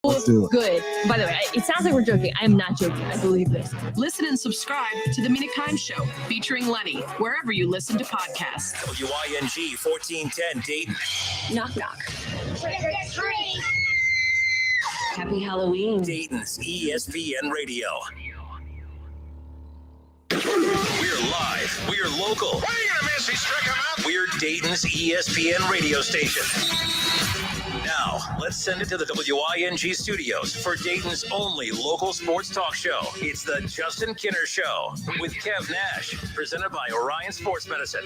Good. By the way, it sounds like we're joking. I am not joking. I believe this. Listen and subscribe to The Mina Kimes Show, featuring Lenny, wherever you listen to podcasts. WING 1410 Dayton. Knock, knock. Trick or treat. Happy Halloween. Dayton's ESPN Radio. We're live. We're local. What are you gonna miss? He struck him out. We're Dayton's ESPN radio station. Now, let's send it to the WING studios for Dayton's only local sports talk show. It's the Justin Kinner Show with Kev Nash, presented by Orion Sports Medicine.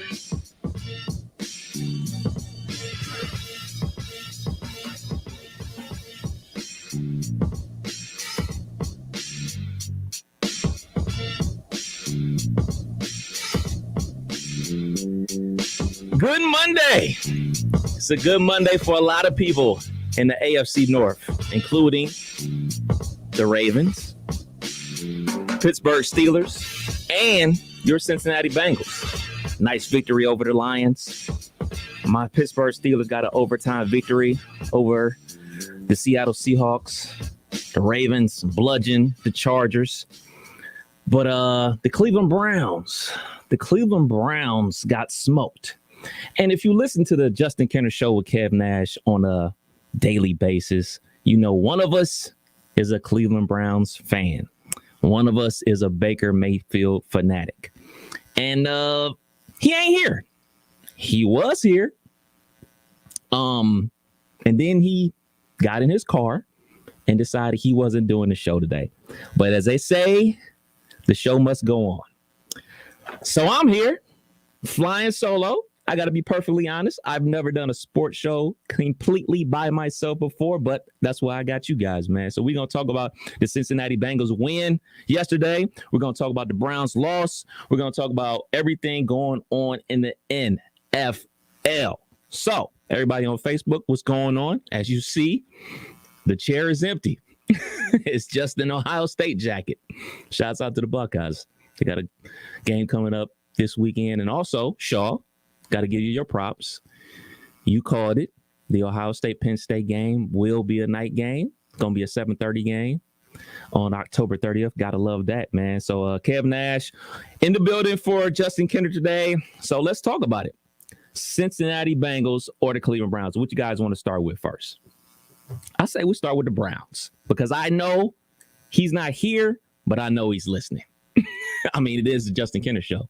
Good Monday. It's a good Monday for a lot of people in the AFC North, including the Ravens, Pittsburgh Steelers, and your Cincinnati Bengals. Nice victory over the Lions. My Pittsburgh Steelers got an overtime victory over the Seattle Seahawks. The Ravens bludgeoned the Chargers. But the Cleveland Browns got smoked. And if you listen to the Justin Kinner Show with Kev Nash on a daily basis, you know one of us is a Cleveland Browns fan. One of us is a Baker Mayfield fanatic. And he ain't here. He was here. And then he got in his car and decided he wasn't doing the show today. But as they say, the show must go on. So I'm here, flying solo. I got to be perfectly honest. I've never done a sports show completely by myself before, but that's why I got you guys, man. So we're going to talk about the Cincinnati Bengals win yesterday. We're going to talk about the Browns loss. We're going to talk about everything going on in the NFL. So everybody on Facebook, what's going on? As you see, the chair is empty. It's just an Ohio State jacket. Shouts out to the Buckeyes. They got a game coming up this weekend. And also, Shaw, got to give you your props. You called it. The Ohio State Penn State game will be a night game. It's going to be a 7:30 game on October 30th. Got to love that, man. So Kev Nash in the building for Justin Kinner today. So let's talk about it. Cincinnati Bengals or the Cleveland Browns. What you guys want to start with first? I say we start with the Browns because I know he's not here, but I know he's listening. I mean, it is the Justin Kinner Show.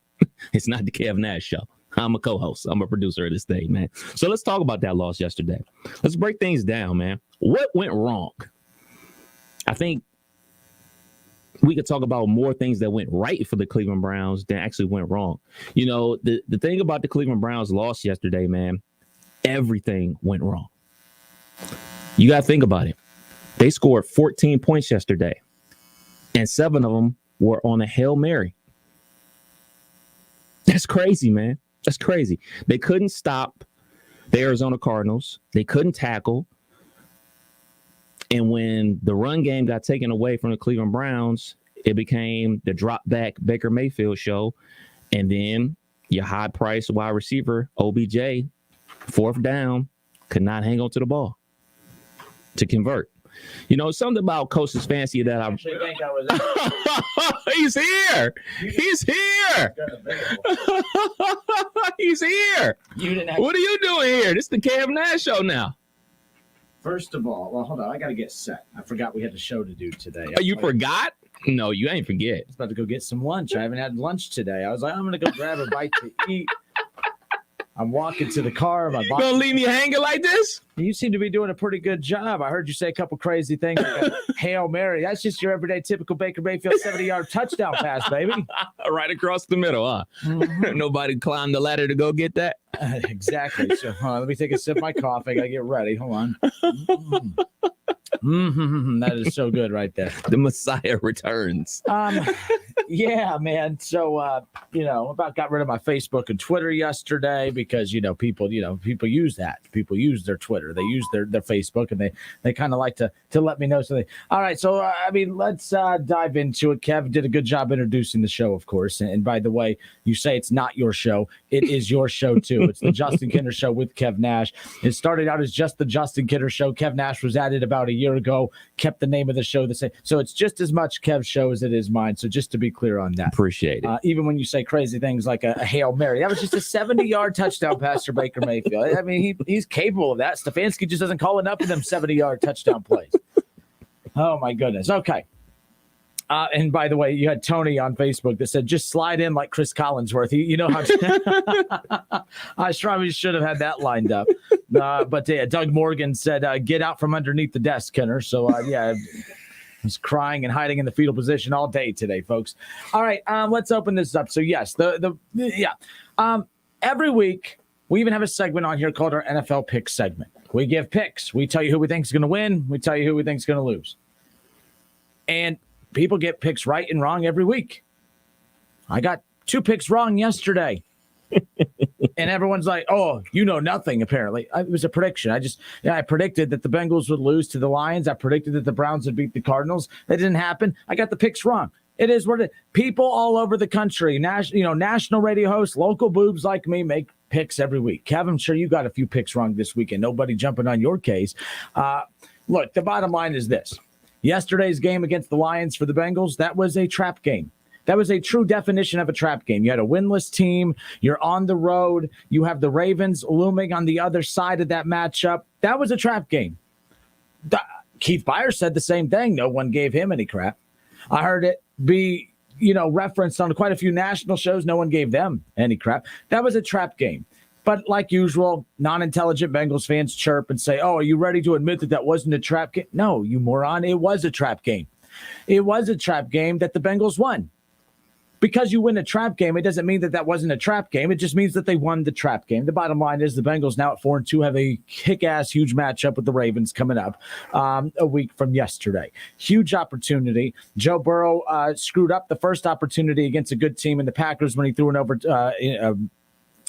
It's not the Kev Nash Show. I'm a co-host. I'm a producer of this thing, man. So let's talk about that loss yesterday. Let's break things down, man. What went wrong? I think we could talk about more things that went right for the Cleveland Browns than actually went wrong. You know, the thing about the Cleveland Browns loss yesterday, man, everything went wrong. You got to think about it. They scored 14 points yesterday, and 7 of them were on a Hail Mary. That's crazy, man. That's crazy. They couldn't stop the Arizona Cardinals. They couldn't tackle. And when the run game got taken away from the Cleveland Browns, it became the drop back Baker Mayfield show. And then your high price wide receiver, OBJ, 4th down, could not hang on to the ball to convert. You know, something about Coach Stefanski that I actually think I was. He's here. He's here. He's here. What are you doing here? This is the Kev Nash Show now. First of all, well, hold on. I got to get set. I forgot we had a show to do today. Oh, you forgot? No, you ain't forget. I was about to go get some lunch. I haven't had lunch today. I was like, I'm going to go grab a bite to eat. I'm walking to the car. You gonna leave me hanging like this? You seem to be doing a pretty good job. I heard you say a couple crazy things like a Hail Mary. That's just your everyday typical Baker Mayfield 70-yard touchdown pass, baby. Right across the middle, huh? Mm-hmm. Nobody climbed the ladder to go get that? Exactly. So let me take a sip of my coffee. I got to get ready. Hold on. That is so good right there. The Messiah returns. Yeah, man. So, about got rid of my Facebook and Twitter yesterday because, people use that. People use their Twitter. They use their Facebook, and they kind of like to let me know something. All right. So, let's dive into it. Kev did a good job introducing the show, of course. And by the way, you say it's not your show. It is your show, too. It's the Justin Kinner Show with Kev Nash. It started out as just the Justin Kinner Show. Kev Nash was added about a year ago, kept the name of the show the same. So it's just as much Kev's show as it is mine. So just to be clear on that. Appreciate it. Even when you say crazy things like a Hail Mary, that was just a 70-yard touchdown pass to Baker Mayfield. I mean, he's capable of that. Stefanski just doesn't call enough of them 70-yard touchdown plays. Oh, my goodness. Okay. And by the way, you had Tony on Facebook that said, just slide in like Chris Collinsworth. You know how I probably should have had that lined up. But Doug Morgan said, get out from underneath the desk, Kenner. So, I was crying and hiding in the fetal position all day today, folks. All right, let's open this up. So, yes, every week we even have a segment on here called our NFL Picks segment. We give picks. We tell you who we think is going to win. We tell you who we think is going to lose. And people get picks right and wrong every week. I got 2 picks wrong yesterday. And everyone's like, oh, you know nothing, apparently. It was a prediction. I predicted that the Bengals would lose to the Lions. I predicted that the Browns would beat the Cardinals. That didn't happen. I got the picks wrong. It is what it is. People all over the country, national radio hosts, local boobs like me make picks every week. Kev, I'm sure you got a few picks wrong this weekend. Nobody jumping on your case. Look, the bottom line is this. Yesterday's game against the Lions for the Bengals, that was a trap game. That was a true definition of a trap game. You had a winless team. You're on the road. You have the Ravens looming on the other side of that matchup. That was a trap game. Keith Byers said the same thing. No one gave him any crap. I heard it be, referenced on quite a few national shows. No one gave them any crap. That was a trap game. But like usual, non-intelligent Bengals fans chirp and say, oh, are you ready to admit that wasn't a trap game? No, you moron. It was a trap game. It was a trap game that the Bengals won. Because you win a trap game, it doesn't mean that wasn't a trap game. It just means that they won the trap game. The bottom line is the Bengals now at 4-2 have a kick-ass huge matchup with the Ravens coming up a week from yesterday. Huge opportunity. Joe Burrow screwed up the first opportunity against a good team in the Packers when he threw an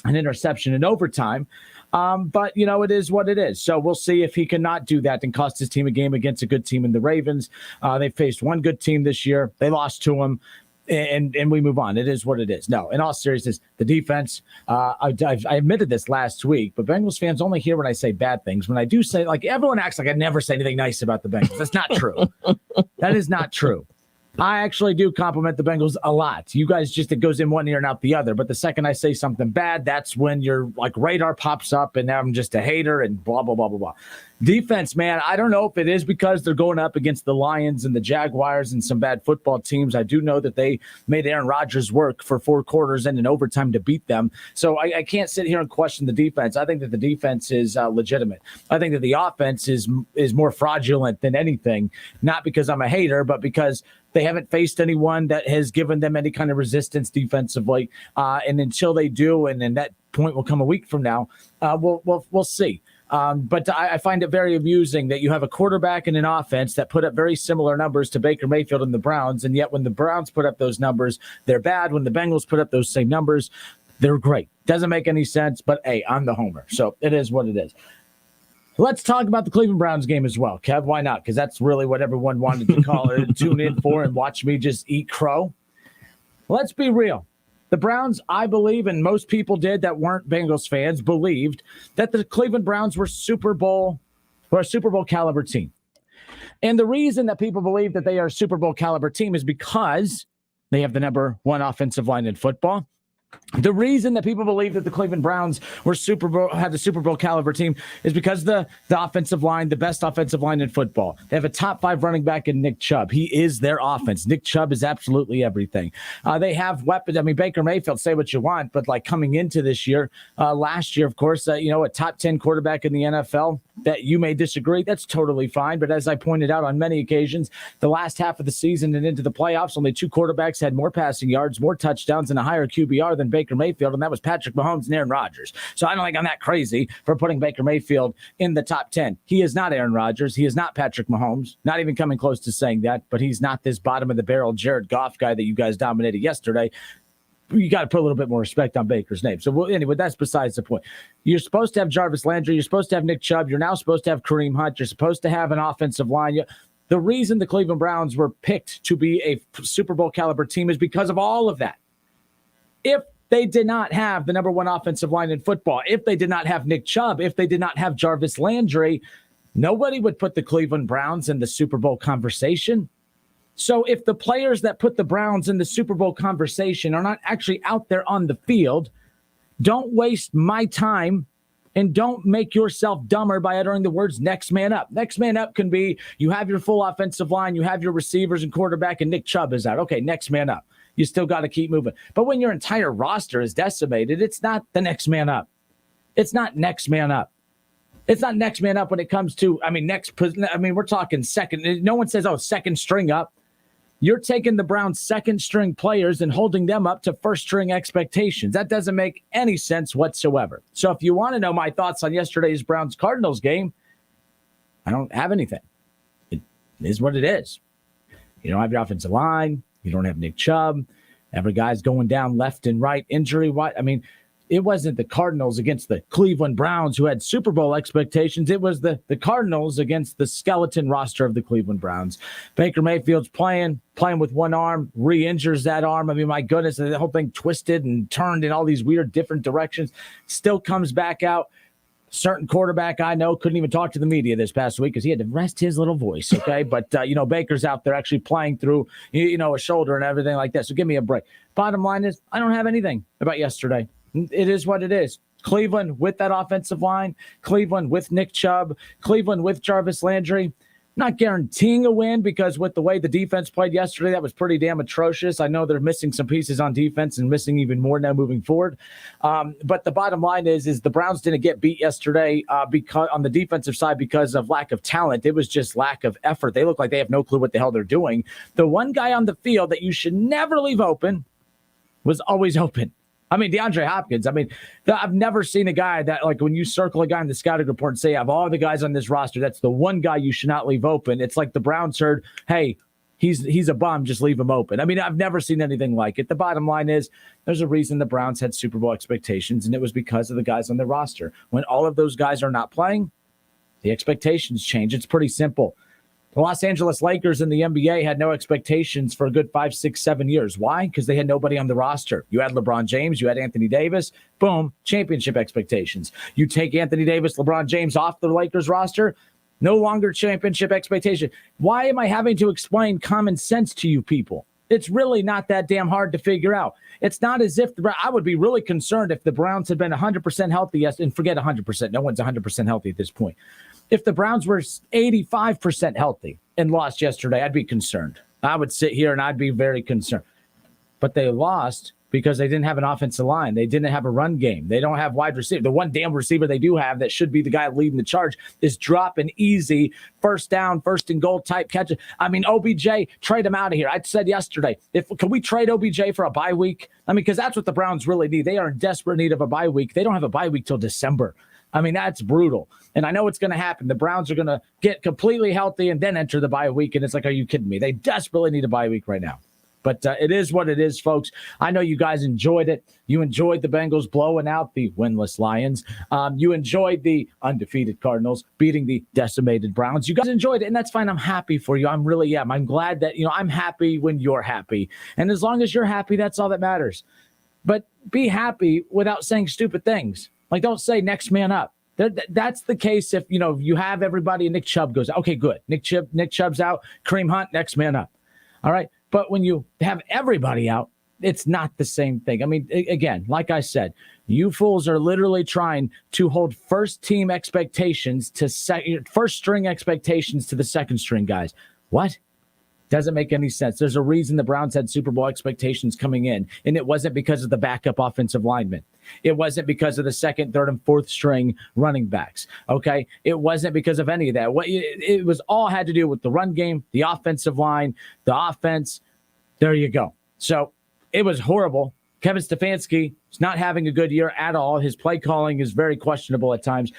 interception in overtime. But, it is what it is. So we'll see if he cannot do that and cost his team a game against a good team in the Ravens. They faced one good team this year. They lost to him. And we move on. It is what it is. No, in all seriousness, the defense, I admitted this last week, but Bengals fans only hear when I say bad things. When I do say, everyone acts like I never say anything nice about the Bengals. That's not true. That is not true. I actually do compliment the Bengals a lot. You guys it goes in one ear and out the other. But the second I say something bad, that's when your radar pops up and I'm just a hater and blah, blah, blah, blah, blah. Defense, man, I don't know if it is because they're going up against the Lions and the Jaguars and some bad football teams. I do know that they made Aaron Rodgers work for 4 quarters and in overtime to beat them. So I can't sit here and question the defense. I think that the defense is legitimate. I think that the offense is more fraudulent than anything, not because I'm a hater, but because they haven't faced anyone that has given them any kind of resistance defensively. And until they do, and then that point will come a week from now, we'll see. But I find it very amusing that you have a quarterback and an offense that put up very similar numbers to Baker Mayfield and the Browns. And yet when the Browns put up those numbers, they're bad. When the Bengals put up those same numbers, they're great. Doesn't make any sense, but hey, I'm the homer. So it is what it is. Let's talk about the Cleveland Browns game as well, Kev. Why not? Because that's really what everyone wanted to call it and tune in for and watch me just eat crow. Let's be real. The Browns, I believe, and most people did that weren't Bengals fans, believed that the Cleveland Browns were a Super Bowl caliber team. And the reason that people believe that they are a Super Bowl caliber team is because they have the number 1 offensive line in football. The reason that people believe that the Cleveland Browns were had the Super Bowl caliber team is because the offensive line, the best offensive line in football. They have a top 5 running back in Nick Chubb. He is their offense. Nick Chubb is absolutely everything. They have weapons. I mean, Baker Mayfield, say what you want, but coming into this year, last year, of course, a top 10 quarterback in the NFL. That you may disagree, that's totally fine. But as I pointed out on many occasions, the last half of the season and into the playoffs, only 2 quarterbacks had more passing yards, more touchdowns, and a higher QBR than than Baker Mayfield, and that was Patrick Mahomes and Aaron Rodgers. So I don't think I'm that crazy for putting Baker Mayfield in the top 10. He is not Aaron Rodgers. He is not Patrick Mahomes, not even coming close to saying that, but he's not this bottom-of-the-barrel Jared Goff guy that you guys dominated yesterday. You got to put a little bit more respect on Baker's name. So anyway, that's besides the point. You're supposed to have Jarvis Landry. You're supposed to have Nick Chubb. You're now supposed to have Kareem Hunt. You're supposed to have an offensive line. The reason the Cleveland Browns were picked to be a Super Bowl caliber team is because of all of that. If they did not have the number one offensive line in football, if they did not have Nick Chubb, if they did not have Jarvis Landry, nobody would put the Cleveland Browns in the Super Bowl conversation. So if the players that put the Browns in the Super Bowl conversation are not actually out there on the field, don't waste my time and don't make yourself dumber by uttering the words next man up. Next man up can be you have your full offensive line, you have your receivers and quarterback, and Nick Chubb is out. Okay, next man up. You still got to keep moving. But when your entire roster is decimated, it's not the next man up. It's not next man up. It's not next man up when it comes to, we're talking second. No one says, second string up. You're taking the Browns' second-string players and holding them up to first-string expectations. That doesn't make any sense whatsoever. So if you want to know my thoughts on yesterday's Browns-Cardinals game, I don't have anything. It is what it is. You don't have your offensive line. You don't have Nick Chubb. Every guy's going down left and right injury-wise. It wasn't the Cardinals against the Cleveland Browns who had Super Bowl expectations. It was the Cardinals against the skeleton roster of the Cleveland Browns. Baker Mayfield's playing with one arm, re-injures that arm. My goodness, the whole thing twisted and turned in all these weird different directions. Still comes back out. Certain quarterback I know couldn't even talk to the media this past week because he had to rest his little voice, okay? But, Baker's out there actually playing through, a shoulder and everything like that. So give me a break. Bottom line is I don't have anything about yesterday. It is what it is. Cleveland with that offensive line, Cleveland with Nick Chubb, Cleveland with Jarvis Landry. Not guaranteeing a win because with the way the defense played yesterday, that was pretty damn atrocious. I know they're missing some pieces on defense and missing even more now moving forward. But the bottom line is the Browns didn't get beat yesterday because on the defensive side because of lack of talent. It was just lack of effort. They look like they have no clue what the hell they're doing. The one guy on the field that you should never leave open was always open. DeAndre Hopkins. I've never seen a guy that, like, when you circle a guy in the scouting report and say, of all the guys on this roster, that's the one guy you should not leave open. It's like the Browns heard, hey, he's a bum, just leave him open. I've never seen anything like it. The bottom line is there's a reason the Browns had Super Bowl expectations, and it was because of the guys on the roster. When all of those guys are not playing, the expectations change. It's pretty simple. The Los Angeles Lakers in the NBA had no expectations for a good 5, 6, 7 years. Why? Because they had nobody on the roster. You had LeBron James. You had Anthony Davis. Boom, championship expectations. You take Anthony Davis, LeBron James off the Lakers roster, no longer championship expectation. Why am I having to explain common sense to you people? It's really not that damn hard to figure out. It's not as if I would be really concerned if the Browns had been 100% healthy. Yes, and forget 100%. No one's 100% healthy at this point. If the Browns were 85% healthy and lost yesterday, I'd be concerned. I would sit here and I'd be very concerned. But they lost because they didn't have an offensive line. They didn't have a run game. They don't have wide receiver. The one damn receiver they do have that should be the guy leading the charge is dropping easy, first down, first and goal type catches. OBJ, trade him out of here. I said yesterday, can we trade OBJ for a bye week? Because that's what the Browns really need. They are in desperate need of a bye week. They don't have a bye week till December. That's brutal. And I know it's going to happen. The Browns are going to get completely healthy and then enter the bye week. And it's like, are you kidding me? They desperately need a bye week right now. But it is what it is, folks. I know you guys enjoyed it. You enjoyed the Bengals blowing out the winless Lions. You enjoyed the undefeated Cardinals beating the decimated Browns. You guys enjoyed it, and that's fine. I'm happy for you. I'm really am. I'm glad that, I'm happy when you're happy. And as long as you're happy, that's all that matters. But be happy without saying stupid things. Like, don't say next man up. That's the case if, you have everybody and Nick Chubb goes, okay, good. Nick Chubb's out. Kareem Hunt, next man up. All right. But when you have everybody out, it's not the same thing. Again, like I said, you fools are literally trying to hold first string expectations to the second string guys. What? Doesn't make any sense. There's a reason the Browns had Super Bowl expectations coming in, and it wasn't because of the backup offensive linemen. It wasn't because of the second, third, and fourth string running backs. Okay? It wasn't because of any of that. It was all had to do with the run game, the offensive line, the offense. There you go. So it was horrible. Kevin Stefanski is not having a good year at all. His play calling is very questionable at times.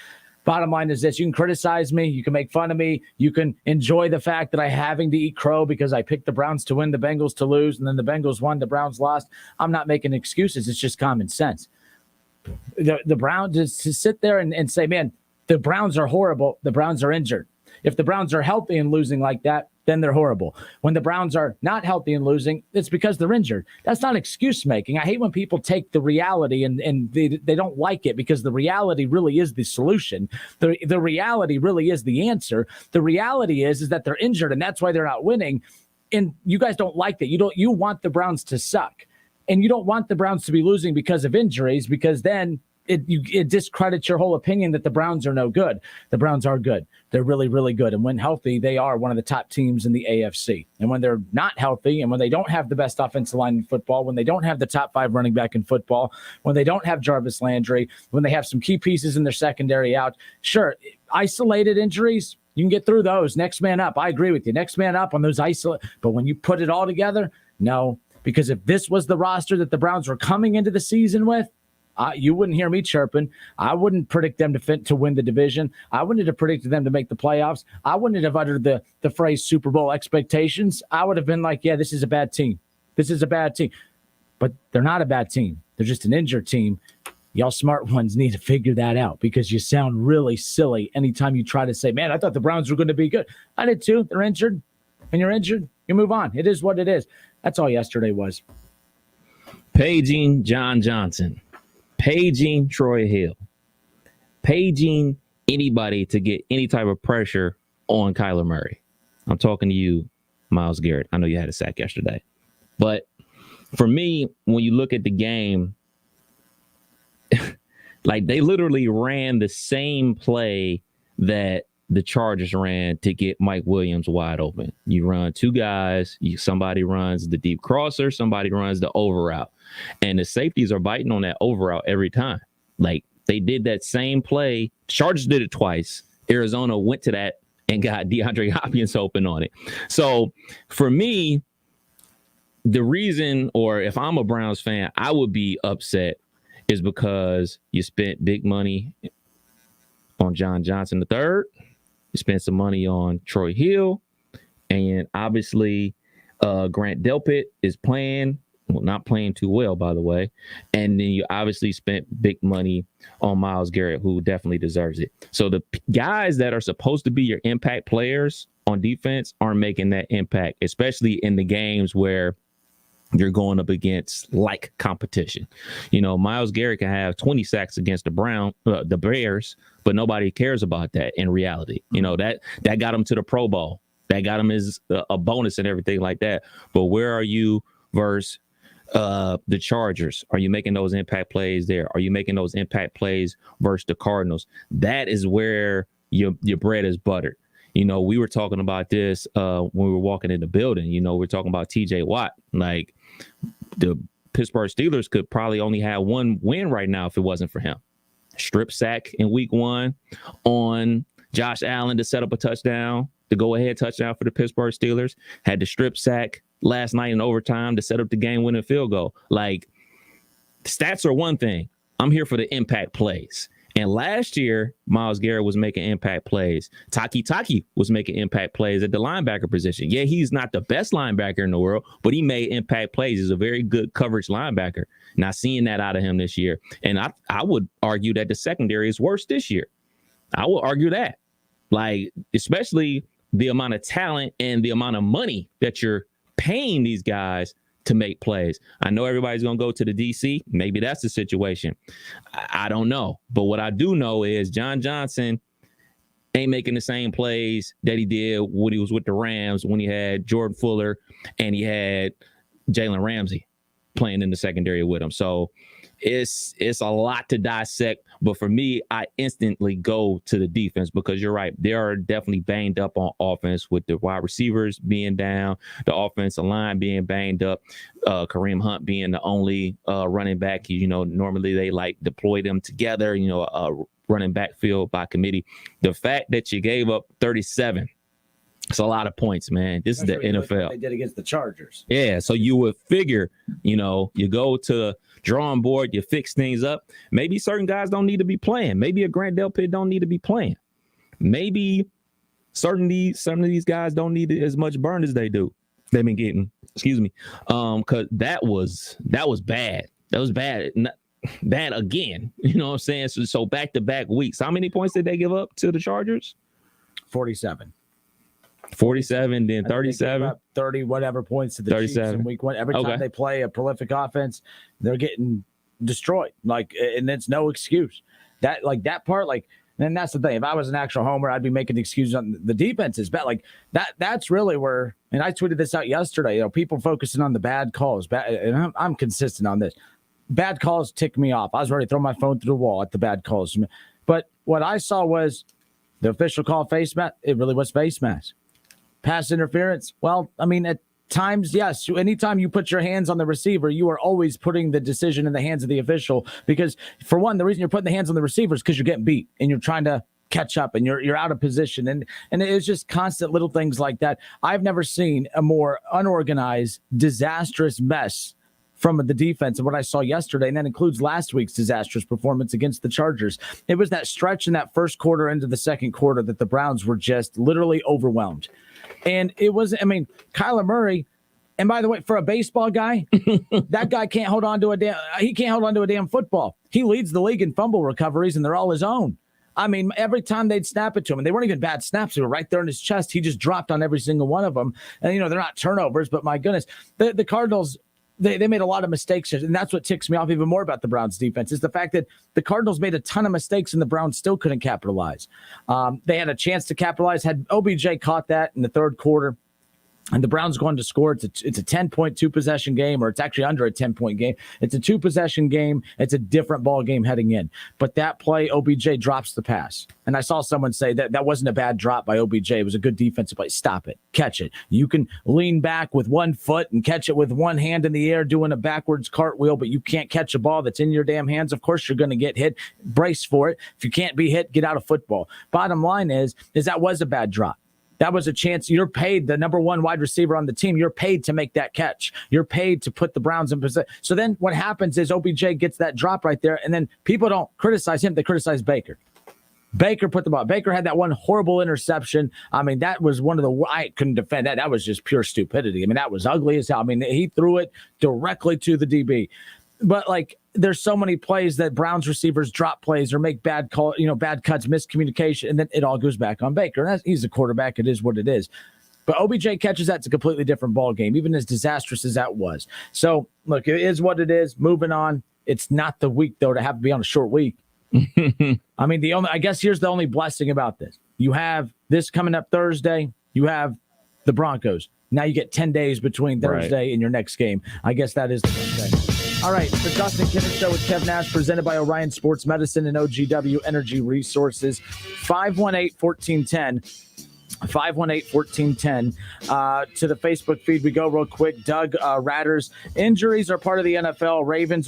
Bottom line is this: you can criticize me, you can make fun of me, you can enjoy the fact that I'm having to eat crow because I picked the Browns to win, the Bengals to lose, and then the Bengals won, the Browns lost. I'm not making excuses. It's just common sense. The Browns, to sit there and say, man, the Browns are horrible, the Browns are injured. If the Browns are healthy and losing like that, then they're horrible. When the Browns are not healthy and losing, it's because they're injured. That's not excuse making. I hate when people take the reality and they don't like it, because the reality really is the solution. The reality really is the answer. The reality is that they're injured, and that's why they're not winning. And you guys don't like that. You want the Browns to suck. And you don't want the Browns to be losing because of injuries, because then it discredits your whole opinion that the Browns are no good. The Browns are good. They're really, really good. And when healthy, they are one of the top teams in the AFC. And when they're not healthy, and when they don't have the best offensive line in football, when they don't have the top 5 running back in football, when they don't have Jarvis Landry, when they have some key pieces in their secondary out, sure, isolated injuries, you can get through those. Next man up. I agree with you. Next man up on those isolated. But when you put it all together, no. Because if this was the roster that the Browns were coming into the season with, you wouldn't hear me chirping. I wouldn't predict them to win the division. I wouldn't have predicted them to make the playoffs. I wouldn't have uttered the phrase Super Bowl expectations. I would have been like, yeah, this is a bad team. This is a bad team. But they're not a bad team. They're just an injured team. Y'all smart ones need to figure that out, because you sound really silly anytime you try to say, man, I thought the Browns were going to be good. I did too. They're injured. When you're injured, you move on. It is what it is. That's all yesterday was. Paging John Johnson. Paging Troy Hill, paging anybody to get any type of pressure on Kyler Murray. I'm talking to you, Myles Garrett. I know you had a sack yesterday. But for me, when you look at the game, like they literally ran the same play that the Chargers ran to get Mike Williams wide open. You run 2 guys, somebody runs the deep crosser, somebody runs the over route. And the safeties are biting on that over route every time. Like they did that same play. Chargers did it twice. Arizona went to that and got DeAndre Hopkins open on it. So for me, the reason, or if I'm a Browns fan, I would be upset, is because you spent big money on John Johnson III. You spent some money on Troy Hill, and obviously Grant Delpit is playing. Well, not playing too well, by the way. And then you obviously spent big money on Myles Garrett, who definitely deserves it. So the guys that are supposed to be your impact players on defense aren't making that impact, especially in the games where you're going up against like competition. You know, Myles Garrett can have 20 sacks against the Bears, but nobody cares about that in reality. You know, that got him to the Pro Bowl. That got him as a bonus and everything like that. But where are you versus the Chargers? Are you making those impact plays there? Are you making those impact plays versus the Cardinals? That is where your bread is buttered. You know, we were talking about this when we were walking in the building. You know, we're talking about TJ Watt. Like, the Pittsburgh Steelers could probably only have one win right now if it wasn't for him. Strip sack in week 1 on Josh Allen to set up a touchdown, the go-ahead touchdown for the Pittsburgh Steelers. Had the strip sack last night in overtime to set up the game-winning field goal. Like, stats are one thing. I'm here for the impact plays. And last year, Myles Garrett was making impact plays. Taki was making impact plays at the linebacker position. Yeah, he's not the best linebacker in the world, but he made impact plays. He's a very good coverage linebacker. Not seeing that out of him this year. And I would argue that the secondary is worse this year. I will argue that. Like, especially the amount of talent and the amount of money that you're paying these guys to make plays. I know everybody's going to go to the DC. Maybe that's the situation. I don't know. But what I do know is John Johnson ain't making the same plays that he did when he was with the Rams, when he had Jordan Fuller and he had Jalen Ramsey playing in the secondary with him. So it's a lot to dissect. But for me, I instantly go to the defense, because you're right. They are definitely banged up on offense, with the wide receivers being down, the offensive line being banged up, Kareem Hunt being the only running back. You know, normally they like deploy them together, you know, running back field by committee. The fact that you gave up 37, it's a lot of points, man. This is the NFL. They did against the Chargers. Yeah, so you would figure, you know, you go to drawing board, you fix things up. Maybe certain guys don't need to be playing. Maybe a Grant Delpit don't need to be playing. Maybe some of these guys don't need as much burn as they do. They've been getting, because that was bad. That was bad. Bad again. You know what I'm saying? So back-to-back weeks. How many points did they give up to the Chargers? 47. 47, then 37. 30 whatever points to the Chiefs in week one. Every time they play a prolific offense, they're getting destroyed. And it's no excuse. That part, and that's the thing. If I was an actual homer, I'd be making excuses on the defenses. But that's really where, and I tweeted this out yesterday, people focusing on the bad calls. And I'm consistent on this. Bad calls tick me off. I was ready to throw my phone through the wall at the bad calls. But what I saw was the official call face mask. It really was face mask. Pass interference. Well, at times, yes. Anytime you put your hands on the receiver, you are always putting the decision in the hands of the official. Because, for one, the reason you're putting the hands on the receiver is because you're getting beat and you're trying to catch up and you're out of position. And it's just constant little things like that. I've never seen a more unorganized, disastrous mess from the defense and what I saw yesterday, and that includes last week's disastrous performance against the Chargers. It was that stretch in that first quarter into the second quarter that the Browns were just literally overwhelmed. And it was, Kyler Murray, and by the way, for a baseball guy, that guy can't hold on to a damn football. He leads the league in fumble recoveries, and they're all his own. Every time they'd snap it to him, and they weren't even bad snaps. They were right there in his chest. He just dropped on every single one of them. And, they're not turnovers, but my goodness, the Cardinals, They made a lot of mistakes, and that's what ticks me off even more about the Browns defense is the fact that the Cardinals made a ton of mistakes and the Browns still couldn't capitalize. They had a chance to capitalize. Had OBJ caught that in the third quarter, and the Browns going to score, it's a 10.2 possession game, or it's actually under a 10-point game. It's a 2-possession game. It's a different ball game heading in. But that play, OBJ drops the pass. And I saw someone say that wasn't a bad drop by OBJ. It was a good defensive play. Stop it. Catch it. You can lean back with one foot and catch it with one hand in the air doing a backwards cartwheel, but you can't catch a ball that's in your damn hands. Of course, you're going to get hit. Brace for it. If you can't be hit, get out of football. Bottom line is that was a bad drop. That was a chance. You're paid, the number one wide receiver on the team. You're paid to make that catch. You're paid to put the Browns in position. So then what happens is OBJ gets that drop right there, and then people don't criticize him. They criticize Baker. Baker put the ball. Baker had that one horrible interception. That was one of the – I couldn't defend that. That was just pure stupidity. That was ugly as hell. He threw it directly to the DB. But, there's so many plays that Browns receivers drop plays or make bad cuts, miscommunication, and then it all goes back on Baker. And he's a quarterback. It is what it is. But OBJ catches that. It's a completely different ball game, even as disastrous as that was. So, look, it is what it is. Moving on. It's not the week, though, to have to be on a short week. I guess here's the only blessing about this. You have this coming up Thursday. You have the Broncos. Now you get 10 days between Thursday and your next game. I guess that is the thing. All right, the Justin Kinner Show with Kev Nash, presented by Orion Sports Medicine and OGW Energy Resources. 518-1410. 518-1410. To the Facebook feed we go real quick. Doug Ratters, injuries are part of the NFL. Ravens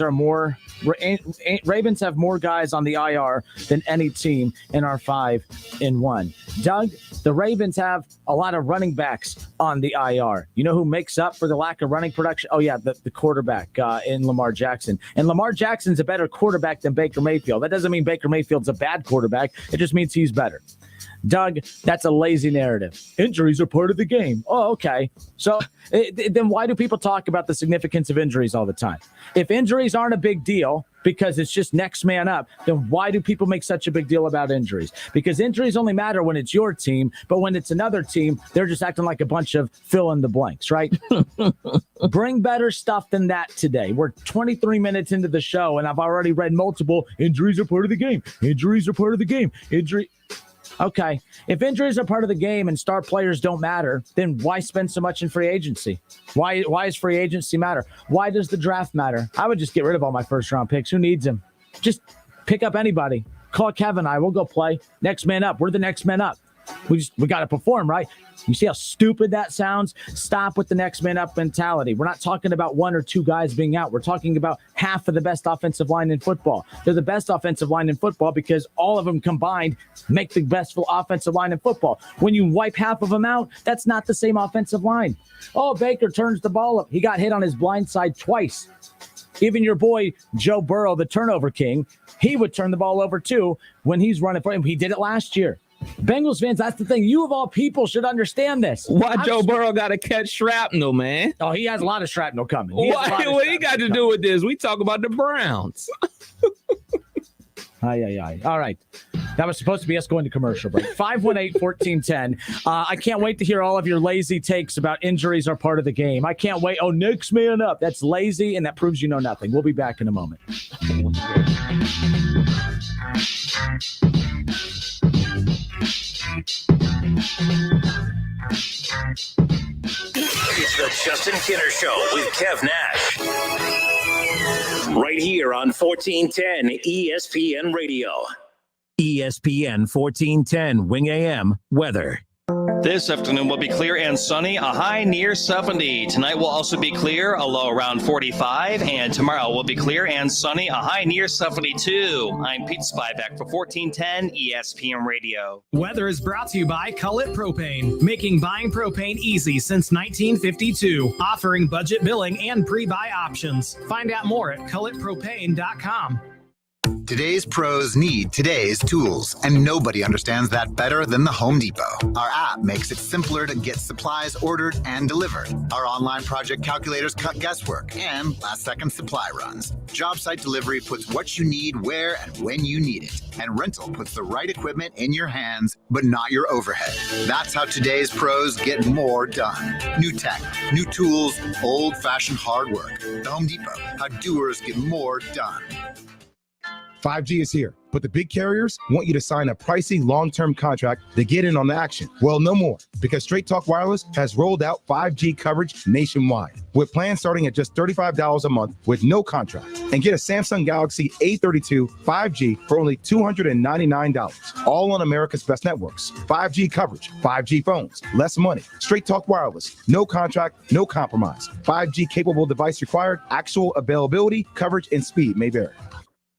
have more guys on the IR than any team in our 5-1. Doug, the Ravens have a lot of running backs on the IR. You know who makes up for the lack of running production? Oh, yeah, the quarterback in Lamar Jackson. And Lamar Jackson's a better quarterback than Baker Mayfield. That doesn't mean Baker Mayfield's a bad quarterback. It just means he's better. Doug, that's a lazy narrative. Injuries are part of the game. Oh, okay. So then why do people talk about the significance of injuries all the time? If injuries aren't a big deal because it's just next man up, then why do people make such a big deal about injuries? Because injuries only matter when it's your team, but when it's another team, they're just acting like a bunch of fill in the blanks, right? Bring better stuff than that today. We're 23 minutes into the show, and I've already read multiple injuries are part of the game. Injuries are part of the game. Okay, if injuries are part of the game and star players don't matter, then why spend so much in free agency? Why does free agency matter? Why does the draft matter? I would just get rid of all my first-round picks. Who needs them? Just pick up anybody. Call Kevin and I. We'll go play. Next man up. We're the next man up. We got to perform, right? You see how stupid that sounds? Stop with the next man up mentality. We're not talking about one or two guys being out. We're talking about half of the best offensive line in football. They're the best offensive line in football because all of them combined make the best offensive line in football. When you wipe half of them out, that's not the same offensive line. Oh, Baker turns the ball up. He got hit on his blind side twice. Even your boy, Joe Burrow, the turnover king, he would turn the ball over too when he's running for him. He did it last year. Bengals fans, that's the thing. You of all people should understand this. Why Joe Burrow got to catch shrapnel, man? Oh, he has a lot of shrapnel coming. What he got to do with this? We talk about the Browns. Aye. All right. That was supposed to be us going to commercial break. 518-1410. I can't wait to hear all of your lazy takes about injuries are part of the game. I can't wait. Oh, next man up. That's lazy, and that proves you know nothing. We'll be back in a moment. It's the Justin Kinner Show with Kev Nash. Right here on 1410 ESPN Radio. ESPN 1410 Wing AM weather. This afternoon will be clear and sunny, a high near 70. Tonight will also be clear, a low around 45. And tomorrow will be clear and sunny, a high near 72. I'm Pete Spivak for 1410 ESPN Radio. Weather is brought to you by Cullet Propane, making buying propane easy since 1952, offering budget billing and pre-buy options. Find out more at culletpropane.com. Today's pros need today's tools, and nobody understands that better than the Home Depot. Our app makes it simpler to get supplies ordered and delivered. Our online project calculators cut guesswork and last-second supply runs. Job site delivery puts what you need where and when you need it. And rental puts the right equipment in your hands, but not your overhead. That's how today's pros get more done. New tech, new tools, old-fashioned hard work. The Home Depot, how doers get more done. 5G is here, but the big carriers want you to sign a pricey long-term contract to get in on the action. Well, no more, because Straight Talk Wireless has rolled out 5G coverage nationwide, with plans starting at just $35 a month with no contract. And get a Samsung Galaxy A32 5G for only $299, all on America's best networks. 5G coverage, 5G phones, less money. Straight Talk Wireless, no contract, no compromise. 5G capable device required, actual availability, coverage, and speed may vary.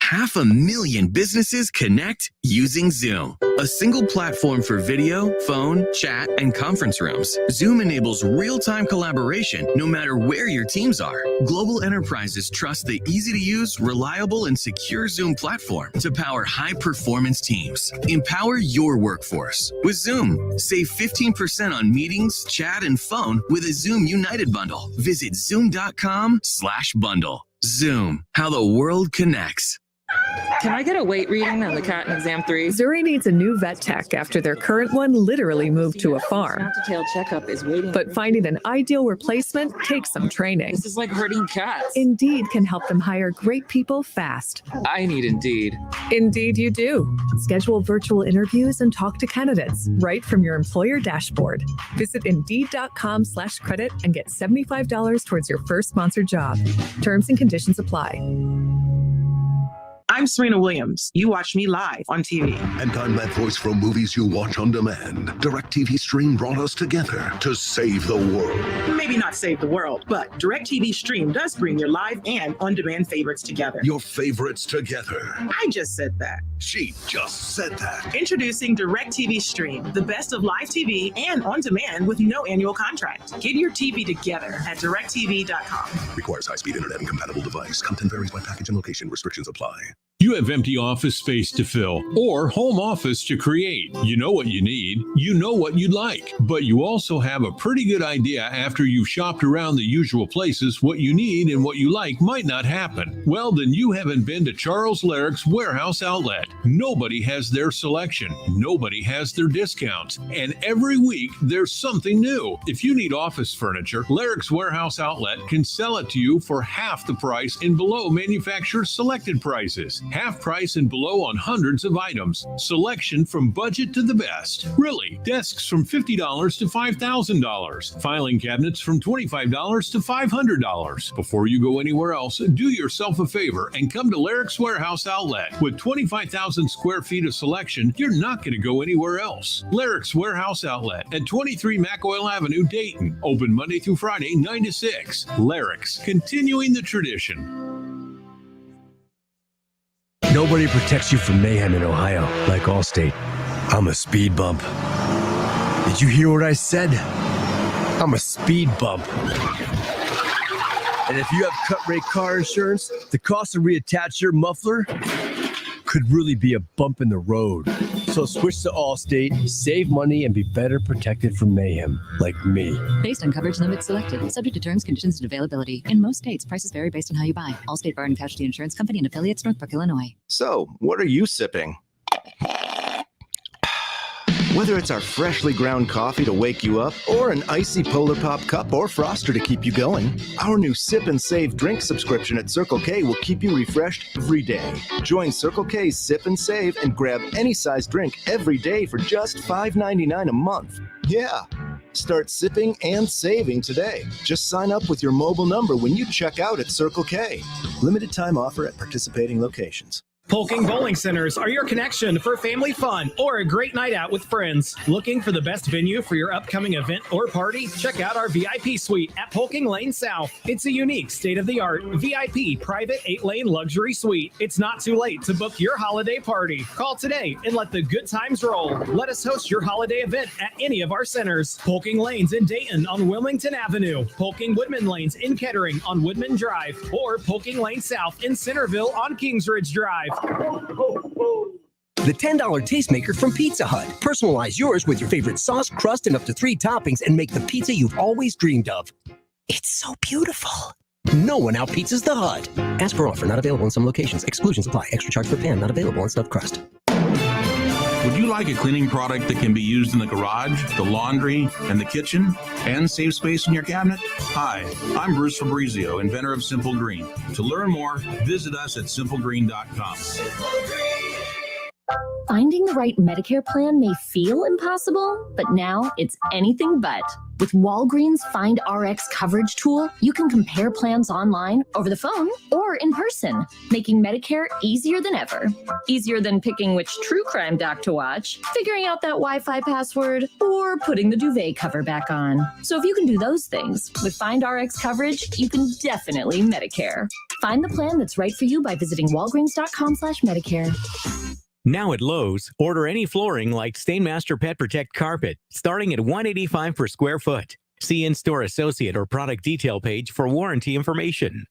500,000 businesses connect using Zoom, a single platform for video, phone, chat, and conference rooms. Zoom enables real-time collaboration no matter where your teams are. Global enterprises trust the easy-to-use, reliable, and secure Zoom platform to power high-performance teams. Empower your workforce with Zoom. Save 15% on meetings, chat, and phone with a Zoom United bundle. Visit zoom.com/bundle. Zoom, how the world connects. Can I get a weight reading on the cat in exam 3? Zuri needs a new vet tech after their current one literally moved to a farm. Snap-to-tail checkup is waiting. But finding an ideal replacement takes some training. This is like herding cats. Indeed can help them hire great people fast. I need Indeed. Indeed you do. Schedule virtual interviews and talk to candidates right from your employer dashboard. Visit Indeed.com/credit and get $75 towards your first sponsored job. Terms and conditions apply. I'm Serena Williams. You watch me live on TV. And I'm that voice from movies you watch on demand. DirecTV Stream brought us together to save the world. Maybe not save the world, but DirecTV Stream does bring your live and on-demand favorites together. Your favorites together. I just said that. She just said that. Introducing DirecTV Stream, the best of live TV and on-demand with no annual contract. Get your TV together at DirecTV.com. Requires high-speed internet and compatible device. Content varies by package and location. Restrictions apply. You have empty office space to fill or home office to create. You know what you need. You know what you'd like. But you also have a pretty good idea after you've shopped around the usual places what you need and what you like might not happen. Well, then you haven't been to Charles Larrick's Warehouse Outlet. Nobody has their selection. Nobody has their discounts. And every week there's something new. If you need office furniture, Larrick's Warehouse Outlet can sell it to you for half the price and below manufacturer's selected prices. Half price and below on hundreds of items. Selection from budget to the best. Really, desks from $50 to $5,000. Filing cabinets from $25 to $500. Before you go anywhere else, do yourself a favor and come to Larrick's Warehouse Outlet. With 25,000 square feet of selection, you're not going to go anywhere else. Larrick's Warehouse Outlet at 23 McOil Avenue, Dayton. Open Monday through Friday, 9 to 6. Larrick's, continuing the tradition. Nobody protects you from mayhem in Ohio like Allstate. I'm a speed bump. Did you hear what I said? I'm a speed bump. And if you have cut-rate car insurance, the cost to reattach your muffler could really be a bump in the road. So switch to Allstate, save money, and be better protected from mayhem, like me. Based on coverage limits selected, subject to terms, conditions, and availability. In most states, prices vary based on how you buy. Allstate Bar and Casualty Insurance Company and affiliates, Northbrook, Illinois. So, what are you sipping? Whether it's our freshly ground coffee to wake you up, or an icy Polar Pop cup or Froster to keep you going, our new Sip and Save drink subscription at Circle K will keep you refreshed every day. Join Circle K's Sip and Save and grab any size drink every day for just $5.99 a month. Yeah. Start sipping and saving today. Just sign up with your mobile number when you check out at Circle K. Limited time offer at participating locations. Polking Bowling Centers are your connection for family fun or a great night out with friends. Looking for the best venue for your upcoming event or party? Check out our VIP suite at Polking Lane South. It's a unique, state-of-the-art, VIP private 8-lane luxury suite. It's not too late to book your holiday party. Call today and let the good times roll. Let us host your holiday event at any of our centers. Polking Lanes in Dayton on Wilmington Avenue. Polking Woodman Lanes in Kettering on Woodman Drive. Or Polking Lane South in Centerville on Kingsridge Drive. The $10 Tastemaker from Pizza Hut. Personalize yours with your favorite sauce, crust, and up to 3 toppings and make the pizza you've always dreamed of. It's so beautiful. No one outpizzas the Hut. Ask for offer. Not available in some locations. Exclusions apply. Extra charge per pan. Not available on stuffed crust. Would you like a cleaning product that can be used in the garage, the laundry, and the kitchen, and save space in your cabinet? Hi, I'm Bruce Fabrizio, inventor of Simple Green. To learn more, visit us at simplegreen.com. Finding the right Medicare plan may feel impossible, but now it's anything but. With Walgreens Find RX coverage tool, you can compare plans online, over the phone, or in person, making Medicare easier than ever. Easier than picking which true crime doc to watch, figuring out that Wi-Fi password, or putting the duvet cover back on. So if you can do those things, with Find RX coverage, you can definitely Medicare. Find the plan that's right for you by visiting walgreens.com/Medicare. Now at Lowe's, order any flooring like Stainmaster Pet Protect carpet, starting at $185 per square foot. See in-store associate or product detail page for warranty information.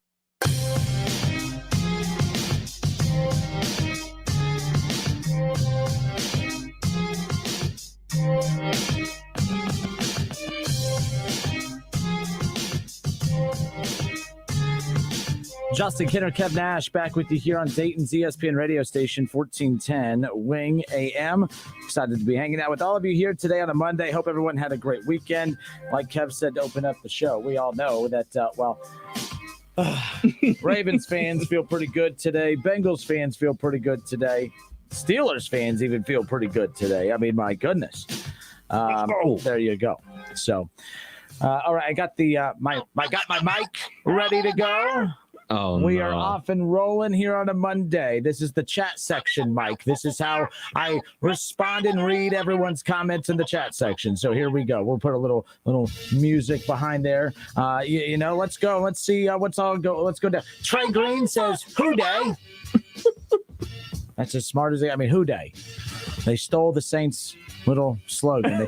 Justin Kinner, Kev Nash, back with you here on Dayton's ESPN radio station, 1410 Wing AM. Excited to be hanging out with all of you here today on a Monday. Hope everyone had a great weekend. Like Kev said to open up the show, we all know that, Ravens fans feel pretty good today. Bengals fans feel pretty good today. Steelers fans even feel pretty good today. I mean, my goodness. There you go. So, all right, I got my mic ready to go. We are off and rolling here on a Monday. This is the chat section, Mike. This is how I respond and read everyone's comments in the chat section. So here we go. We'll put a little music behind there. Let's go. Let's see let's go down. Trey Green says, "Who day?" That's as smart as who day? They stole the Saints' little slogan.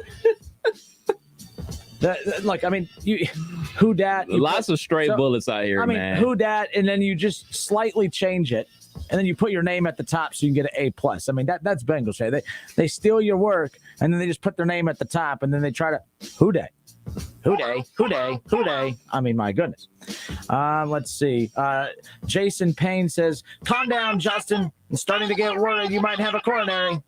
Who dat? Lots of stray bullets out here, man. Who dat? And then you just slightly change it, and then you put your name at the top so you can get an A+. I mean, that's Bengals. They steal your work, and then they just put their name at the top, and then they try to who dat? Who day? Who day? Who day? I mean, my goodness. Let's see. Jason Payne says, "Calm down, Justin. I'm starting to get worried. You might have a coronary."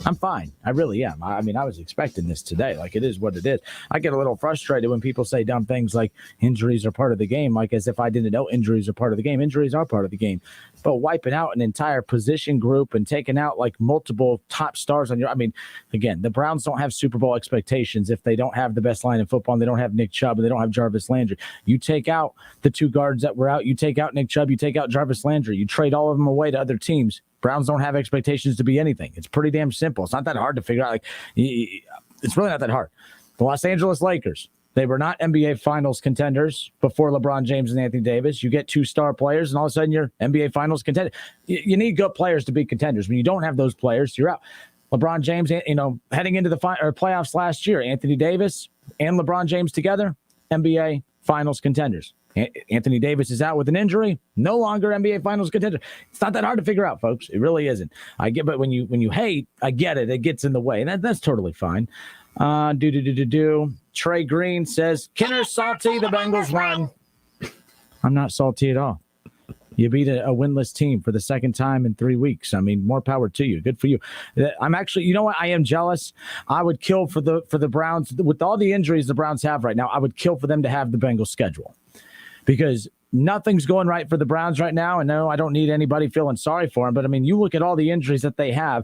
I'm fine. I really am. I mean, I was expecting this today. Like, it is what it is. I get a little frustrated when people say dumb things like injuries are part of the game, like as if I didn't know injuries are part of the game. Injuries are part of the game. But wiping out an entire position group and taking out like multiple top stars on again, the Browns don't have Super Bowl expectations if they don't have the best line in football and they don't have Nick Chubb and they don't have Jarvis Landry. You take out the two guards that were out. You take out Nick Chubb. You take out Jarvis Landry. You trade all of them away to other teams. Browns don't have expectations to be anything. It's pretty damn simple. It's not that hard to figure out. It's really not that hard. The Los Angeles Lakers, they were not NBA Finals contenders before LeBron James and Anthony Davis. You get two star players, and all of a sudden you're NBA Finals contender. You need good players to be contenders. When you don't have those players, you're out. LeBron James, heading into the playoffs last year, Anthony Davis and LeBron James together, NBA Finals contenders. Anthony Davis is out with an injury, no longer NBA Finals contender. It's not that hard to figure out, folks. It really isn't. I get, but when you hate, I get it. It gets in the way, and that's totally fine. Trey Green says, Kinner's salty. The Bengals won. I'm not salty at all. You beat a winless team for the second time in 3 weeks. I mean, more power to you. Good for you. I'm actually, you know what? I am jealous. I would kill for the Browns with all the injuries the Browns have right now. I would kill for them to have the Bengals schedule because nothing's going right for the Browns right now. And no, I don't need anybody feeling sorry for them. But I mean, you look at all the injuries that they have.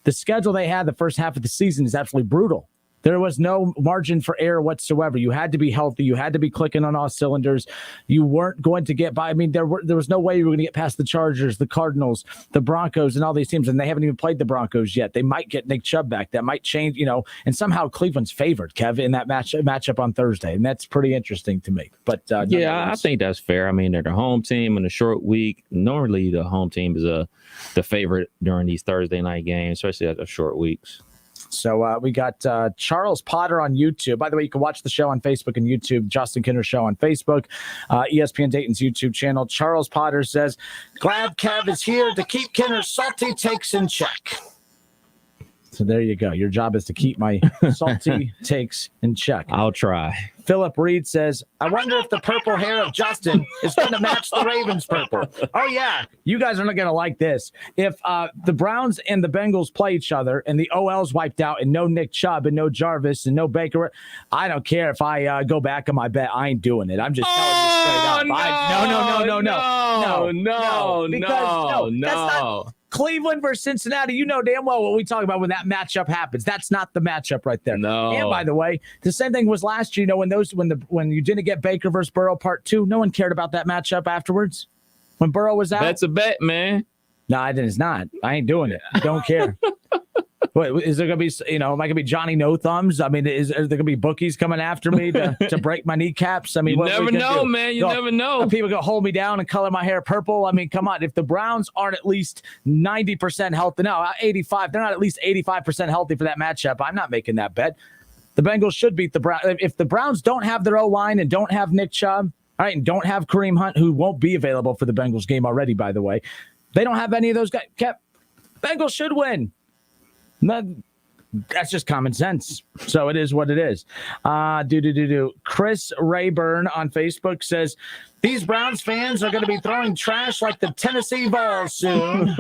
The schedule they had the first half of the season is absolutely brutal. There was no margin for error whatsoever. You had to be healthy. You had to be clicking on all cylinders. You weren't going to get by. I mean, there was no way you were going to get past the Chargers, the Cardinals, the Broncos, and all these teams. And they haven't even played the Broncos yet. They might get Nick Chubb back. That might change, and somehow Cleveland's favored, Kev, in that matchup on Thursday. And that's pretty interesting to me. But I think that's fair. I mean, they're the home team in a short week. Normally, the home team is the favorite during these Thursday night games, especially at the short weeks. So we got Charles Potter on YouTube. By the way, you can watch the show on Facebook and YouTube. Justin Kinner Show on Facebook. ESPN Dayton's YouTube channel. Charles Potter says, glad Kev is here to keep Kinner's salty takes in check. So there you go. Your job is to keep my salty takes in check. I'll try. Philip Reed says, I wonder if the purple hair of Justin is going to match the Ravens purple. Oh, yeah. You guys are not going to like this. If the Browns and the Bengals play each other and the OL's wiped out and no Nick Chubb and no Jarvis and no Baker, I don't care if I go back on my bet. I ain't doing it. I'm just telling you straight up. No. Cleveland versus Cincinnati, you know damn well what we talk about when that matchup happens. That's not the matchup right there. No. And by the way, the same thing was last year. When you didn't get Baker versus Burrow part 2, no one cared about that matchup afterwards. When Burrow was out, that's a bet, man. No, it's not. I ain't doing it. Don't care. What, is there going to be, am I going to be Johnny No Thumbs? I mean, is there going to be bookies coming after me to break my kneecaps? I mean, you never know, man. You never know. People going to hold me down and color my hair purple. I mean, come on. If the Browns aren't at least 90% healthy, no, 85, they're not at least 85% healthy for that matchup, I'm not making that bet. The Bengals should beat the Browns. If the Browns don't have their O-line and don't have Nick Chubb, all right, and don't have Kareem Hunt, who won't be available for the Bengals game already, by the way, they don't have any of those guys. Bengals should win. That's just common sense. So it is what it is. Chris Rayburn on Facebook says, these Browns fans are going to be throwing trash like the Tennessee Vols soon.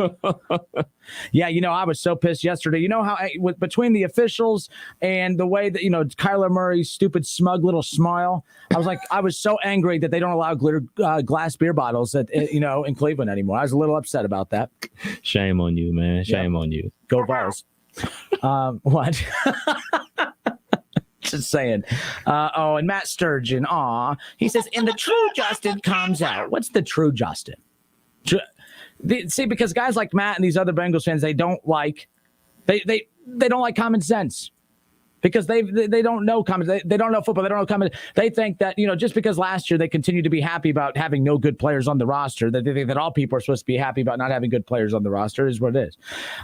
Yeah, I was so pissed yesterday. You know how between the officials and the way that, Kyler Murray's stupid, smug little smile, I was so angry that they don't allow glass beer bottles in Cleveland anymore. I was a little upset about that. Shame on you, man. Shame on you. Go Vols. What? Just saying. And Matt Sturgeon, he says, and the true Justin comes out. What's the true Justin? See, because guys like Matt and these other Bengals fans, they don't like common sense. Because they don't know they don't know football. They don't know common. They think that, just because last year they continue to be happy about having no good players on the roster, that they think that all people are supposed to be happy about not having good players on the roster is what it is.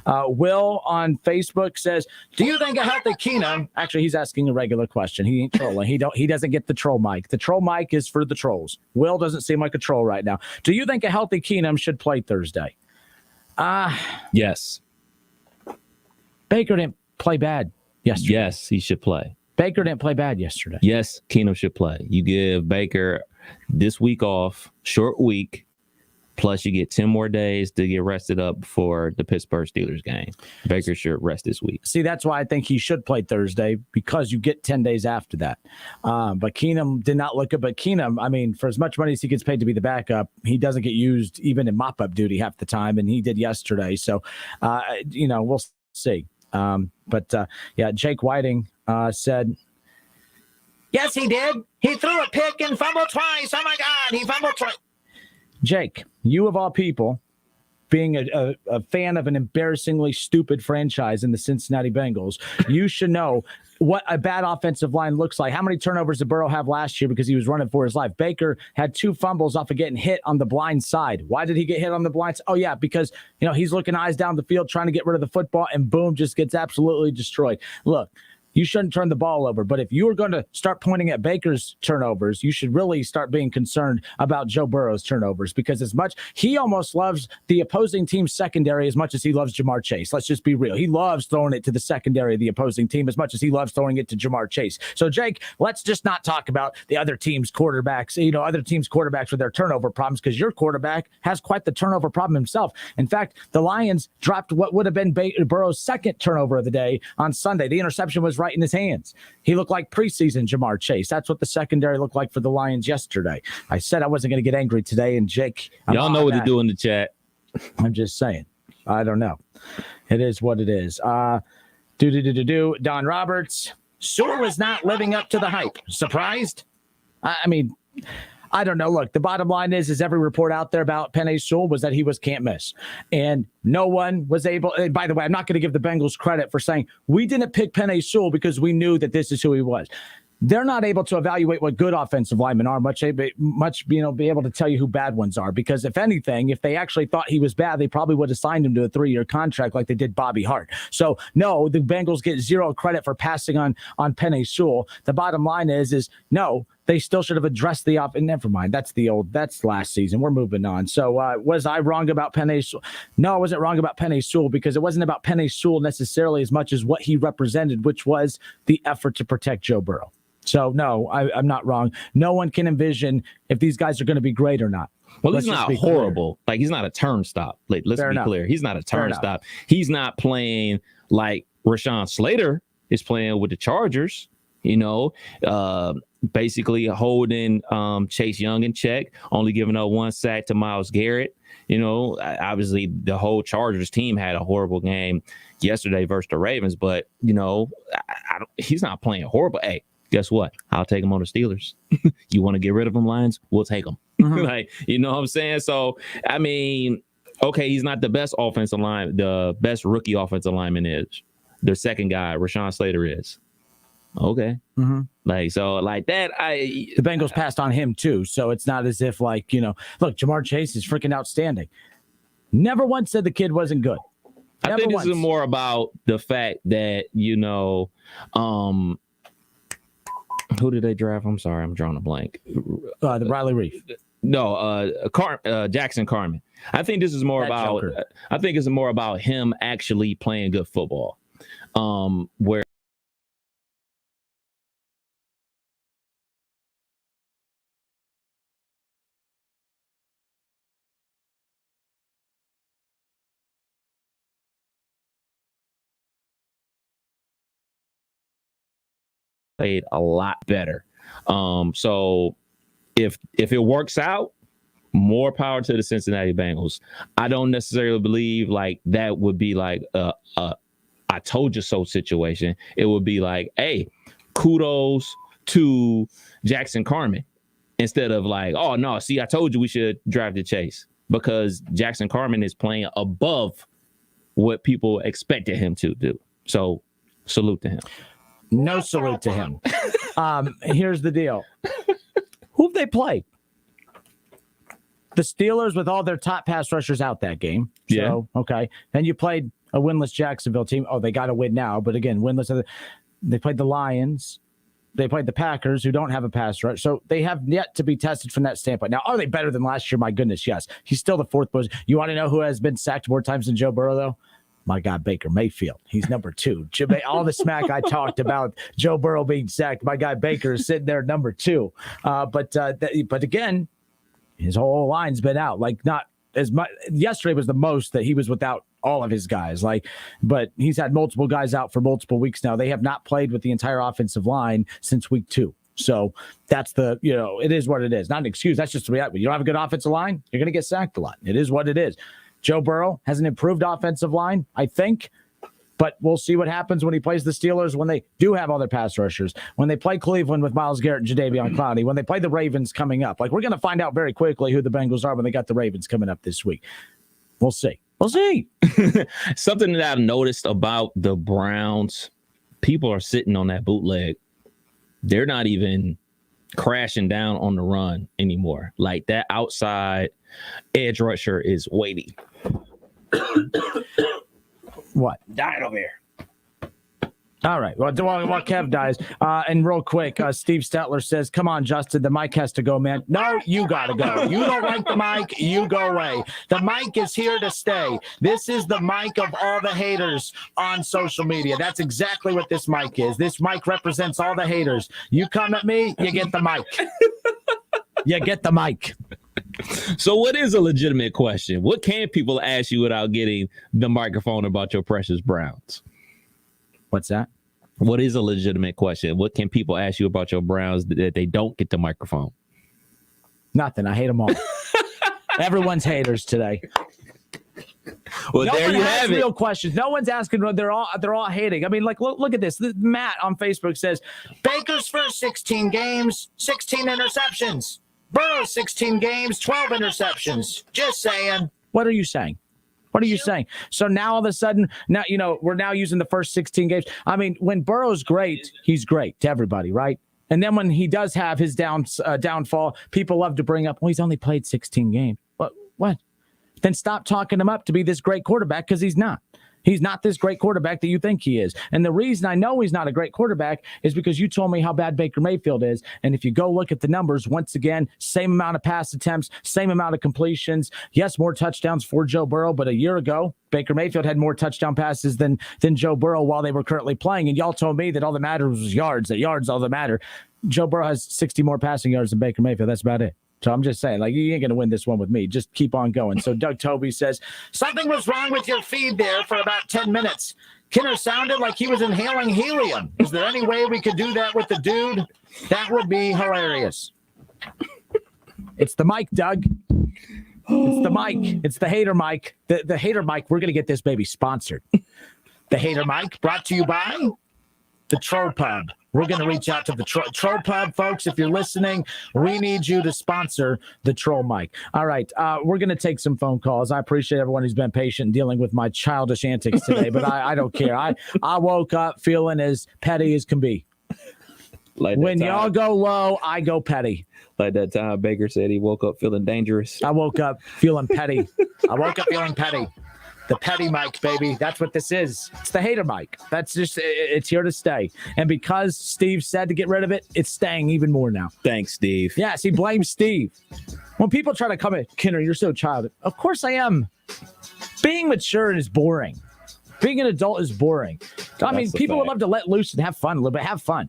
Will on Facebook says, do you think a healthy Keenum, actually he's asking a regular question. He ain't trolling. He doesn't get the troll mic. The troll mic is for the trolls. Will doesn't seem like a troll right now. Do you think a healthy Keenum should play Thursday? Yes. Baker didn't play bad yesterday. Yes, he should play. Baker didn't play bad yesterday. Yes, Keenum should play. You give Baker this week off, short week, plus you get 10 more days to get rested up before the Pittsburgh Steelers game. Baker should rest this week. See, that's why I think he should play Thursday, because you get 10 days after that. But Keenum did not look good. But Keenum, I mean, for as much money as he gets paid to be the backup, he doesn't get used even in mop-up duty half the time, and he did yesterday. So, we'll see. Jake Whiting said, yes, he did. He threw a pick and fumbled twice. Oh, my God, he fumbled twice. Jake, you of all people, being a fan of an embarrassingly stupid franchise in the Cincinnati Bengals, you should know what a bad offensive line looks like. How many turnovers did Burrow have last year because he was running for his life? Baker had 2 fumbles off of getting hit on the blind side. Why did he get hit on the blind side? Oh, yeah, because, he's looking eyes down the field trying to get rid of the football, and boom, just gets absolutely destroyed. Look, you shouldn't turn the ball over. But if you are going to start pointing at Baker's turnovers, you should really start being concerned about Joe Burrow's turnovers, because he almost loves the opposing team's secondary as much as he loves Jamar Chase. Let's just be real. He loves throwing it to the secondary of the opposing team as much as he loves throwing it to Jamar Chase. So, Jake, let's just not talk about the other team's quarterbacks, with their turnover problems, because your quarterback has quite the turnover problem himself. In fact, the Lions dropped what would have been Burrow's second turnover of the day on Sunday. The interception was right in his hands. He looked like preseason Jamar Chase. That's what the secondary looked like for the Lions yesterday. I said I wasn't going to get angry today, and Jake, y'all know what to do in the chat. I'm just saying. I don't know. It is what it is. Don Roberts. Sewell was not living up to the hype. Surprised? I mean, I don't know. Look, the bottom line is every report out there about Penei Sewell was that he was can't miss. And no one was able. And by the way, I'm not going to give the Bengals credit for saying we didn't pick Penei Sewell because we knew that this is who he was. They're not able to evaluate what good offensive linemen are, much be able to tell you who bad ones are. Because if anything, if they actually thought he was bad, they probably would have signed him to a 3-year contract like they did Bobby Hart. So no, the Bengals get zero credit for passing on Penei Sewell. The bottom line is no, they still should have addressed the offense. Never mind. That's last season. We're moving on. So was I wrong about Penei Sewell? No, I wasn't wrong about Penei Sewell, because it wasn't about Penei Sewell necessarily as much as what he represented, which was the effort to protect Joe Burrow. So, no, I'm not wrong. No one can envision if these guys are going to be great or not. Well, he's not horrible. Like, he's not a turnstop. Let's be clear. He's not a turnstop. He's not playing like Rashawn Slater is playing with the Chargers, basically holding Chase Young in check, only giving up 1 sack to Myles Garrett. Obviously, the whole Chargers team had a horrible game yesterday versus the Ravens, but, he's not playing horrible. Hey, guess what? I'll take him on the Steelers. You want to get rid of him, Lions? We'll take him. Like, you know what I'm saying? So, I mean, okay, he's not the best offensive line. The best rookie offensive lineman is. The second guy, Rashawn Slater, is. Okay. Like, so like that, the Bengals passed on him too. So it's not as if look, Jamar Chase is freaking outstanding. Never once said the kid wasn't good. I think this is more about the fact that, who did they draft? I'm sorry, I'm drawing a blank. The Riley Reef. No, Jackson Carman. I think this is more about. I think it's more about him actually playing good football. Where. Played a lot better. So if it works out, more power to the Cincinnati Bengals. I don't necessarily believe like that would be like a I told you so situation. It would be like, hey, kudos to Jackson Carman, instead of like, oh no, see, I told you we should draft the Chase, because Jackson Carman is playing above what people expected him to do. So salute to him. No salute to him. Here's the deal. Who've they played? The Steelers with all their top pass rushers out that game. So, okay. Then you played a winless Jacksonville team. Oh, they got to win now. But again, winless. They played the Lions. They played the Packers, who don't have a pass rush. So they have yet to be tested from that standpoint. Now, are they better than last year? My goodness, yes. He's still the fourth most. You want to know who has been sacked more times than Joe Burrow, though? My guy, Baker Mayfield. He's number 2. All the smack I talked about Joe Burrow being sacked, my guy Baker is sitting there number 2. But again, his whole line's been out. Like, not as much. Yesterday was the most that he was without all of his guys. But he's had multiple guys out for multiple weeks now. They have not played with the entire offensive line since week 2. So that's it is what it is. Not an excuse. That's just the reality. You don't have a good offensive line, you're going to get sacked a lot. It is what it is. Joe Burrow has an improved offensive line, I think, but we'll see what happens when he plays the Steelers, when they do have all their pass rushers, when they play Cleveland with Myles Garrett and Jadeveon Clowney, when they play the Ravens coming up. We're going to find out very quickly who the Bengals are when they got the Ravens coming up this week. We'll see. We'll see. Something that I've noticed about the Browns, people are sitting on that bootleg. They're not even crashing down on the run anymore. Like, that outside edge rusher is waiting. What? Dying over here. All right. Well, while Kev dies, and real quick, Steve Stetler says, come on, Justin, the mic has to go, man. No, you got to go. You don't like the mic, you go away. The mic is here to stay. This is the mic of all the haters on social media. That's exactly what this mic is. This mic represents all the haters. You come at me, you get the mic. You get the mic. So what is a legitimate question? What can people ask you without getting the microphone about your precious Browns? What's that? What is a legitimate question? What can people ask you about your Browns that they don't get the microphone? Nothing. I hate them all. Everyone's haters today. Well, no there one you has have it. real questions. No one's asking. They're all hating. I mean, like, look at this. Matt on Facebook says, Baker's first 16 games, 16 interceptions. Burrow's 16 games, 12 interceptions. Just saying. What are you saying? What are you saying? So now all of a sudden, now we're now using the first 16 games. I mean, when Burrow's great, he's great to everybody, right? And then when he does have his downfall, people love to bring up, well, he's only played 16 games. What? Then stop talking him up to be this great quarterback, because he's not. He's not this great quarterback that you think he is. And the reason I know he's not a great quarterback is because you told me how bad Baker Mayfield is. And if you go look at the numbers, once again, same amount of pass attempts, same amount of completions. Yes, more touchdowns for Joe Burrow, but a year ago, Baker Mayfield had more touchdown passes than Joe Burrow while they were currently playing. And y'all told me that all that matters was yards, that yards all that matter. Joe Burrow has 60 more passing yards than Baker Mayfield. That's about it. So I'm just saying, like, you ain't going to win this one with me. Just keep on going. So Doug Toby says, something was wrong with your feed there for about 10 minutes. Kinner sounded like he was inhaling helium. Is there any way we could do that with the dude? That would be hilarious. It's the mic, Doug. It's the mic. It's the hater mic. The hater mic, we're going to get this baby sponsored. The hater mic brought to you by the Troll Pub. We're going to reach out to the Troll Pub, folks. If you're listening, we need you to sponsor the Troll Mic. All right, we're going to take some phone calls. I appreciate everyone who's been patient dealing with my childish antics today, but I don't care. I woke up feeling as petty as can be. Like when y'all go low, I go petty. Like that time Baker said he woke up feeling dangerous. I woke up feeling petty. I woke up feeling petty. The petty mic, baby. That's what this is. It's the hater mic. That's just, it's here to stay. And because Steve said to get rid of it, it's staying even more now. Thanks, Steve. Yes, he blames Steve. When people try to come at, Kinner, you're so childish. Of course I am. Being mature is boring. Being an adult is boring. I mean, people would love to let loose and have fun a little bit. Have fun.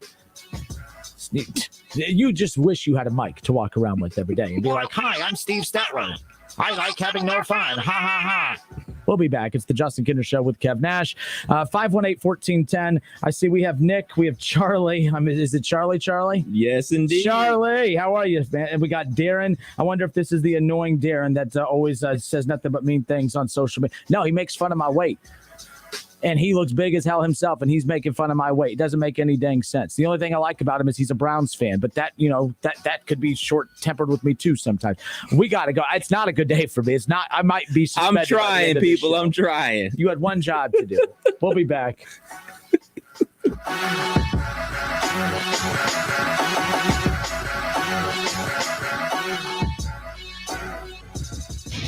You just wish you had a mic to walk around with every day and be like, hi, I'm Steve Statler. I like having no fun. Ha, ha, ha. We'll be back. It's the Justin Kinder Show with Kev Nash. 518-1410. I see we have Nick. We have Charlie. Is it Charlie? Yes, indeed. Charlie, how are you, man? And we got Darren. I wonder if this is the annoying Darren that always says nothing but mean things on social media. No, he makes fun of my weight. And he looks big as hell himself, and he's making fun of my weight. It doesn't make any dang sense. The only thing I like about him is he's a Browns fan, but that could be short-tempered with me too sometimes. We got to go. It's not a good day for me. It's not. I might be suspended. I'm trying, people. I'm trying. You had one job to do. We'll be back.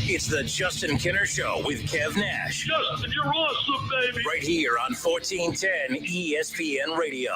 It's the Justin Kinner Show with Kev Nash. Justin, you're awesome, baby. Right here on 1410 ESPN Radio.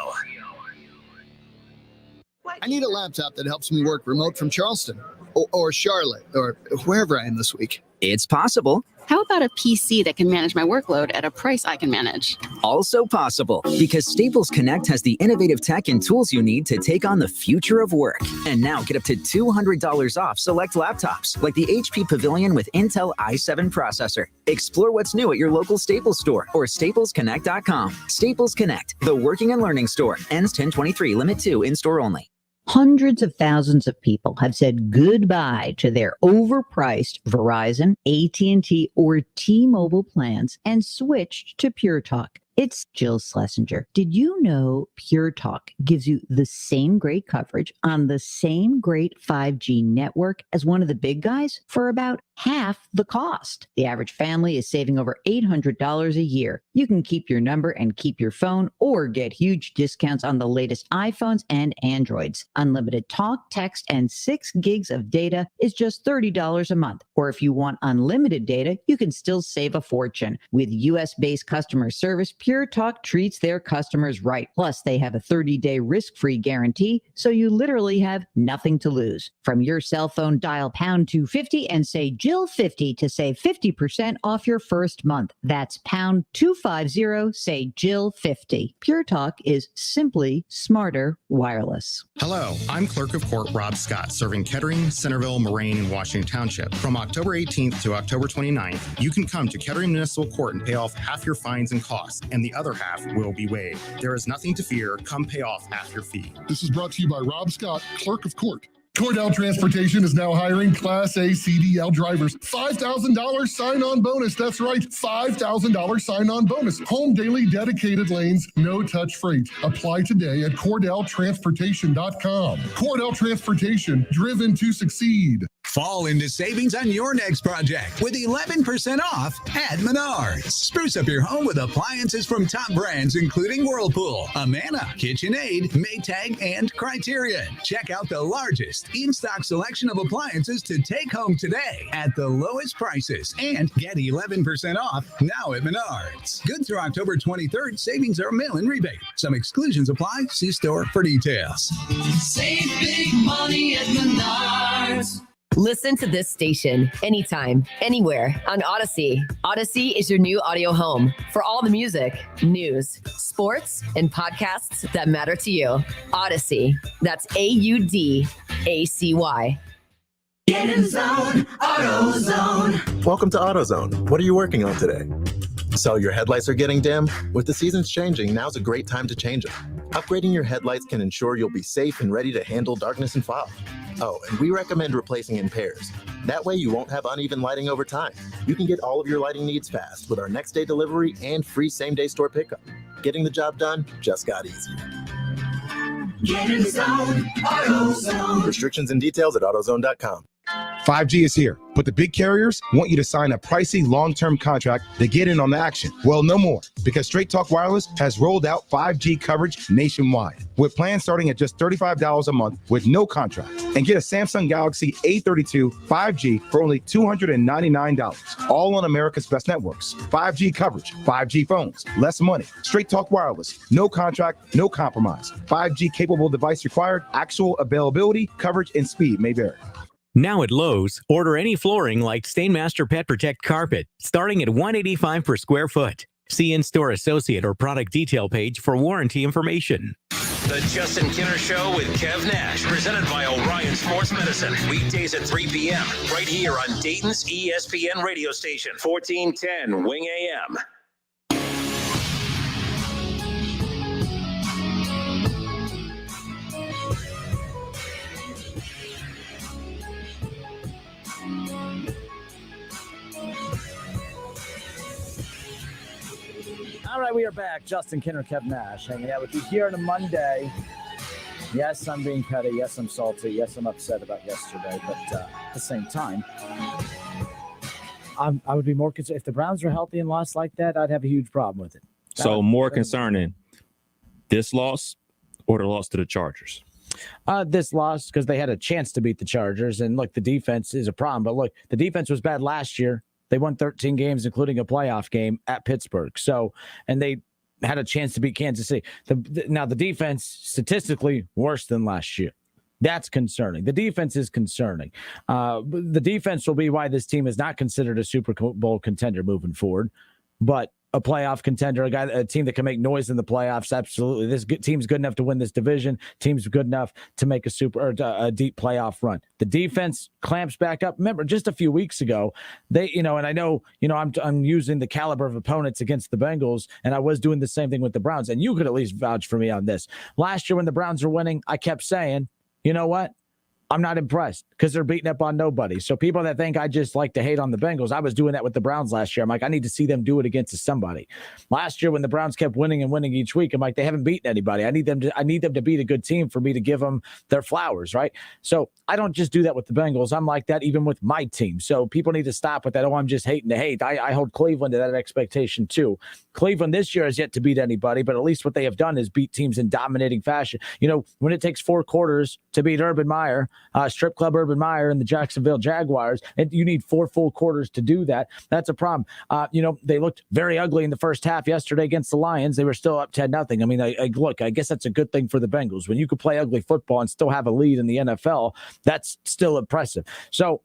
I need a laptop that helps me work remote from Charleston or Charlotte or wherever I am this week. It's possible. How about a PC that can manage my workload at a price I can manage? Also possible, because Staples Connect has the innovative tech and tools you need to take on the future of work. And now get up to $200 off select laptops, like the HP Pavilion with Intel i7 processor. Explore what's new at your local Staples store or staplesconnect.com. Staples Connect, the working and learning store. Ends 10/23, limit 2, in-store only. Hundreds of thousands of people have said goodbye to their overpriced Verizon, AT&T, or T-Mobile plans and switched to Pure Talk. It's Jill Schlesinger. Did you know Pure Talk gives you the same great coverage on the same great 5G network as one of the big guys for about half the cost? The average family is saving over $800 a year. You can keep your number and keep your phone or get huge discounts on the latest iPhones and Androids. Unlimited talk, text, and 6 gigs of data is just $30 a month. Or if you want unlimited data, you can still save a fortune. With US-based customer service, Pure Pure Talk treats their customers right. Plus, they have a 30-day risk-free guarantee, so you literally have nothing to lose. From your cell phone, dial pound 250 and say Jill50 to save 50% off your first month. That's pound 250, say Jill50. Pure Talk is simply smarter wireless. Hello, I'm Clerk of Court Rob Scott, serving Kettering, Centerville, Moraine, and Washington Township. From October 18th to October 29th, you can come to Kettering Municipal Court and pay off half your fines and costs, and the other half will be waived. There is nothing to fear. Come pay off half your fee. This is brought to you by Rob Scott, Clerk of Court. Cordell Transportation is now hiring Class A CDL drivers. $5,000 sign-on bonus. That's right, $5,000 sign-on bonus. Home daily dedicated lanes, no touch freight. Apply today at CordellTransportation.com. Cordell Transportation, driven to succeed. Fall into savings on your next project with 11% off at Menards. Spruce up your home with appliances from top brands including Whirlpool, Amana, KitchenAid, Maytag, and Criterion. Check out the largest in-stock selection of appliances to take home today at the lowest prices and get 11% off now at Menards. Good through October 23rd, savings are mail-in rebate. Some exclusions apply. See store for details. Save big money at Menards. Listen to this station anytime, anywhere on Odyssey. Odyssey is your new audio home for all the music, news, sports, and podcasts that matter to you. Odyssey. That's AUDACY. Get in zone, AutoZone. Welcome to AutoZone. What are you working on today? So your headlights are getting dim? With the seasons changing, now's a great time to change them. Upgrading your headlights can ensure you'll be safe and ready to handle darkness and fog. Oh, and we recommend replacing in pairs. That way you won't have uneven lighting over time. You can get all of your lighting needs fast with our next day delivery and free same-day store pickup. Getting the job done just got easier. Get in zone, AutoZone. Restrictions and details at AutoZone.com. 5G is here, but the big carriers want you to sign a pricey long-term contract to get in on the action. Well, no more, because Straight Talk Wireless has rolled out 5G coverage nationwide, with plans starting at just $35 a month with no contract. And get a Samsung Galaxy A32 5G for only $299, all on America's best networks. 5G coverage, 5G phones, less money. Straight Talk Wireless, no contract, no compromise. 5G capable device required, actual availability, coverage, and speed may vary. Now at Lowe's, order any flooring like Stainmaster Pet Protect carpet, starting at $185 per square foot. See in-store associate or product detail page for warranty information. The Justin Kinner Show with Kev Nash, presented by Orion Sports Medicine. Weekdays at 3 p.m. right here on Dayton's ESPN radio station, 1410 Wing AM. All right, we are back. Justin Kinner, Kev Nash, hanging out with you here on a Monday. Yes, I'm being petty. Yes, I'm salty. Yes, I'm upset about yesterday. But at the same time, I would be more concerned. If the Browns were healthy and lost like that, I'd have a huge problem with it. So more concerning, this loss or the loss to the Chargers? This loss because they had a chance to beat the Chargers. And look, the defense is a problem. But look, the defense was bad last year. They won 13 games, including a playoff game at Pittsburgh. So, and they had a chance to beat Kansas City. Now, the defense, statistically, worse than last year. That's concerning. The defense is concerning. The defense will be why this team is not considered a Super Bowl contender moving forward. But a playoff contender, a team that can make noise in the playoffs. Absolutely. This team's good enough to win this division. Team's good enough to make a deep playoff run. The defense clamps back up. Remember, just a few weeks ago, and I know, I'm using the caliber of opponents against the Bengals, and I was doing the same thing with the Browns, and you could at least vouch for me on this. Last year when the Browns were winning, I kept saying, you know what? I'm not impressed because they're beating up on nobody. So people that think I just like to hate on the Bengals, I was doing that with the Browns last year. I'm like, I need to see them do it against somebody. Last year when the Browns kept winning and winning each week, I'm like, they haven't beaten anybody. I need them to beat a good team for me to give them their flowers, right? So I don't just do that with the Bengals. I'm like that even with my team. So people need to stop with that. Oh, I'm just hating to hate. I hold Cleveland to that expectation too. Cleveland this year has yet to beat anybody, but at least what they have done is beat teams in dominating fashion. When it takes 4 quarters to beat Urban Meyer, Strip Club Urban Meyer and the Jacksonville Jaguars, and you need 4 full quarters to do that. That's a problem. They looked very ugly in the first half yesterday against the Lions. They were still up 10-0. I mean, I guess that's a good thing for the Bengals. When you could play ugly football and still have a lead in the NFL, that's still impressive. So,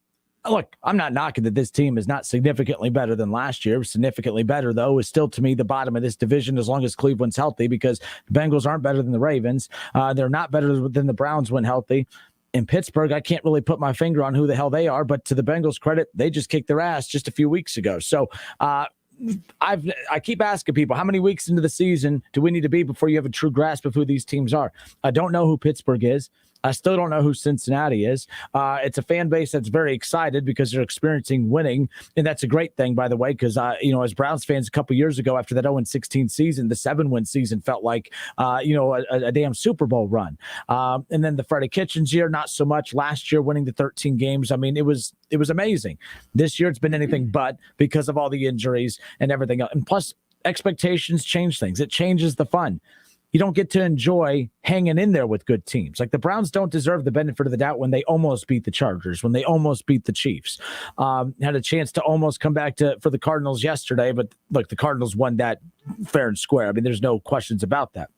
look, I'm not knocking that this team is not significantly better than last year. Significantly better, though, is still, to me, the bottom of this division as long as Cleveland's healthy, because the Bengals aren't better than the Ravens. They're not better than the Browns when healthy. In Pittsburgh, I can't really put my finger on who the hell they are, but to the Bengals' credit, they just kicked their ass just a few weeks ago. So I keep asking people, how many weeks into the season do we need to be before you have a true grasp of who these teams are? I don't know who Pittsburgh is. I still don't know who Cincinnati is. It's a fan base that's very excited because they're experiencing winning, and that's a great thing, by the way, because, as Browns fans a couple years ago after that 0-16 season, the 7-win season felt like, a damn Super Bowl run. And then the Freddie Kitchens year, not so much. Last year, winning the 13 games, I mean, it was amazing. This year, it's been anything but because of all the injuries and everything else. And plus, expectations change things. It changes the fun. You don't get to enjoy hanging in there with good teams. Like the Browns don't deserve the benefit of the doubt when they almost beat the Chargers, when they almost beat the Chiefs. Had a chance to almost come back for the Cardinals yesterday, but look, the Cardinals won that fair and square. I mean, there's no questions about that.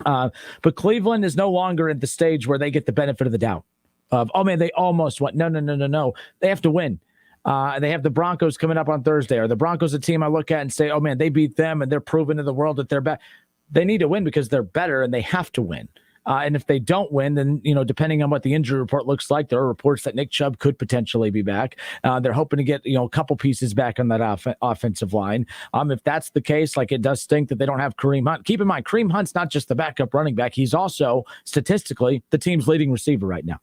But Cleveland is no longer at the stage where they get the benefit of the doubt of, oh man, they almost won. No. They have to win. They have the Broncos coming up on Thursday. Are the Broncos a team I look at and say, oh man, they beat them and they're proving to the world that they're better? They need to win because they're better and they have to win. And if they don't win, then, depending on what the injury report looks like, there are reports that Nick Chubb could potentially be back. They're hoping to get, a couple pieces back on that offensive line. If that's the case, like it does stink that they don't have Kareem Hunt. Keep in mind, Kareem Hunt's not just the backup running back. He's also statistically the team's leading receiver right now.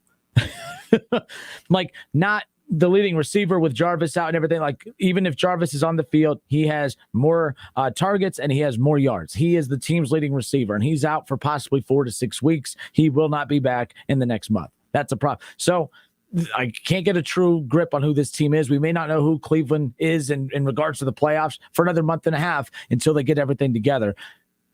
Like not the leading receiver with Jarvis out and everything. Like even if Jarvis is on the field, he has more targets and he has more yards. He is the team's leading receiver and he's out for possibly 4 to 6 weeks. He will not be back in the next month. That's a problem. So I can't get a true grip on who this team is. We may not know who Cleveland is in regards to the playoffs for another month and a half until they get everything together.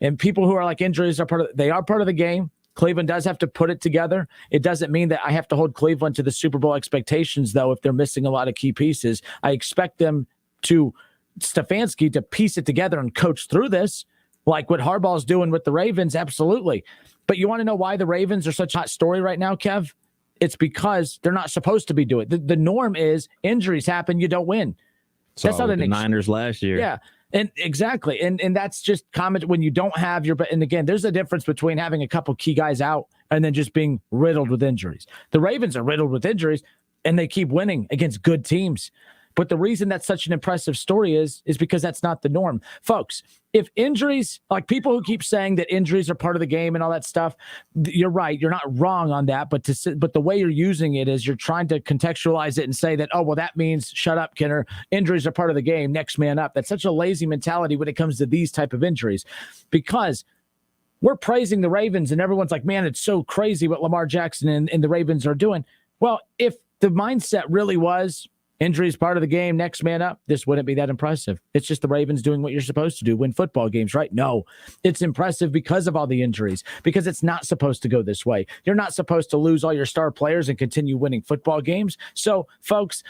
And people who are like injuries are part of the game. Cleveland does have to put it together. It doesn't mean that I have to hold Cleveland to the Super Bowl expectations, though, if they're missing a lot of key pieces. I expect them Stefanski to piece it together and coach through this, like what Harbaugh's doing with the Ravens, absolutely. But you want to know why the Ravens are such a hot story right now, Kev? It's because they're not supposed to be doing it. The norm is injuries happen, you don't win. That's not the Niners last year. Yeah. And exactly. And that's just common when you don't have and again, there's a difference between having a couple key guys out and then just being riddled with injuries. The Ravens are riddled with injuries and they keep winning against good teams. But the reason that's such an impressive story is because that's not the norm. Folks, if injuries, like people who keep saying that injuries are part of the game and all that stuff, you're right. You're not wrong on that. But the way you're using it is you're trying to contextualize it and say that, oh, well, that means shut up, Kinner. Injuries are part of the game. Next man up. That's such a lazy mentality when it comes to these type of injuries, because we're praising the Ravens and everyone's like, man, it's so crazy what Lamar Jackson and the Ravens are doing. Well, if the mindset really was injuries part of the game, next man up, this wouldn't be that impressive. It's just the Ravens doing what you're supposed to do, win football games, right? No, it's impressive because of all the injuries, because it's not supposed to go this way. You're not supposed to lose all your star players and continue winning football games. So, folks,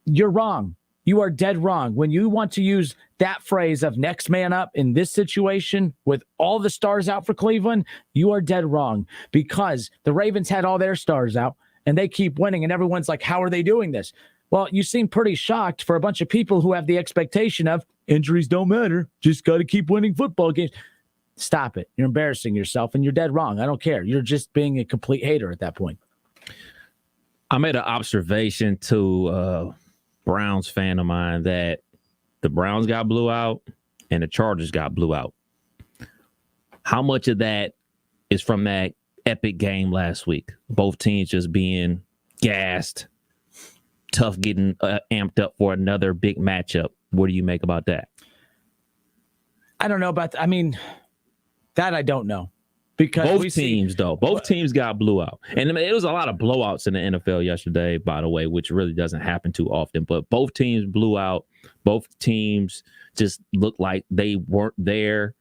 you're wrong. You are dead wrong. When you want to use that phrase of next man up in this situation with all the stars out for Cleveland, you are dead wrong, because the Ravens had all their stars out and they keep winning and everyone's like, how are they doing this? Well, you seem pretty shocked for a bunch of people who have the expectation of injuries don't matter. Just got to keep winning football games. Stop it. You're embarrassing yourself and you're dead wrong. I don't care. You're just being a complete hater at that point. I made an observation to a Browns fan of mine that the Browns got blew out and the Chargers got blew out. How much of that is from that epic game last week? Both teams just being gassed. Tough getting amped up for another big matchup. What do you make about that? I don't know about that. I mean, that I don't know. Because both teams got blew out. And it was a lot of blowouts in the NFL yesterday, by the way, which really doesn't happen too often. But both teams blew out. Both teams just looked like they weren't there.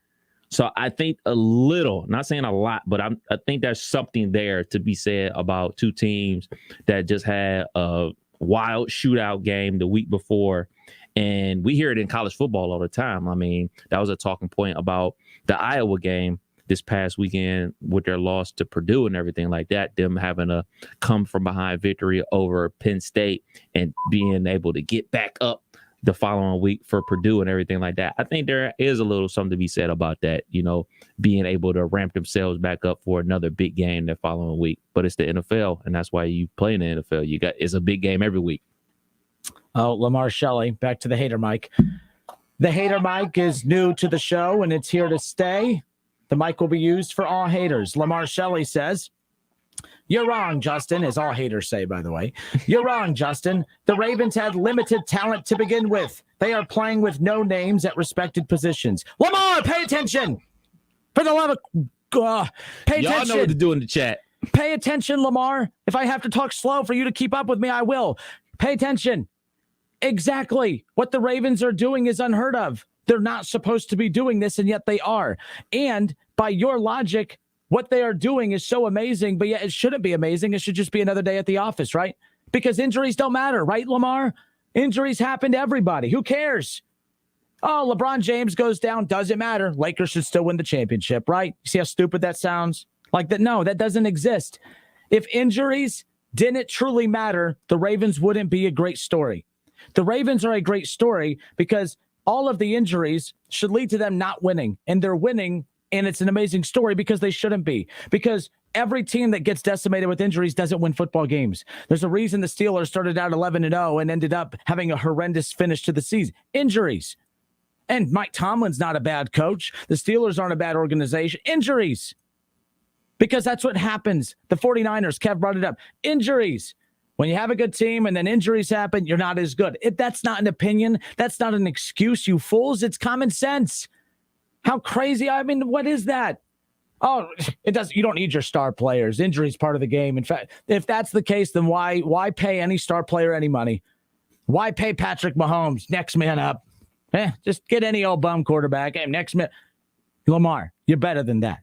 So I think a little, not saying a lot, but I think there's something there to be said about two teams that just had a wild shootout game the week before. And we hear it in college football all the time. I mean, that was a talking point about the Iowa game this past weekend with their loss to Purdue and everything like that, them having a come from behind victory over Penn State and being able to get back up the following week for Purdue and everything like that. I think there is a little something to be said about that, you know, being able to ramp themselves back up for another big game the following week. But it's the NFL, and that's why you play in the NFL. It's a big game every week. Oh, Lamar Shelley, back to the hater mic. The hater mic is new to the show, and it's here to stay. The mic will be used for all haters. Lamar Shelley says, "You're wrong, Justin," as all haters say, by the way. "You're wrong, Justin. The Ravens had limited talent to begin with. They are playing with no names at respected positions." Lamar, pay attention. For the love of pay attention. Y'all know what to do in the chat. Pay attention, Lamar. If I have to talk slow for you to keep up with me, I will. Pay attention. Exactly. What the Ravens are doing is unheard of. They're not supposed to be doing this, and yet they are. And by your logic, what they are doing is so amazing, but yet it shouldn't be amazing. It should just be another day at the office, right? Because injuries don't matter, right, Lamar? Injuries happen to everybody. Who cares? Oh, LeBron James goes down. Doesn't matter. Lakers should still win the championship, right? You see how stupid that sounds? Like that? No, that doesn't exist. If injuries didn't truly matter, the Ravens wouldn't be a great story. The Ravens are a great story because all of the injuries should lead to them not winning, and they're winning, and it's an amazing story because they shouldn't be. Because every team that gets decimated with injuries doesn't win football games. There's a reason the Steelers started out 11-0 and ended up having a horrendous finish to the season. Injuries. And Mike Tomlin's not a bad coach. The Steelers aren't a bad organization. Injuries. Because that's what happens. The 49ers, Kev brought it up. Injuries. When you have a good team and then injuries happen, you're not as good. That's not an opinion. That's not an excuse, you fools. It's common sense. How crazy. I mean, what is that? Oh, it does. You don't need your star players. Injury is part of the game. In fact, if that's the case, then why pay any star player any money? Why pay Patrick Mahomes? Next man up. Just get any old bum quarterback. Hey, next man. Lamar, you're better than that.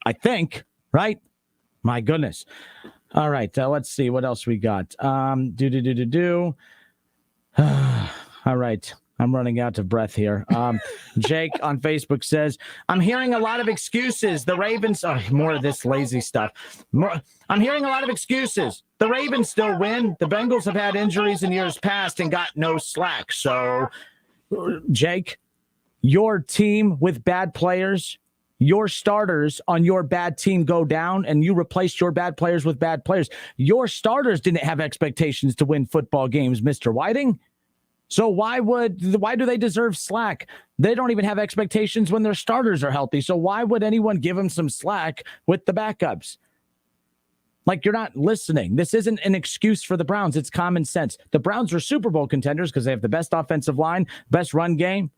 I think, right? My goodness. All right, let's see what else we got. All right, I'm running out of breath here. Jake on Facebook says, "I'm hearing a lot of excuses. The Ravens..." Oh, more of this lazy stuff. "I'm hearing a lot of excuses. The Ravens still win. The Bengals have had injuries in years past and got no slack." So, Jake, your team with bad players, your starters on your bad team go down, and you replaced your bad players with bad players. Your starters didn't have expectations to win football games, Mr. Whiting. So why do they deserve slack? They don't even have expectations when their starters are healthy. So why would anyone give them some slack with the backups? Like, you're not listening. This isn't an excuse for the Browns. It's common sense. The Browns are Super Bowl contenders because they have the best offensive line, best run game,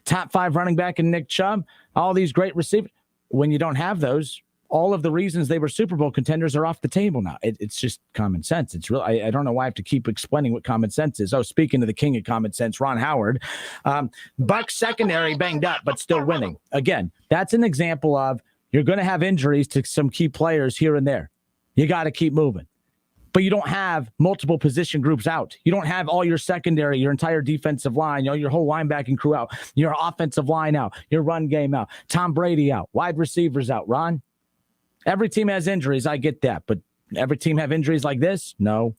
top 5 running back in Nick Chubb, all these great receivers. When you don't have those, all of the reasons they were Super Bowl contenders are off the table now. It's just common sense. It's real. I don't know why I have to keep explaining what common sense is. Oh, speaking of the king of common sense, Ron Howard, Bucs secondary banged up, but still winning. Again, that's an example of you're going to have injuries to some key players here and there. You got to keep moving. But you don't have multiple position groups out. You don't have all your secondary, your entire defensive line, your whole linebacking crew out, your offensive line out, your run game out, Tom Brady out, wide receivers out. Ron, every team has injuries. I get that. But every team have injuries like this? No.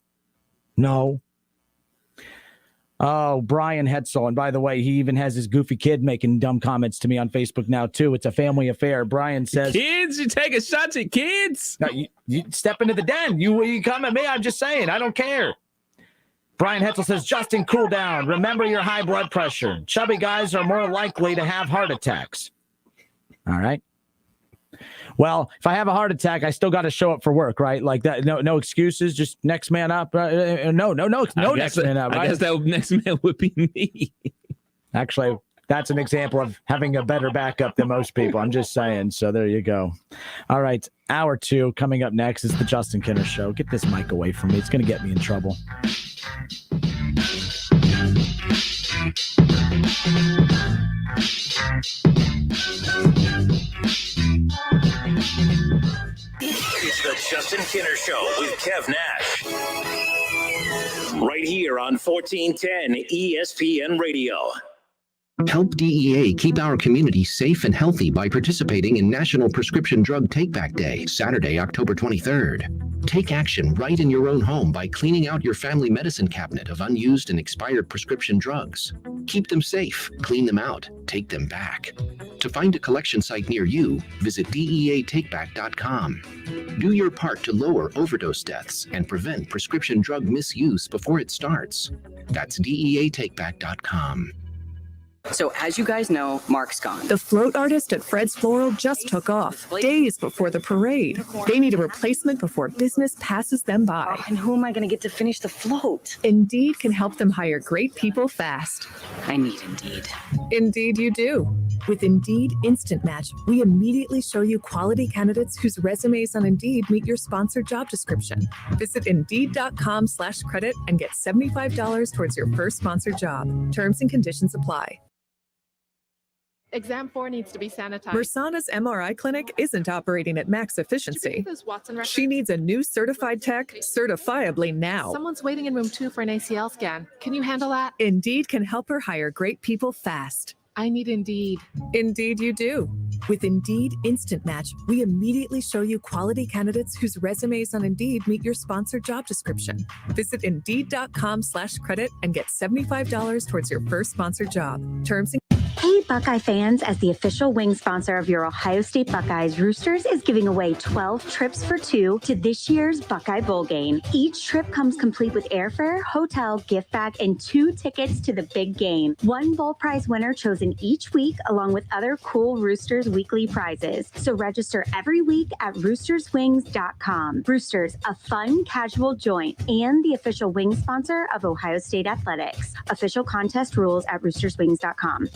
Oh, Brian Hetzel. And by the way, he even has his goofy kid making dumb comments to me on Facebook now, too. It's a family affair. Brian says, "Kids, you take a shot at kids." No, you step into the den. You come at me. I'm just saying. I don't care. Brian Hetzel says, "Justin, cool down. Remember your high blood pressure. Chubby guys are more likely to have heart attacks." All right. Well, if I have a heart attack, I still got to show up for work, right? Like that. No excuses. Just next man up. No next man up. Right? I guess that next man would be me. Actually, that's an example of having a better backup than most people. I'm just saying. So there you go. All right. Hour 2 coming up next is the Justin Kinner Show. Get this mic away from me. It's going to get me in trouble. It's the Justin Kinner Show with Kev Nash. Right here on 1410 ESPN Radio. Help DEA keep our community safe and healthy by participating in National Prescription Drug Take-Back Day, Saturday, October 23rd. Take action right in your own home by cleaning out your family medicine cabinet of unused and expired prescription drugs. Keep them safe, clean them out, take them back. To find a collection site near you, visit DEATakeback.com. Do your part to lower overdose deaths and prevent prescription drug misuse before it starts. That's DEATakeback.com. So as you guys know, Mark's gone. The float artist at Fred's Floral just took off, days before the parade. They need a replacement before business passes them by. And who am I going to get to finish the float? Indeed can help them hire great people fast. I need Indeed. Indeed you do. With Indeed Instant Match, we immediately show you quality candidates whose resumes on Indeed meet your sponsored job description. Visit Indeed.com/credit and get $75 towards your first sponsored job. Terms and conditions apply. Exam 4 needs to be sanitized. Mersana's MRI clinic isn't operating at max efficiency. She needs a new certified tech certifiably now. Someone's waiting in room 2 for an ACL scan. Can you handle that? Indeed can help her hire great people fast. I need Indeed. Indeed you do. With Indeed Instant Match, we immediately show you quality candidates whose resumes on Indeed meet your sponsored job description. Visit Indeed.com/credit and get $75 towards your first sponsored job. Terms and Hey, Buckeye fans, as the official wing sponsor of your Ohio State Buckeyes, Roosters is giving away 12 trips for 2 to this year's Buckeye Bowl game. Each trip comes complete with airfare, hotel, gift bag, and 2 tickets to the big game. One bowl prize winner chosen each week, along with other cool Roosters weekly prizes. So register every week at roosterswings.com. Roosters, a fun, casual joint, and the official wing sponsor of Ohio State Athletics. Official contest rules at roosterswings.com.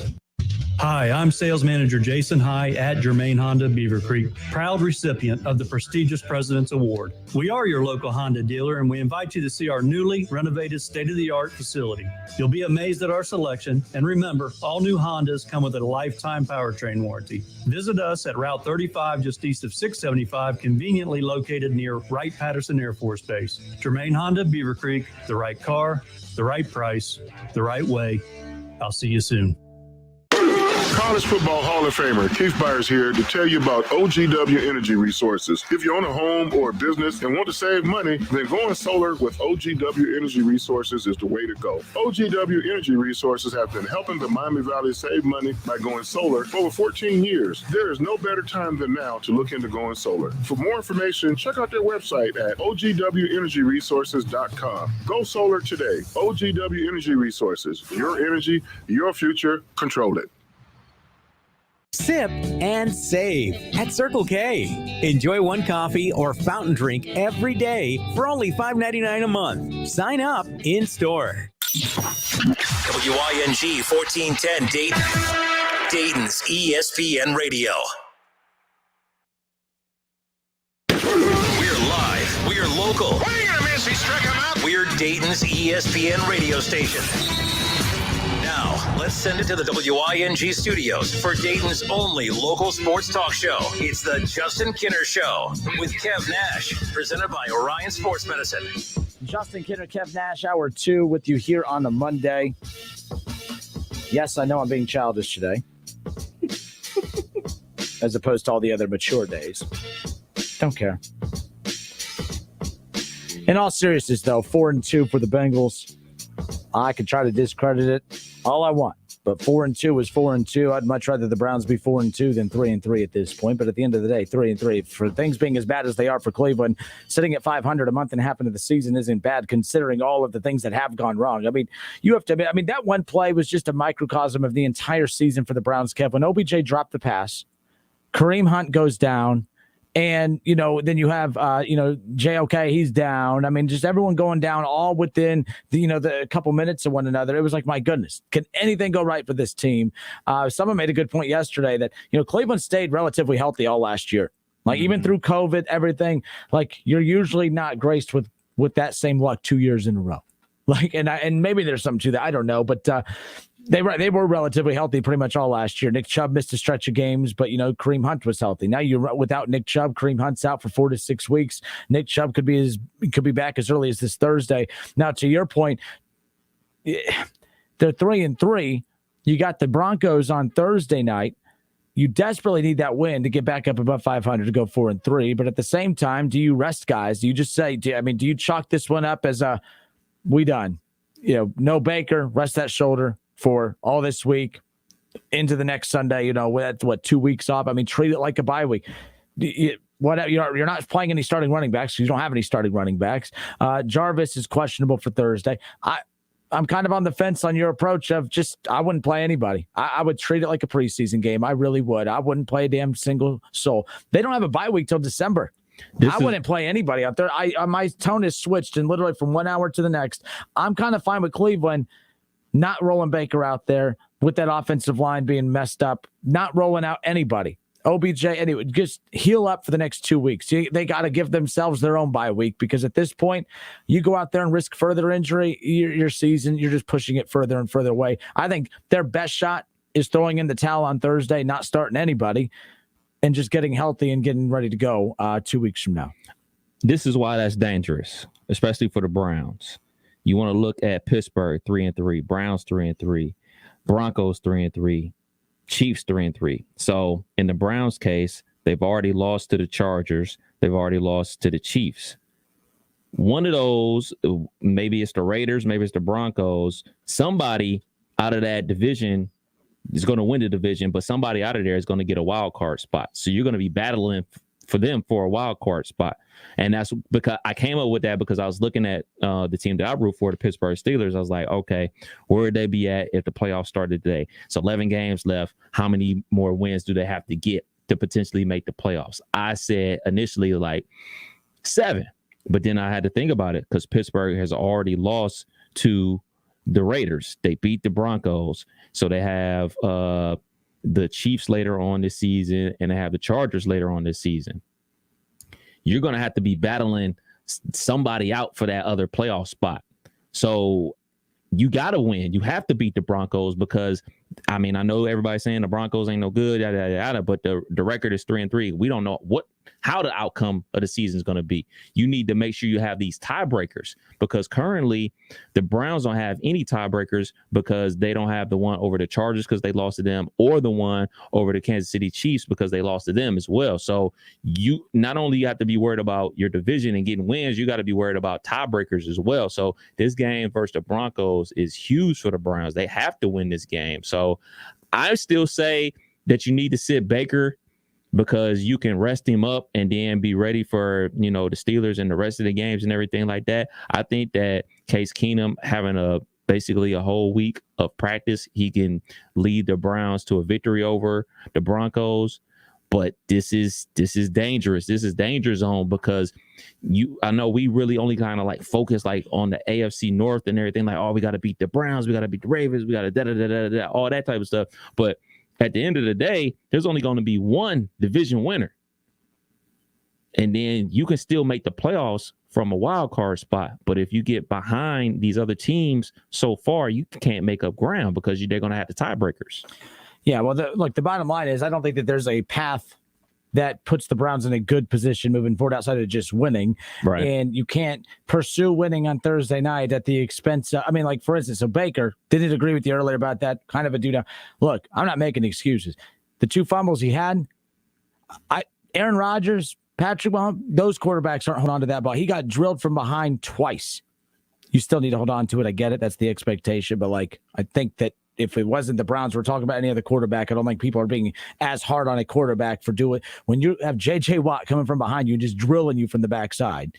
Hi, I'm Sales Manager Jason High at Germain Honda Beaver Creek, proud recipient of the prestigious President's Award. We are your local Honda dealer, and we invite you to see our newly renovated state-of-the-art facility. You'll be amazed at our selection, and remember, all new Hondas come with a lifetime powertrain warranty. Visit us at Route 35, just east of 675, conveniently located near Wright-Patterson Air Force Base. Germain Honda Beaver Creek, the right car, the right price, the right way. I'll see you soon. College Football Hall of Famer Keith Byers here to tell you about OGW Energy Resources. If you own a home or a business and want to save money, then going solar with OGW Energy Resources is the way to go. OGW Energy Resources have been helping the Miami Valley save money by going solar for over 14 years. There is no better time than now to look into going solar. For more information, check out their website at ogwenergyresources.com. Go solar today. OGW Energy Resources. Your energy, your future. Control it. Sip and save at Circle K. Enjoy one coffee or fountain drink every day for only $5.99 a month. Sign up in store. WING 1410 Dayton. Dayton's ESPN Radio. We're live. We're local. We're Dayton's ESPN radio station. Now, let's send it to the WING studios for Dayton's only local sports talk show. It's the Justin Kinner Show with Kev Nash, presented by Orion Sports Medicine. Justin Kinner, Kev Nash, hour 2 with you here on a Monday. Yes, I know I'm being childish today, as opposed to all the other mature days. Don't care. In all seriousness, though, 4-2 for the Bengals. I could try to discredit it all I want, but 4-2 is 4-2. I'd much rather the Browns be 4-2 than 3-3 at this point. But at the end of the day, 3-3 for things being as bad as they are for Cleveland, sitting at 500 a month and a half into the season isn't bad, considering all of the things that have gone wrong. I mean, you have to admit, that one play was just a microcosm of the entire season for the Browns, Kev. When OBJ dropped the pass, Kareem Hunt goes down. And, then you have, JOK, he's down. I mean, just everyone going down all within, the couple minutes of one another. It was like, my goodness, can anything go right for this team? Someone made a good point yesterday that, Cleveland stayed relatively healthy all last year. Like, even through COVID, everything, like, you're usually not graced with that same luck 2 years in a row. Like, and maybe there's something to that. I don't know. But They were relatively healthy pretty much all last year. Nick Chubb missed a stretch of games, but, Kareem Hunt was healthy. Now you're without Nick Chubb. Kareem Hunt's out for 4 to 6 weeks. Nick Chubb could be back as early as this Thursday. Now, to your point, they're 3-3. You got the Broncos on Thursday night. You desperately need that win to get back up above 500 to go 4-3. But at the same time, do you rest guys? Do you just say, do you chalk this one up as we done? No Baker, rest that shoulder for all this week into the next Sunday, that's 2 weeks off. Treat it like a bye week. You're not playing any starting running backs. You don't have any starting running backs. Jarvis is questionable for Thursday. I'm kind of on the fence on your approach of I wouldn't play anybody. I would treat it like a preseason game. I really would. I wouldn't play a damn single soul. They don't have a bye week till December. I wouldn't play anybody out there. My tone has switched, and literally from 1 hour to the next, I'm kind of fine with Cleveland not rolling Baker out there with that offensive line being messed up, not rolling out anybody. OBJ, anyway, just heal up for the next 2 weeks. They got to give themselves their own bye week, because at this point, you go out there and risk further injury, your season, you're just pushing it further and further away. I think their best shot is throwing in the towel on Thursday, not starting anybody, and just getting healthy and getting ready to go 2 weeks from now. This is why that's dangerous, especially for the Browns. You want to look at Pittsburgh 3-3, Browns 3-3, Broncos 3-3, Chiefs 3-3. So in the Browns case, they've already lost to the Chargers. They've already lost to the Chiefs. One of those, maybe it's the Raiders, maybe it's the Broncos. Somebody out of that division is going to win the division, but somebody out of there is going to get a wild card spot. So you're going to be battling for them for a wild card spot. And that's because I came up with that because I was looking at the team that I root for, the Pittsburgh Steelers. I was like, okay, where would they be at if the playoffs started today? So 11 games left. How many more wins do they have to get to potentially make the playoffs? I said initially like 7, but then I had to think about it because Pittsburgh has already lost to the Raiders. They beat the Broncos. So they have the Chiefs later on this season, and they have the Chargers later on this season. You're going to have to be battling somebody out for that other playoff spot. So you got to win. You have to beat the Broncos because, I know everybody's saying the Broncos ain't no good, yada, yada, yada, but the record is 3-3. We don't know how the outcome of the season is going to be. You need to make sure you have these tiebreakers because currently the Browns don't have any tiebreakers because they don't have the one over the Chargers because they lost to them, or the one over the Kansas City Chiefs because they lost to them as well. So you not only have to be worried about your division and getting wins, you got to be worried about tiebreakers as well. So this game versus the Broncos is huge for the Browns. They have to win this game. So I still say that you need to sit Baker because you can rest him up and then be ready for, the Steelers and the rest of the games and everything like that. I think that Case Keenum having basically a whole week of practice, he can lead the Browns to a victory over the Broncos. But this is dangerous. This is danger zone because I know we really only kind of like focus like on the AFC North and everything, like, oh, we got to beat the Browns, we got to beat the Ravens, we got to da all that type of stuff. But at the end of the day, there's only going to be one division winner. And then you can still make the playoffs from a wild card spot. But if you get behind these other teams so far, you can't make up ground because they're going to have the tiebreakers. Yeah, well, the bottom line is I don't think that there's a path that puts the Browns in a good position moving forward outside of just winning. Right. And you can't pursue winning on Thursday night at the expense of, for instance, so Baker didn't agree with you earlier about that kind of a dude. Look, I'm not making excuses. The 2 fumbles he had, Aaron Rodgers, Patrick Mahomes, those quarterbacks aren't holding on to that ball. He got drilled from behind twice. You still need to hold on to it. I get it. That's the expectation. But I think that if it wasn't the Browns, we're talking about any other quarterback. I don't think people are being as hard on a quarterback for doing when you have J.J. Watt coming from behind you and just drilling you from the backside.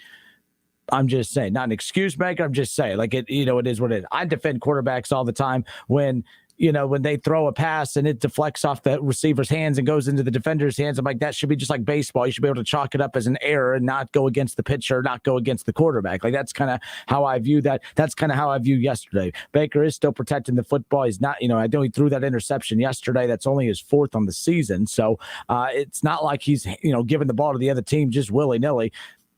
I'm just saying, not an excuse maker. I'm just saying, it is what it is. I defend quarterbacks all the time when they throw a pass and it deflects off the receiver's hands and goes into the defender's hands. I'm like, that should be just like baseball. You should be able to chalk it up as an error and not go against the pitcher, not go against the quarterback. That's kind of how I view that. That's kind of how I view yesterday. Baker is still protecting the football. He's not, I know he threw that interception yesterday. That's only his 4th on the season. So it's not like he's, giving the ball to the other team just willy-nilly.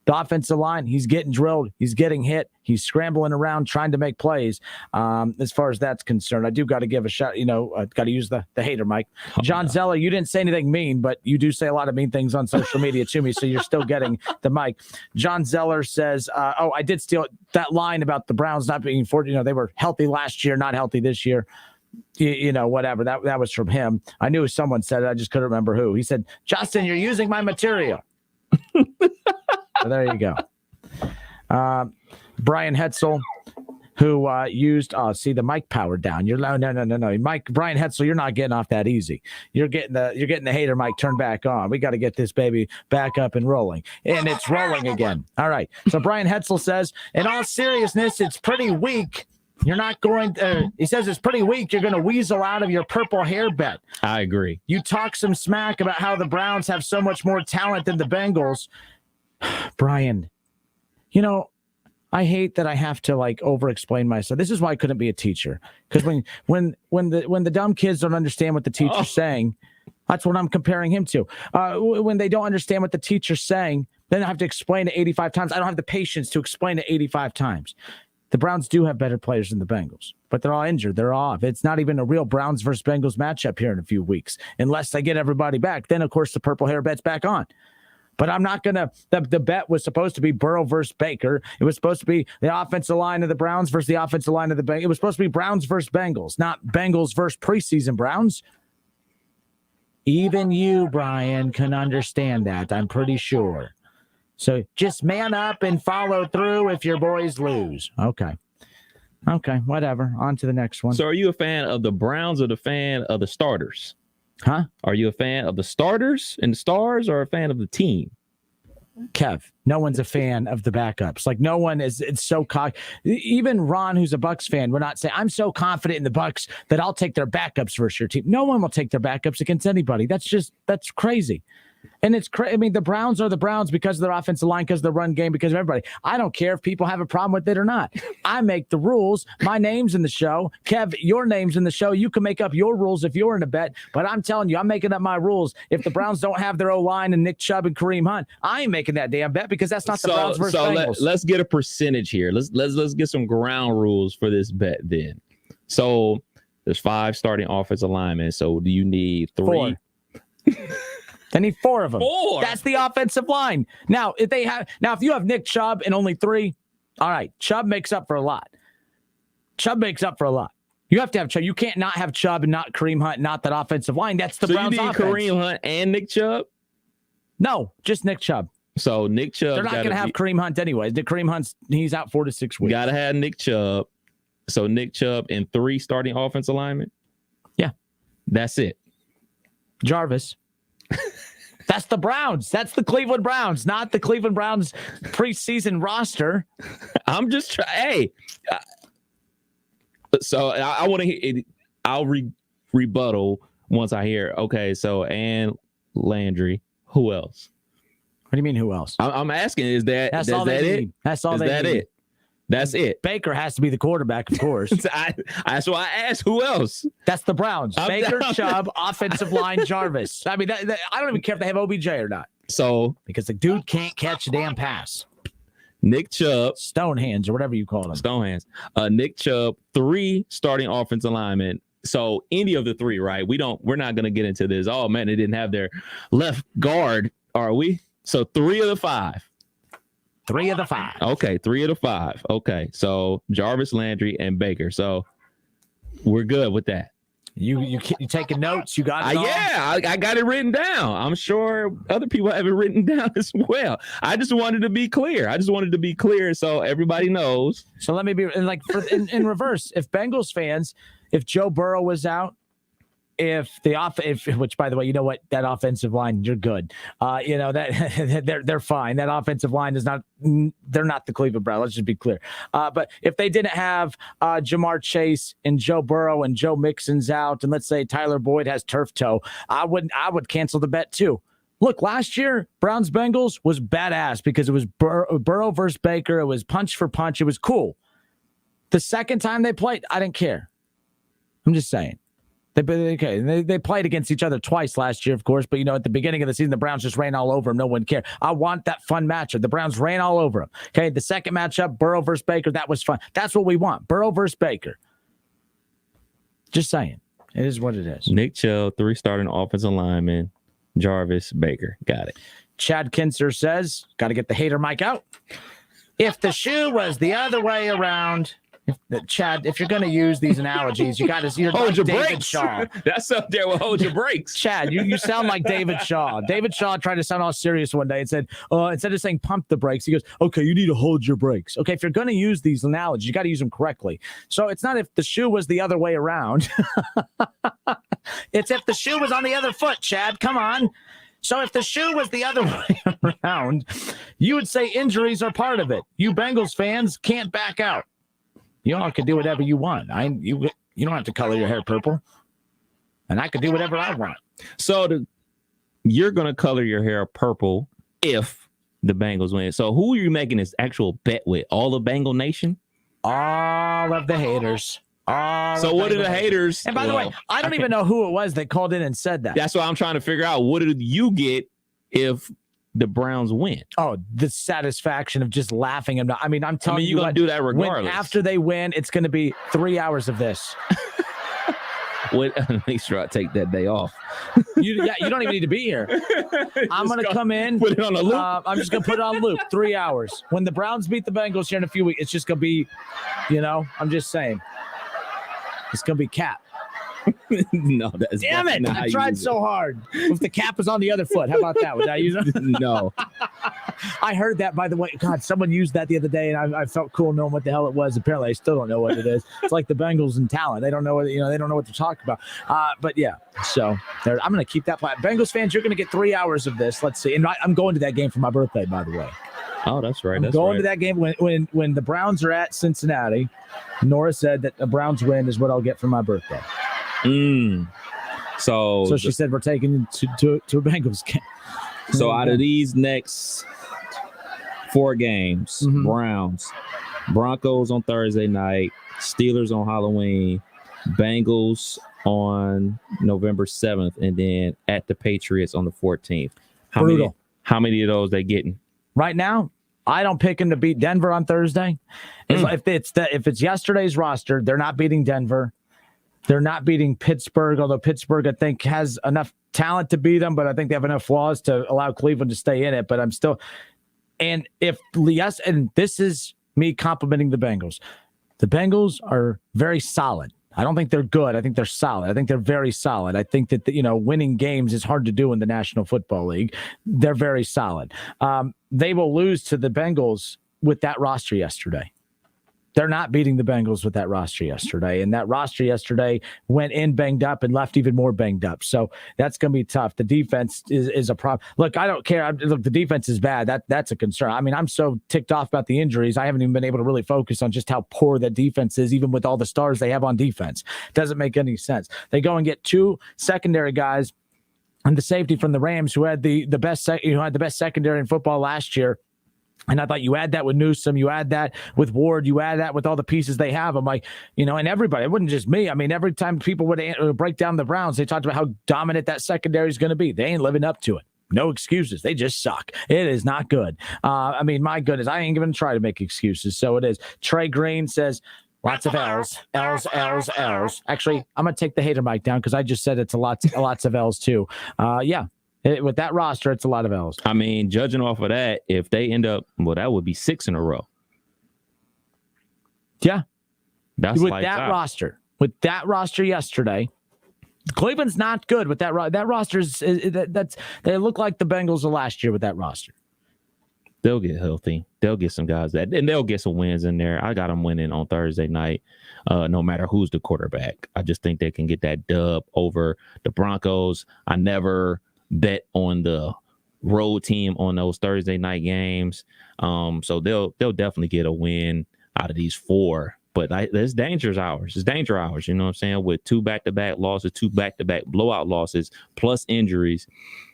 The offensive line, he's getting drilled. He's getting hit. He's scrambling around trying to make plays. As far as that's concerned, I do got to give a shout. Got to use the hater mic. John Zeller, you didn't say anything mean, but you do say a lot of mean things on social media to me, so you're still getting the mic. John Zeller says, I did steal that line about the Browns not being they were healthy last year, not healthy this year. Whatever. That was from him. I knew someone said it. I just couldn't remember who. He said, Justin, you're using my material. So there you go. Brian Hetzel, who used the mic powered down. You're no. Brian Hetzel, you're not getting off that easy. You're getting the hater mic turned back on. We got to get this baby back up and rolling. And it's rolling again. All right. So Brian Hetzel says, in all seriousness, it's pretty weak. You're not going to, he says it's pretty weak. You're going to weasel out of your purple hair bet. I agree. You talk some smack about how the Browns have so much more talent than the Bengals. Brian, I hate that I have to over-explain myself. This is why I couldn't be a teacher. Because when the dumb kids don't understand what the teacher's saying, that's what I'm comparing him to. When they don't understand what the teacher's saying, then I have to explain it 85 times. I don't have the patience to explain it 85 times. The Browns do have better players than the Bengals, but they're all injured. They're off. It's not even a real Browns versus Bengals matchup here in a few weeks, unless they get everybody back. Then, of course, the purple hair bet's back on. But I'm not going to – the bet was supposed to be Burrow versus Baker. It was supposed to be the offensive line of the Browns versus the offensive line of the Bengals. It was supposed to be Browns versus Bengals, not Bengals versus preseason Browns. Even you, Brian, can understand that, I'm pretty sure. So just man up and follow through if your boys lose. Okay, whatever. On to the next one. So are you a fan of the Browns or the fan of the starters? Huh? Are you a fan of the starters and the stars or a fan of the team? Kev, no one's a fan of the backups. No one is. It's so even Ron, who's a Bucs fan, would not say, I'm so confident in the Bucs that I'll take their backups versus your team. No one will take their backups against anybody. That's crazy. And it's crazy. I mean, the Browns are the Browns because of their offensive line, because of the run game, because of everybody. I don't care if people have a problem with it or not. I make the rules. My name's in the show. Kev, your name's in the show. You can make up your rules if you're in a bet. But I'm telling you, I'm making up my rules. If the Browns don't have their O-line and Nick Chubb and Kareem Hunt, I ain't making that damn bet because that's not the Browns versus Bengals. Let's get a percentage here. Let's get some ground rules for this bet then. So there's 5 starting offensive linemen. So do you need 3? 4. They need 4 of them. 4. That's the offensive line. Now, if you have Nick Chubb and only 3, all right, Chubb makes up for a lot. You have to have Chubb. You can't not have Chubb and not Kareem Hunt, not that offensive line. That's the Browns offense. So you need Kareem Hunt and Nick Chubb? No, just Nick Chubb. So Nick Chubb. They're not going to have Kareem Hunt anyway. The Kareem Hunt's he's out 4 to 6 weeks. Got to have Nick Chubb. So Nick Chubb and 3 starting offensive linemen? Yeah. That's it. Jarvis. That's the Browns. That's the Cleveland Browns, not the Cleveland Browns preseason roster. I'm just trying. Hey, so I want to hear. I'll rebuttal once I hear. Okay, so and Landry. Who else? What do you mean? Who else? I'm asking. Is that that's all that it? Need. That's all is they that need. It? That's it. Baker has to be the quarterback, of course. So I asked who else. That's the Browns. Baker, Chubb, offensive line, Jarvis. I mean, I don't even care if they have OBJ or not. So because the dude can't catch a damn pass. Nick Chubb, stone hands or whatever you call them. Stone hands. Nick Chubb, 3 starting offensive linemen. So any of the 3, right? We're not going to get into this. Oh man, they didn't have their left guard, are we? So 3 of the 5. 3 of the 5. Okay, 3 of the 5. Okay, so Jarvis, Landry, and Baker. So we're good with that. You taking notes? You got it all? Yeah, I got it written down. I'm sure other people have it written down as well. I just wanted to be clear. So everybody knows. So let me be in reverse. If Bengals fans, if Joe Burrow was out, which by the way, you know what, that offensive line, you're good. That they're fine. That offensive line is not. They're not the Cleveland Browns. Let's just be clear. But if they didn't have Jamar Chase and Joe Burrow and Joe Mixon's out, and let's say Tyler Boyd has turf toe, I would cancel the bet too. Look, last year Browns Bengals was badass because it was Burrow versus Baker. It was punch for punch. It was cool. The second time they played, I didn't care. I'm just saying. They played against each other twice last year, of course, but at the beginning of the season, the Browns just ran all over them. No one cared. I want that fun matchup. The Browns ran all over them. Okay, the second matchup, Burrow versus Baker, that was fun. That's what we want. Burrow versus Baker. Just saying. It is what it is. Nick Chubb, 3 starting offensive linemen, Jarvis, Baker. Got it. Chad Kinser says, got to get the hater mic out. If the shoe was the other way around... Chad, if you're going to use these analogies, you got to hold your David brakes. Shaw. That's up there with hold your brakes. Chad, you sound like David Shaw. David Shaw tried to sound all serious one day and said, instead of saying pump the brakes, he goes, okay, you need to hold your brakes. Okay, if you're going to use these analogies, you got to use them correctly. So it's not if the shoe was the other way around. It's if the shoe was on the other foot, Chad. Come on. So if the shoe was the other way around, you would say injuries are part of it. You Bengals fans can't back out. You all can do whatever you want. You don't have to color your hair purple. And I can do whatever I want. So you're going to color your hair purple if the Bengals win. So who are you making this actual bet with? All of Bengal Nation? All of the haters. So what are the haters? And by the way, I don't even know who it was that called in and said that. That's what I'm trying to figure out. What did you get if the Browns win? Oh, the satisfaction of just laughing. I'm telling you, you're going to do that regardless. After they win, it's going to be 3 hours of this. Make sure I take that day off. You don't even need to be here. I'm going to come in. Put it on a loop. I'm just going to put it on loop. 3 hours. When the Browns beat the Bengals here in a few weeks, it's just going to be, I'm just saying. It's going to be cap. No, that's damn it! I tried so hard. If the cap was on the other foot, how about that? Would I use it? No. I heard that, by the way. God, someone used that the other day, and I felt cool knowing what the hell it was. Apparently, I still don't know what it is. It's like the Bengals and talent. They don't know what they don't know what they're talking about. But yeah, so I'm going to keep that plan. Bengals fans, you're going to get 3 hours of this. Let's see. And I'm going to that game for my birthday, by the way. Oh, that's right. I'm going to that game when the Browns are at Cincinnati. Nora said that the Browns win is what I'll get for my birthday. So she said we're taking to a Bengals game. So out of these next 4 games, Browns, Broncos on Thursday night, Steelers on Halloween, Bengals on November 7th, and then at the Patriots on the 14th. How many of those they getting? Right now, I don't pick them to beat Denver on Thursday. If it's yesterday's roster, they're not beating Denver. They're not beating Pittsburgh, although Pittsburgh, I think, has enough talent to beat them, but I think they have enough flaws to allow Cleveland to stay in it. But I'm still – and this is me complimenting the Bengals. The Bengals are very solid. I don't think they're good. I think they're solid. I think they're very solid. I think that, winning games is hard to do in the National Football League. They're very solid. They will lose to the Bengals with that roster yesterday. They're not beating the Bengals with that roster yesterday. And that roster yesterday went in banged up and left even more banged up. So that's going to be tough. The defense is a problem. Look, I don't care. Look, the defense is bad. That's a concern. I'm so ticked off about the injuries. I haven't even been able to really focus on just how poor that defense is, even with all the stars they have on defense. Doesn't make any sense. They go and get 2 secondary guys and the safety from the Rams who had the best secondary in football last year. And I thought you add that with Newsome, you add that with Ward, you add that with all the pieces they have. I'm like, and everybody, it wasn't just me. Every time people would break down the Browns, they talked about how dominant that secondary is going to be. They ain't living up to it. No excuses. They just suck. It is not good. My goodness, I ain't even try to make excuses. So it is. Trey Green says, lots of L's. Actually, I'm going to take the hater mic down because I just said it's lots of L's too. Yeah. With that roster, it's a lot of L's. Judging off of that, if they end up, that would be 6 in a row. Yeah. That's with that roster. With that roster yesterday, Cleveland's not good with that. That roster they look like the Bengals of last year with that roster. They'll get healthy. They'll get some guys and they'll get some wins in there. I got them winning on Thursday night, no matter who's the quarterback. I just think they can get that dub over the Broncos. I never bet on the road team on those Thursday night games. So they'll definitely get a win out of these 4. But it's danger hours. It's danger hours, you know what I'm saying? With 2 back-to-back losses, 2 back-to-back blowout losses, plus injuries,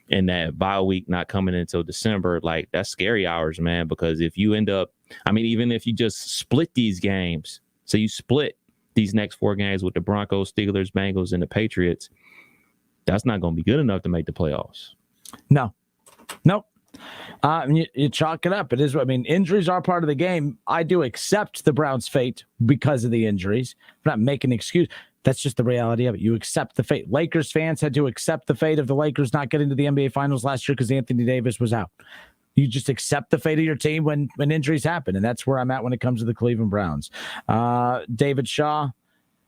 and that bye week not coming until December, that's scary hours, man. Because if you end up, even if you just split these games, so you split these next 4 games with the Broncos, Steelers, Bengals, and the Patriots, that's not going to be good enough to make the playoffs. No. Nope. You chalk it up. It is. I mean, injuries are part of the game. I do accept the Browns' fate because of the injuries. I'm not making an excuse. That's just the reality of it. You accept the fate. Lakers fans had to accept the fate of the Lakers not getting to the NBA Finals last year because Anthony Davis was out. You just accept the fate of your team when injuries happen, and that's where I'm at when it comes to the Cleveland Browns. David Shaw,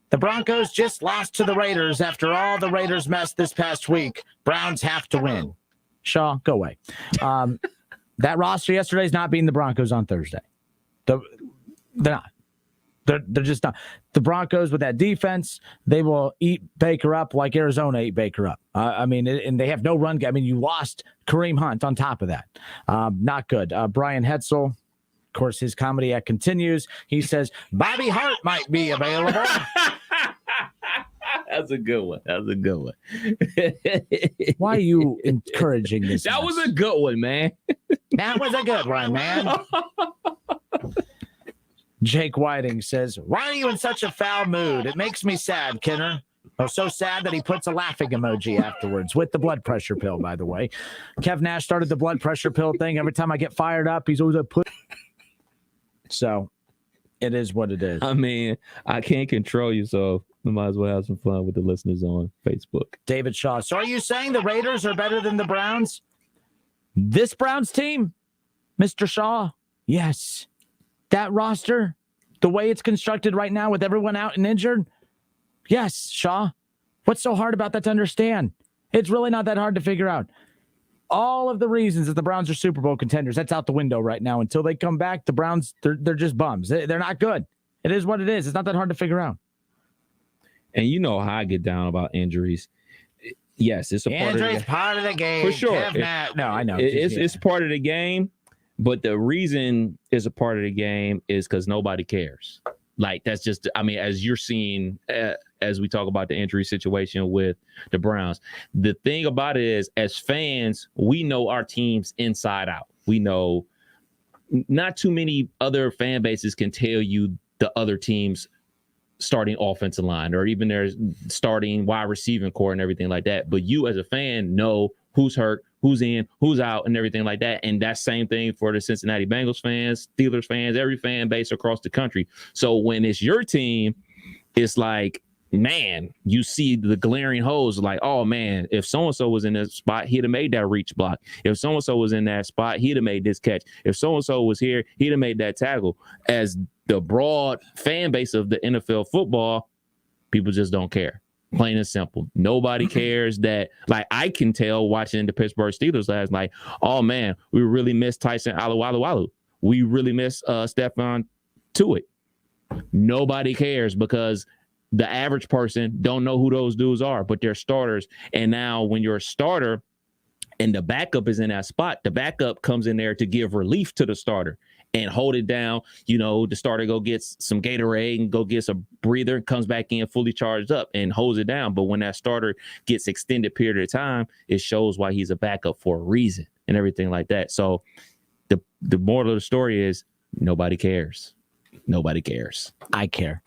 the Broncos just lost to the Raiders after all the Raiders mess this past week. Browns have to win. Shaw, go away. That roster yesterday is not beating the Broncos on Thursday. They're not. They're just not. The Broncos with that defense, they will eat Baker up like Arizona ate Baker up. And they have no run game. I mean, you lost Kareem Hunt on top of that. Not good. Brian Hetzel, of course, his comedy act continues. He says, Bobby Hart might be available. That's a good one. Why are you encouraging this? That was a good one, man. That was a good one, man. Jake Whiting says, why are you in such a foul mood? It makes me sad, Kenner. Oh, so sad that he puts a laughing emoji afterwards with the blood pressure pill, by the way. Kev Nash started the blood pressure pill thing. Every time I get fired up, he's always put. So it is what it is. I mean, I can't control you, so we might as well have some fun with the listeners on Facebook. David Shaw. So are you saying the Raiders are better than the Browns? This Browns team, Mr. Shaw? Yes. That roster, the way it's constructed right now with everyone out and injured? Yes, Shaw. What's so hard about that to understand? It's really not that hard to figure out. All of the reasons that the Browns are Super Bowl contenders, that's out the window right now. Until they come back, the Browns, they're just bums. They're not good. It is what it is. It's not that hard to figure out. And you know how I get down about injuries. Yes, it's a part of the game. For sure. No, I know. It's part of the game. But the reason it's a part of the game is because nobody cares. Like, that's just, I mean, as you're seeing, as we talk about the injury situation with the Browns, the thing about it is, as fans, we know our teams inside out. We know not too many other fan bases can tell you the other team's starting offensive line or even their starting wide receiving core and everything like that. But you as a fan know who's hurt, who's in, who's out, and everything like that. And that same thing for the Cincinnati Bengals fans, Steelers fans, every fan base across the country. So when it's your team, it's like, man, you see the glaring holes like, oh, man, if so-and-so was in this spot, he'd have made that reach block. If so-and-so was in that spot, he'd have made this catch. If so-and-so was here, he'd have made that tackle. As the broad fan base of the NFL football, people just don't care. Plain and simple. Nobody cares that, like, I can tell watching the Pittsburgh Steelers last night, oh, man, we really miss Tyson Alualu. We really miss Stephon Tuitt. Nobody cares because the average person don't know who those dudes are, but they're starters. And now when you're a starter and the backup is in that spot, the backup comes in there to give relief to the starter and hold it down. You know, the starter go gets some Gatorade and go gets a breather, comes back in fully charged up and holds it down. But when that starter gets extended period of time, it shows why he's a backup for a reason and everything like that. So the moral of the story is nobody cares. Nobody cares. I care.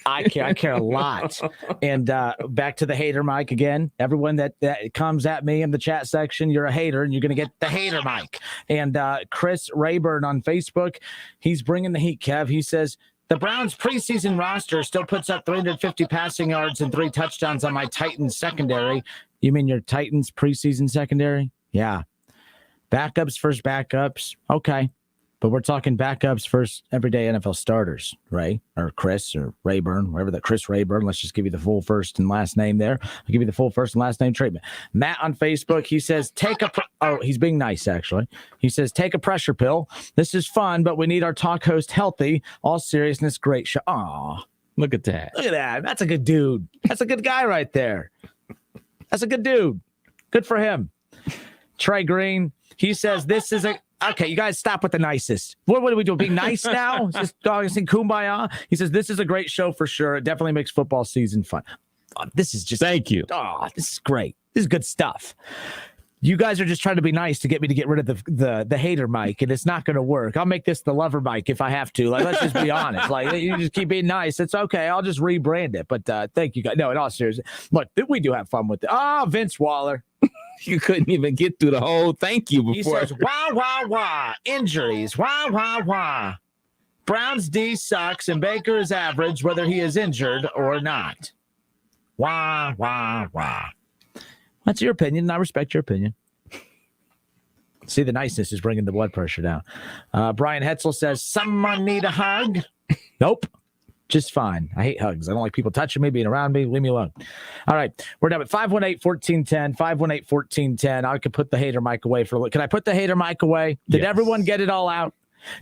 I care a lot. And back to the hater mic again. Everyone that comes at me in the chat section, you're a hater and you're going to get the hater mic. And Chris Rayburn on Facebook, he's bringing the heat, Kev. He says, the Browns preseason roster still puts up 350 passing yards and 3 touchdowns on my Titans secondary. You mean your Titans preseason secondary? Yeah. Backups first backups. Okay. But we're talking backups versus everyday NFL starters, right? Or Chris or Rayburn, wherever that Chris Rayburn. Let's just give you the full first and last name there. I'll give you the full first and last name treatment. Matt on Facebook, he says, he's being nice, actually. He says, take a pressure pill. This is fun, but we need our talk host healthy. All seriousness, great show. Aw, look at that. Look at that. That's a good dude. That's a good guy right there. That's a good dude. Good for him. Trey Green, he says, this is a... Okay, you guys stop with the nicest. What do we do? Being nice now? Just sing kumbaya? He says, this is a great show for sure. It definitely makes football season fun. Oh, this is just... Thank you. Oh, this is great. This is good stuff. You guys are just trying to be nice to get me to get rid of the hater mic, and it's not going to work. I'll make this the lover mic if I have to. Like, let's just be honest. Like, you just keep being nice. It's okay. I'll just rebrand it. But thank you guys. No, in all seriousness, look, we do have fun with it. Oh, Vince Waller. You couldn't even get through the whole thank you before. He says, wah, wah, wah. Injuries. Wah, wah, wah. Browns D sucks, and Baker is average, whether he is injured or not. Wah, wah, wah. That's your opinion, and I respect your opinion. See, the niceness is bringing the blood pressure down. Brian Hetzel says, someone need a hug? Nope. Just fine. I hate hugs. I don't like people touching me, being around me. Leave me alone. All right. We're done at 518-1410, 518-1410. I could put the hater mic away for a little. Can I put the hater mic away? Did everyone get it all out?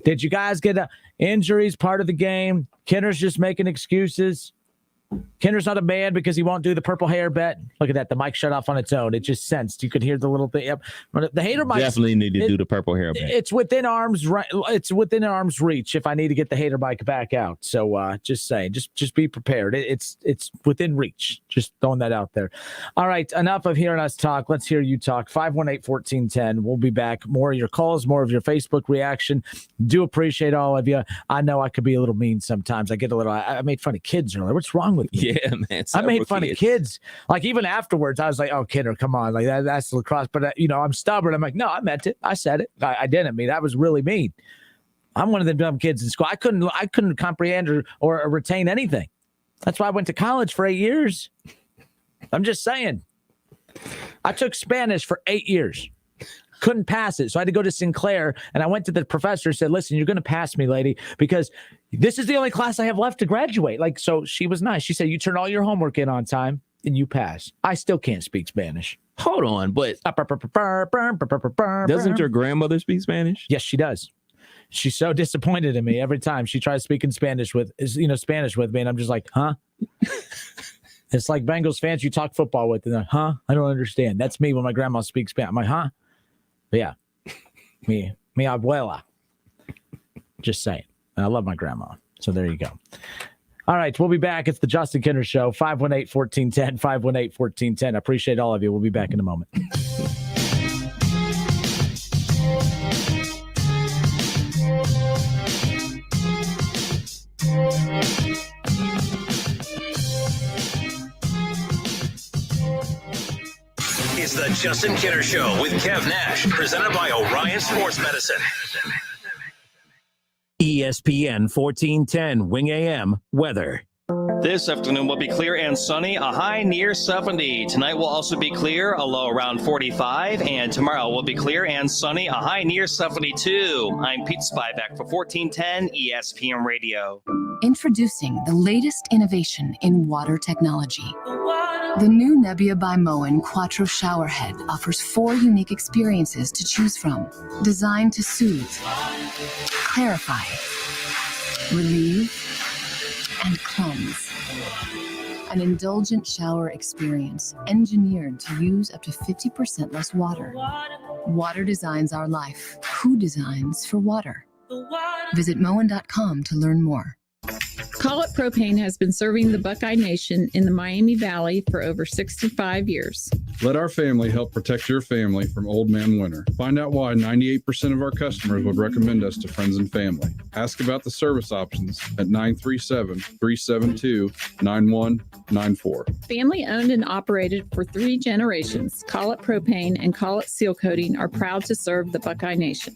Did you guys get injuries part of the game? Kinner's just making excuses. Kinner's not a man because he won't do the purple hair bet. Look at that. The mic shut off on its own. It just sensed. You could hear the little thing. Yep. The hater mic definitely need to do the purple hair bet. It's within arm's reach if I need to get the hater mic back out. So just saying, just be prepared. It's within reach. Just throwing that out there. All right. Enough of hearing us talk. Let's hear you talk. 518-1410. We'll be back. More of your calls, more of your Facebook reaction. Do appreciate all of you. I know I could be a little mean sometimes. I get a little. I made fun of kids earlier. What's wrong with me? Yeah, man. I made fun of kids. Like, even afterwards, I was like, oh, Kidder, come on. Like, that's lacrosse. But, I'm stubborn. I'm like, no, I meant it. I said it. I didn't mean that was really mean. I'm one of them dumb kids in school. I couldn't comprehend or retain anything. That's why I went to college for 8 years. I'm just saying. I took Spanish for 8 years. Couldn't pass it. So I had to go to Sinclair, and I went to the professor and said, listen, you're going to pass me, lady, because this is the only class I have left to graduate. Like, so she was nice. She said, you turn all your homework in on time and you pass. I still can't speak Spanish. Hold on, but doesn't your grandmother speak Spanish? Yes, she does. She's so disappointed in me every time she tries speaking Spanish with me, and I'm just like, huh? It's like Bengals fans you talk football with, and huh? I don't understand. That's me when my grandma speaks Spanish. I'm like, huh? But yeah, mi abuela. Just saying. I love my grandma. So there you go. All right, we'll be back. It's the Justin Kinner Show, 518-1410, 518-1410. I appreciate all of you. We'll be back in a moment. It's the Justin Kinner Show with Kev Nash, presented by Orion Sports Medicine. ESPN 1410 Wing AM weather. This afternoon will be clear and sunny, a high near 70. Tonight will also be clear, a low around 45. And tomorrow will be clear and sunny, a high near 72. I'm Pete Spivak for 1410 ESPN Radio. Introducing the latest innovation in water technology. The new Nebbia by Moen Quattro Showerhead offers 4 unique experiences to choose from, designed to soothe, clarify, relieve, and cleanse. An indulgent shower experience engineered to use up to 50% less water. Water designs our life. Who designs for water? Visit Moen.com to learn more. Call It Propane has been serving the Buckeye Nation in the Miami Valley for over 65 years. Let our family help protect your family from old man winter. Find out why 98% of our customers would recommend us to friends and family. Ask about the service options at 937-372-9194. Family owned and operated for 3 generations, Call It Propane and Call It Seal Coating are proud to serve the Buckeye Nation.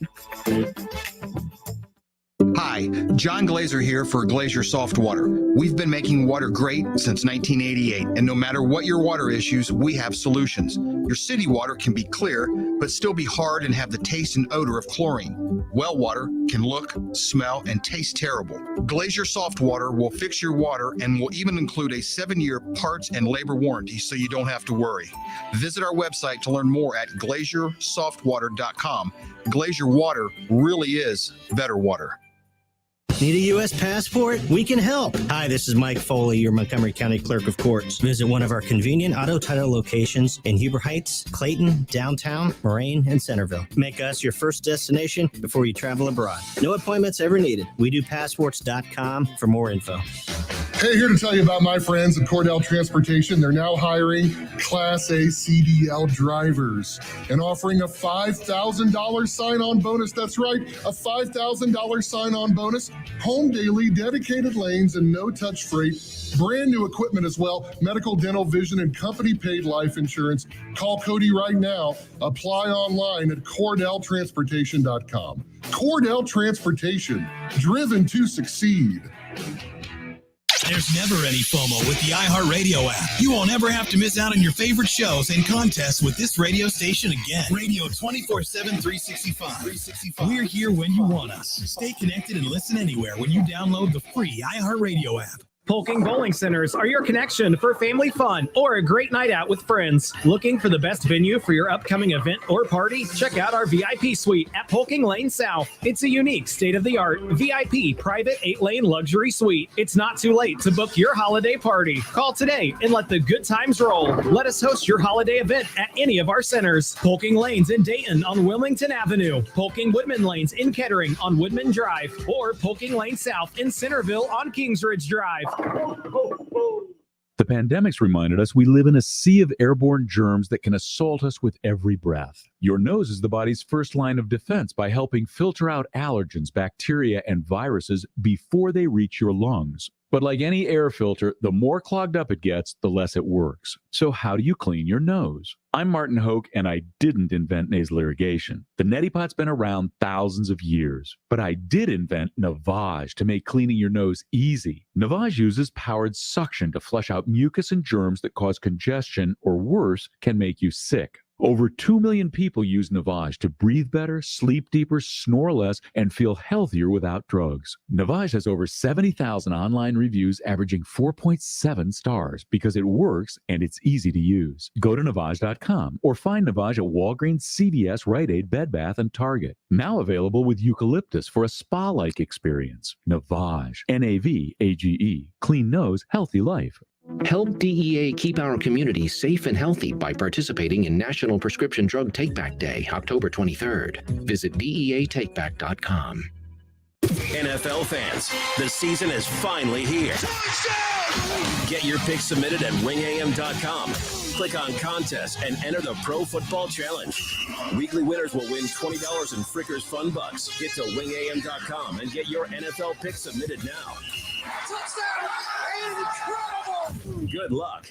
Hi, John Glazer here for Glazier Soft Water. We've been making water great since 1988, and no matter what your water issues, we have solutions. Your city water can be clear, but still be hard and have the taste and odor of chlorine. Well water can look, smell, and taste terrible. Glazier Soft Water will fix your water and will even include a 7-year parts and labor warranty so you don't have to worry. Visit our website to learn more at glaziersoftwater.com. Glazier Water really is better water. Need a U.S. passport? We can help. Hi, this is Mike Foley, your Montgomery County Clerk of Courts. Visit one of our convenient auto title locations in Huber Heights, Clayton, downtown, Moraine, and Centerville. Make us your first destination before you travel abroad. No appointments ever needed. We do passports.com for more info. Hey, here to tell you about my friends at Cordell Transportation. They're now hiring Class A CDL drivers and offering a $5,000 sign-on bonus. That's right, a $5,000 sign-on bonus, home daily, dedicated lanes, and no-touch freight. Brand new equipment as well, medical, dental, vision, and company-paid life insurance. Call Cody right now. Apply online at CordellTransportation.com. Cordell Transportation, driven to succeed. There's never any FOMO with the iHeartRadio app. You won't ever have to miss out on your favorite shows and contests with this radio station again. Radio 24/7, 365. We're here when you want us. Stay connected and listen anywhere when you download the free iHeartRadio app. Polking Bowling Centers are your connection for family fun or a great night out with friends. Looking for the best venue for your upcoming event or party? Check out our VIP suite at Polking Lane South. It's a unique, state-of-the-art, VIP private 8-lane luxury suite. It's not too late to book your holiday party. Call today and let the good times roll. Let us host your holiday event at any of our centers. Polking Lanes in Dayton on Wilmington Avenue. Polking Woodman Lanes in Kettering on Woodman Drive. Or Polking Lane South in Centerville on Kingsridge Drive. The pandemic's reminded us we live in a sea of airborne germs that can assault us with every breath. Your nose is the body's first line of defense by helping filter out allergens, bacteria, and viruses before they reach your lungs. But like any air filter, the more clogged up it gets, the less it works. So how do you clean your nose? I'm Martin Hoke, and I didn't invent nasal irrigation. The neti pot's been around thousands of years. But I did invent Navage to make cleaning your nose easy. Navage uses powered suction to flush out mucus and germs that cause congestion, or worse, can make you sick. Over 2 million people use Navage to breathe better, sleep deeper, snore less, and feel healthier without drugs. Navage has over 70,000 online reviews averaging 4.7 stars because it works and it's easy to use. Go to Navage.com or find Navage at Walgreens, CVS, Rite Aid, Bed Bath, and Target. Now available with eucalyptus for a spa-like experience. Navage, Navage, clean nose, healthy life. Help DEA keep our community safe and healthy by participating in National Prescription Drug Takeback Day, October 23rd. Visit DEATakeback.com. NFL fans, the season is finally here. Get your picks submitted at wingam.com. Click on contest and enter the Pro Football Challenge. Weekly winners will win $20 in Frickers Fun Bucks. Get to wingam.com and get your NFL picks submitted now. Touchdown! Incredible! Good luck.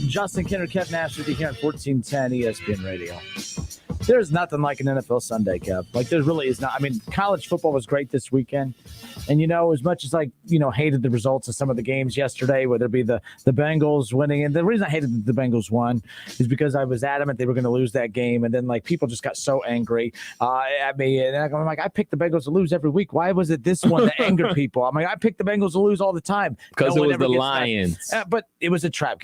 Justin Kinner, Kev Nash with you here on 1410 ESPN Radio. There's nothing like an NFL Sunday, Kev. Like, there really is not. I mean, college football was great this weekend. And, as much as hated the results of some of the games yesterday, whether it be the Bengals winning. And the reason I hated the Bengals won is because I was adamant they were going to lose that game. And then, people just got so angry at me. And I'm like, I picked the Bengals to lose every week. Why was it this one that angered people? I'm like, I picked the Bengals to lose all the time. Because it was the Lions. But it was a trap.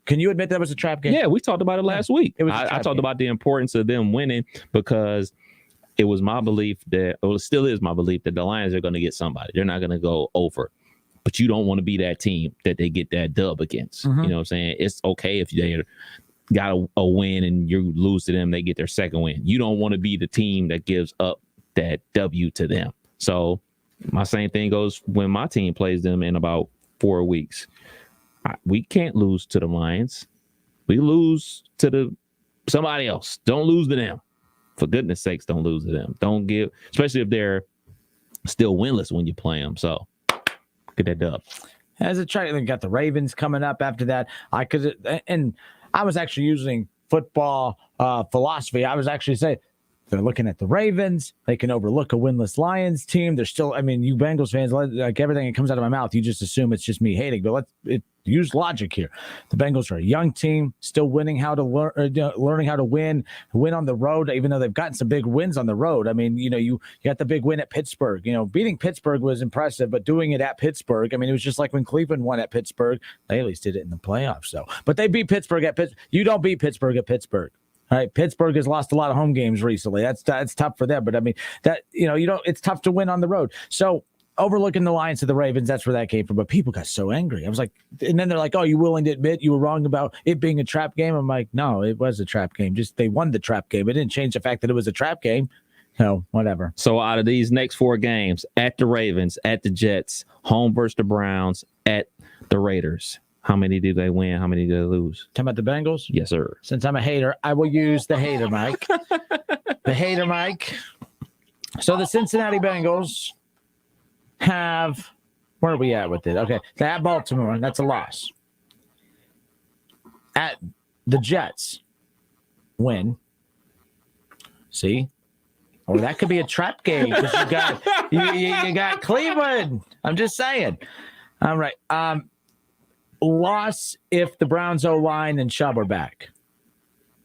Can you admit that was a trap game? Yeah, we talked about it last week. I talked about the importance of them winning because it was my belief it still is my belief that the Lions are going to get somebody. They're not going to go over. But you don't want to be that team that they get that dub against. Mm-hmm. You know what I'm saying? It's okay if they got a win and you lose to them, they get their second win. You don't want to be the team that gives up that W to them. So my same thing goes when my team plays them in about 4 weeks. We can't lose to the Lions. We lose to somebody else. Don't lose to them. For goodness sakes, don't lose to them. Don't give, especially if they're still winless when you play them. So get that dub. As a try, they got the Ravens coming up after that. I was actually using football philosophy. I was actually saying, they're looking at the Ravens. They can overlook a winless Lions team. They're still, you Bengals fans, like everything that comes out of my mouth, you just assume it's just me hating. But let's use logic here. The Bengals are a young team, still learning how to win on the road, even though they've gotten some big wins on the road. You got the big win at Pittsburgh. Beating Pittsburgh was impressive, but doing it at Pittsburgh, it was just like when Cleveland won at Pittsburgh. They at least did it in the playoffs, though. But they beat Pittsburgh at Pittsburgh. You don't beat Pittsburgh at Pittsburgh. All right, Pittsburgh has lost a lot of home games recently. That's tough for them. But it's tough to win on the road. So overlooking the Lions to the Ravens, that's where that came from. But people got so angry. I was like, and then they're like, oh, you willing to admit you were wrong about it being a trap game? I'm like, no, it was a trap game. Just they won the trap game. It didn't change the fact that it was a trap game. So whatever. So out of these next 4 games, at the Ravens, at the Jets, home versus the Browns, at the Raiders, how many do they win? How many do they lose? Talking about the Bengals? Yes, sir. Since I'm a hater, I will use the hater mic. The hater mic. So the Cincinnati Bengals have, where are we at with it? Okay, they have Baltimore. That's a loss. At the Jets, win. See? Or that could be a trap game because you got Cleveland. I'm just saying. All right. Loss if the Browns O-line and Chubb are back.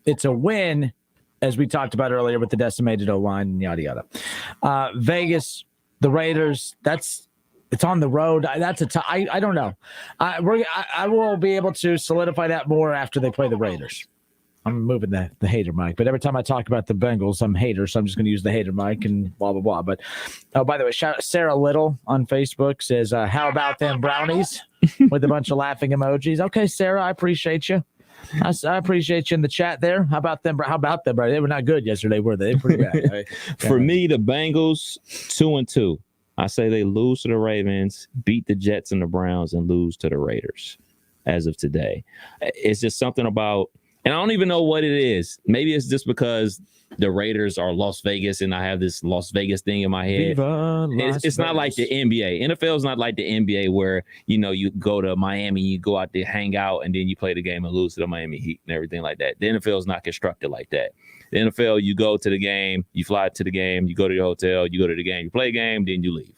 It's a win, as we talked about earlier, with the decimated O-line and yada yada. Vegas, the Raiders. It's on the road. I don't know. I will be able to solidify that more after they play the Raiders. I'm moving the hater mic, but every time I talk about the Bengals, I'm hater, so I'm just going to use the hater mic and blah, blah, blah. But, by the way, shout out Sarah Little on Facebook says, how about them brownies with a bunch of laughing emojis? Okay, Sarah, I appreciate you. I appreciate you in the chat there. How about them? Bro? They were not good yesterday, were they? They were pretty bad. Right? For me, the Bengals 2-2. I say they lose to the Ravens, beat the Jets and the Browns, and lose to the Raiders as of today. It's just something about, and I don't even know what it is. Maybe it's just because the Raiders are Las Vegas and I have this Las Vegas thing in my head. It's not like the NBA. NFL is not like the NBA where, you go to Miami, you go out there, hang out, and then you play the game and lose to the Miami Heat and everything like that. The NFL is not constructed like that. The NFL, you go to the game, you fly to the game, you go to your hotel, you go to the game, you play a game, then you leave.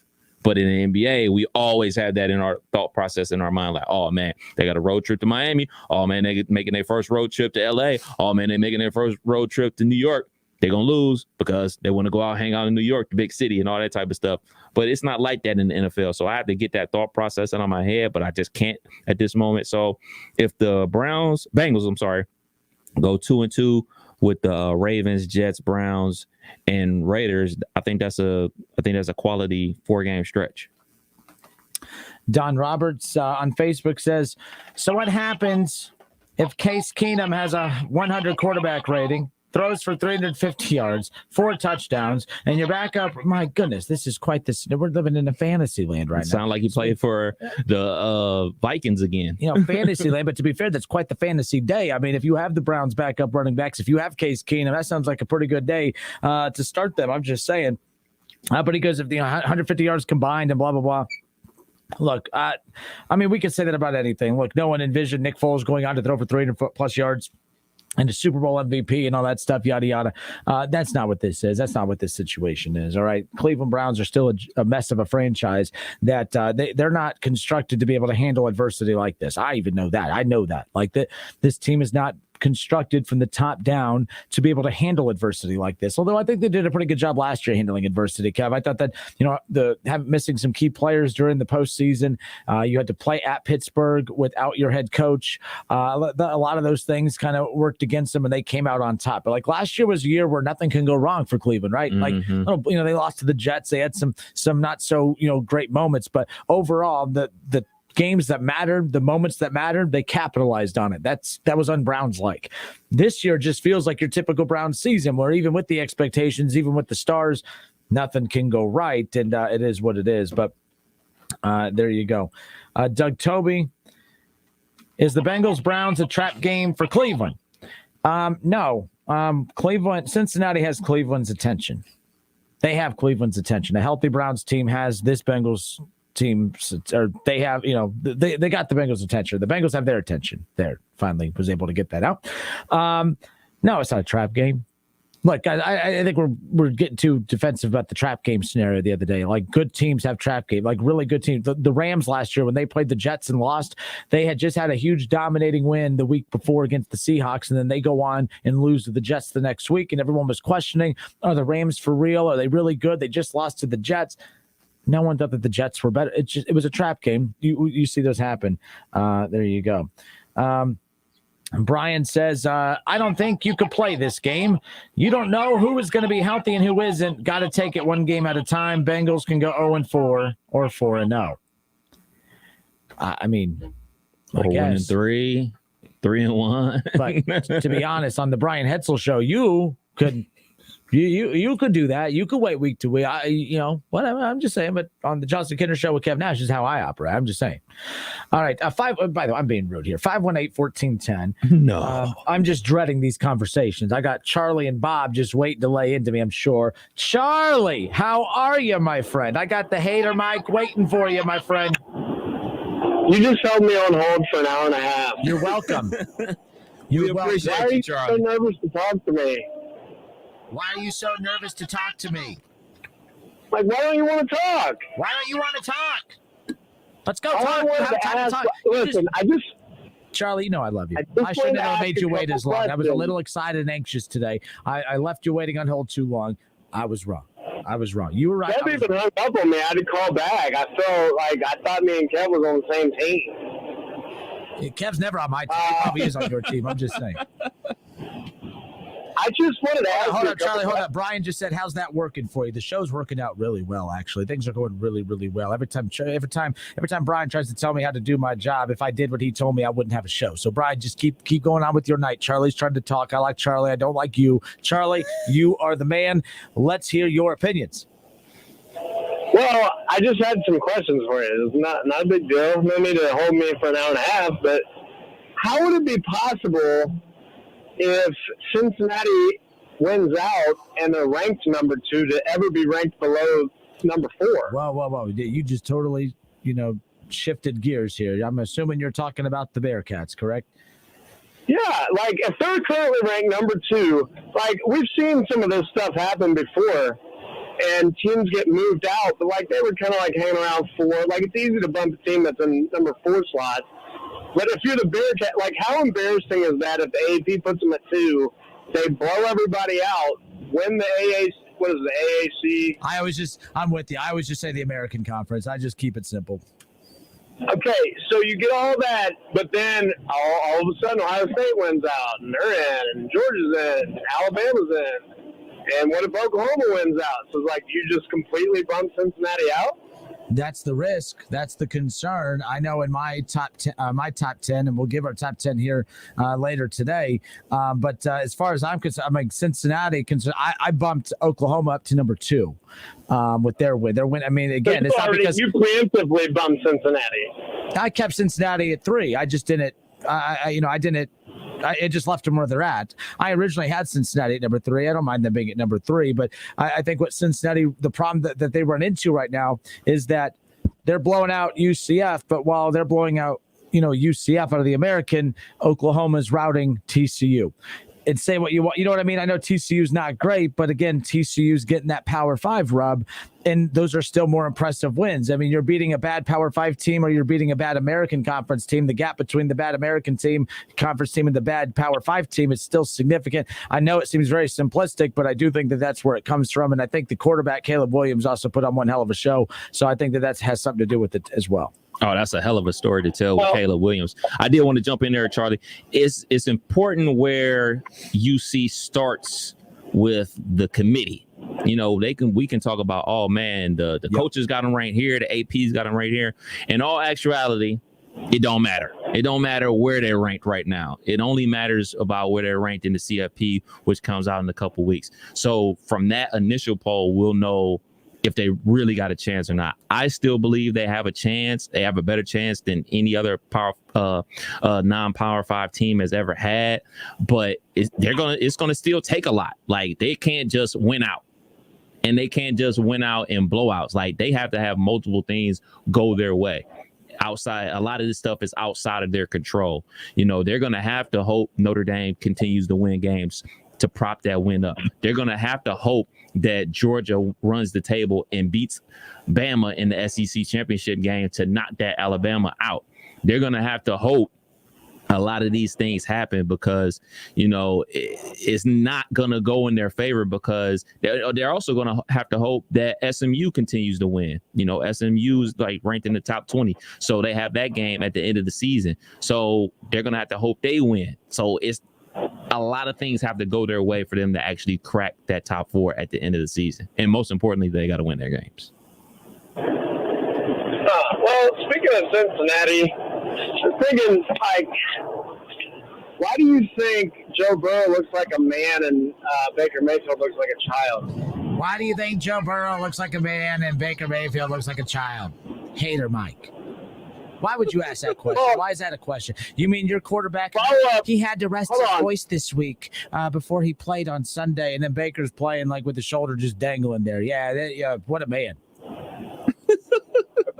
But in the NBA, we always have that in our thought process in our mind, like, oh, man, they got a road trip to Miami. Oh, man, they're making their first road trip to L.A. Oh, man, they're making their first road trip to New York. They're going to lose because they want to go out, hang out in New York, the big city, and all that type of stuff. But it's not like that in the NFL. So I have to get that thought process out of my head, but I just can't at this moment. So if the Bengals, go 2-2 with the Ravens, Jets, Browns, and Raiders, I think that's a quality 4-game stretch. Don Roberts on Facebook says, so what happens if Case Keenum has a 100 quarterback rating, throws for 350 yards, 4 touchdowns, and you're back up? My goodness, this is quite this. We're living in a fantasy land right now. Sound like you played for the Vikings again. Fantasy land, but to be fair, that's quite the fantasy day. I mean, if you have the Browns backup running backs, if you have Case Keenum, that sounds like a pretty good day to start them. I'm just saying. But he goes, if 150 yards combined and blah, blah, blah. Look, I mean, we could say that about anything. Look, no one envisioned Nick Foles going on to throw for 300+ yards and the Super Bowl MVP and all that stuff, yada, yada. That's not what this is. That's not what this situation is, all right? Cleveland Browns are still a mess of a franchise that they're not constructed to be able to handle adversity like this. I even know that. I know that. Like, this team is not constructed from the top down to be able to handle adversity like this. Although I think they did a pretty good job last year handling adversity, Kev. I thought that, missing some key players during the postseason, you had to play at Pittsburgh without your head coach. A lot of those things kind of worked against them and they came out on top. But like last year was a year where nothing can go wrong for Cleveland, right? Mm-hmm. Like, they lost to the Jets. They had some not so, great moments, but overall the games that mattered, the moments that mattered, they capitalized on it. That was un-Browns like. This year just feels like your typical Browns season where even with the expectations, even with the stars, nothing can go right, and it is what it is. But there you go. Doug Toby, is the Bengals-Browns a trap game for Cleveland? No. Cincinnati has Cleveland's attention. They have Cleveland's attention. A healthy Browns team has this Bengals team, or they have, they got the Bengals' attention. The Bengals have their attention. There, finally was able to get that out. No, it's not a trap game. Look, I think we're getting too defensive about the trap game scenario the other day. Like, good teams have trap game, like really good teams. The Rams last year when they played the Jets and lost, they had just had a huge dominating win the week before against the Seahawks, and then they go on and lose to the Jets the next week, and everyone was questioning, are the Rams for real? Are they really good? They just lost to the Jets. No one thought that the Jets were better. It was a trap game. You see those happen. There you go. Brian says, I don't think you could play this game. You don't know who is going to be healthy and who isn't. Got to take it one game at a time. Bengals can go 0-4 or 4-0. I mean, 4-3, 3-1. But to be honest, on the Brian Hetzel show, you could do that. You could wait week to week. Whatever. I'm just saying. But on the Justin Kinner show with Kev Nash is how I operate. I'm just saying. All right. By the way, I'm being rude here. 518-1410. No. I'm just dreading these conversations. I got Charlie and Bob just waiting to lay into me, I'm sure. Charlie, how are you, my friend? I got the hater mic waiting for you, my friend. You just held me on hold for an hour and a half. You're welcome. We appreciate Why are you Charlie. so nervous to talk to me? Why are you so nervous to talk to me? Like, why don't you want to talk? Why don't you want to talk? Let's go All I talk. wanted Have to time ask- to talk. listen, Charlie, you know I love you. just I shouldn't wanted to have ask made you a wait couple as long. I was a questions. little excited and anxious today. I left you waiting on hold too long. I was wrong. You were right. Kev even hung up on me. I had to call back. I felt like I thought me and Kev was on the same team. Kev's never on my team. He probably is on your team. I'm just saying. I just wanted to ask Hold you up, a couple Charlie. Hold questions. up. Brian just said, "How's that working for you?" The show's working out really well, actually. Things are going really, really well. Every time Brian tries to tell me how to do my job, if I did what he told me, I wouldn't have a show. So, Brian, just keep going on with your night. Charlie's trying to talk. I like Charlie. I don't like you. Charlie, you are the man. Let's hear your opinions. Well, I just had some questions for you. It's not a big deal. No need to hold me for an hour and a half, but how would it be possible if Cincinnati wins out and they're ranked number 2 to ever be ranked below number 4? Whoa. You just totally, shifted gears here. I'm assuming you're talking about the Bearcats, correct? Yeah, like if they're currently ranked number 2, like we've seen some of this stuff happen before and teams get moved out, but like they were kind of like hanging around 4. Like it's easy to bump a team that's in number 4 slot. But if you're the Bearcat, like how embarrassing is that if the AP puts them at 2, they blow everybody out, win the AAC? I'm with you. I always just say the American Conference. I just keep it simple. Okay, so you get all that, but then all of a sudden Ohio State wins out, and they're in, and Georgia's in, and Alabama's in. And what if Oklahoma wins out? So it's like you just completely bump Cincinnati out? That's the risk. That's the concern. I know in my top 10, and we'll give our top 10 here later today. But as far as I'm concerned, Cincinnati. I bumped Oklahoma up to number 2 with their win. I mean, again, it's not because you preemptively bumped Cincinnati. I kept Cincinnati at 3. I just didn't. It just left them where they're at. I originally had Cincinnati at number 3. I don't mind them being at number 3, but I think what Cincinnati, the problem that they run into right now is that they're blowing out UCF, but while they're blowing out, UCF out of the American, Oklahoma's routing TCU. And say what you want. You know what I mean? I know TCU's not great, but again, TCU's getting that Power 5 rub, and those are still more impressive wins. I mean, you're beating a bad Power 5 team or you're beating a bad American Conference team. The gap between the bad American team, conference team, and the bad Power 5 team is still significant. I know it seems very simplistic, but I do think that that's where it comes from. And I think the quarterback, Caleb Williams, also put on one hell of a show. So I think that has something to do with it as well. Oh, that's a hell of a story to tell with Caleb Williams. I did want to jump in there, Charlie. It's important where UC starts with the committee. We can talk about, oh man, the coaches got them right here, the APs got them right here. In all actuality, it don't matter. It don't matter where they're ranked right now. It only matters about where they're ranked in the CFP, which comes out in a couple weeks. So from that initial poll, we'll know if they really got a chance or not. I still believe they have a chance. They have a better chance than any other non-Power 5 team has ever had. But it's gonna still take a lot. Like they can't just win out, and they can't just win out in blowouts. Like they have to have multiple things go their way. Outside, a lot of this stuff is outside of their control. They're gonna have to hope Notre Dame continues to win games to prop that win up. They're gonna have to hope that Georgia runs the table and beats Bama in the SEC championship game to knock that Alabama out. They're going to have to hope a lot of these things happen because, it's not going to go in their favor because they're also going to have to hope that SMU continues to win. SMU's like ranked in the top 20. So they have that game at the end of the season. So they're going to have to hope they win. So it's a lot of things have to go their way for them to actually crack that top 4 at the end of the season. And most importantly, they got to win their games. Well, speaking of Cincinnati, I'm thinking, why do you think Joe Burrow looks like a man and Baker Mayfield looks like a child? Why do you think Joe Burrow looks like a man and Baker Mayfield looks like a child? Hater Mike. Why would you ask that question? Why is that a question? You mean your quarterback? He had to rest his voice this week before he played on Sunday, and then Baker's playing like with the shoulder just dangling there. Yeah, what a man.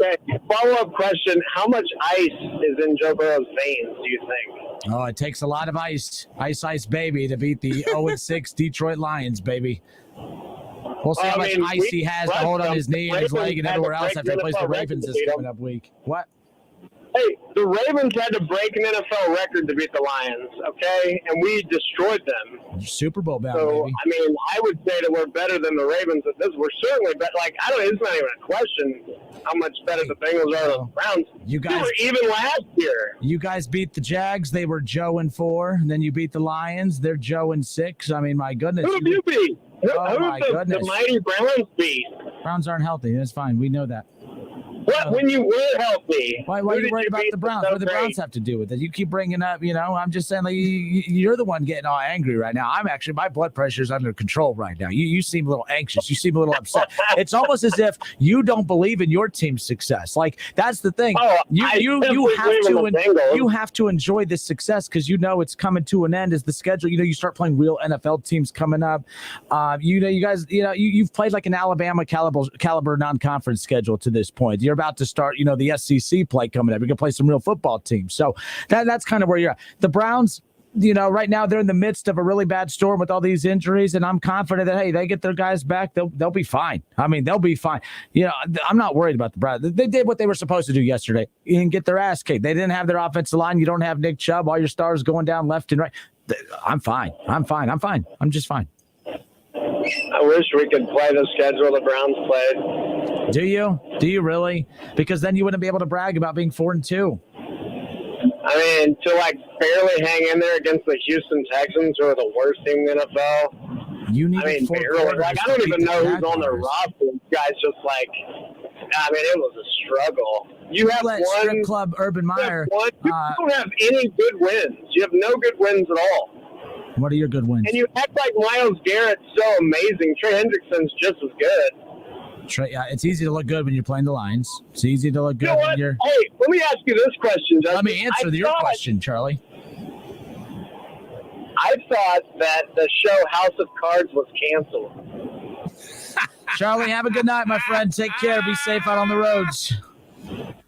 Okay, follow-up question. How much ice is in Joe Burrow's veins, do you think? Oh, it takes a lot of ice. Ice, baby, to beat the 0-6 Detroit Lions, baby. We'll see how much ice he has to hold on his knee and his leg and everywhere else after he plays the Ravens this coming up week. What? Hey, the Ravens had to break an NFL record to beat the Lions, okay? And we destroyed them. Super Bowl bound, So, baby. I mean, I would say that we're better than the Ravens at this. We're certainly better. It's not even a question how much better the Bengals are than the Browns. You guys we were even last year. You guys beat the Jags. They were Joe and 4. And then you beat the Lions. They're Joe and 6. I mean, my goodness. Who did you beat? Oh, my goodness. The mighty Browns beat? Browns aren't healthy. That's fine. We know that. What? When you were healthy? Why are you worried about the Browns? What do the Browns have to do with it? You keep bringing up, I'm just saying, you're the one getting all angry right now. My blood pressure is under control right now. You seem a little anxious. You seem a little upset. It's almost as if you don't believe in your team's success. That's the thing. You have to enjoy this success because it's coming to an end as the schedule. You start playing real NFL teams coming up. You guys, you've played like an Alabama caliber non-conference schedule to this point. You're about to start, the SEC play coming up. You're going to play some real football teams. So that's kind of where you're at. The Browns, right now they're in the midst of a really bad storm with all these injuries, and I'm confident that, hey, they get their guys back, they'll be fine. I mean, they'll be fine. I'm not worried about the Browns. They did what they were supposed to do yesterday and get their ass kicked. They didn't have their offensive line. You don't have Nick Chubb. All your stars going down left and right. I'm fine. I'm just fine. I wish we could play the schedule the Browns played. Do you? Do you really? Because then you wouldn't be able to brag about being 4-2. I mean, to barely hang in there against the Houston Texans, who are the worst team in the NFL. You need barely. I don't even know who's on their roster. Guys, it was a struggle. You have one strip club Urban Meyer. You don't have any good wins. You have no good wins at all. What are your good wins? And you act like Myles Garrett's so amazing. Trey Hendrickson's just as good. It's easy to look good when you're playing the Lions. It's easy to look good when you're... Hey, let me ask you this question, Justin. Let me answer your question, Charlie. I thought that the show House of Cards was canceled. Charlie, have a good night, my friend. Take care. Be safe out on the roads.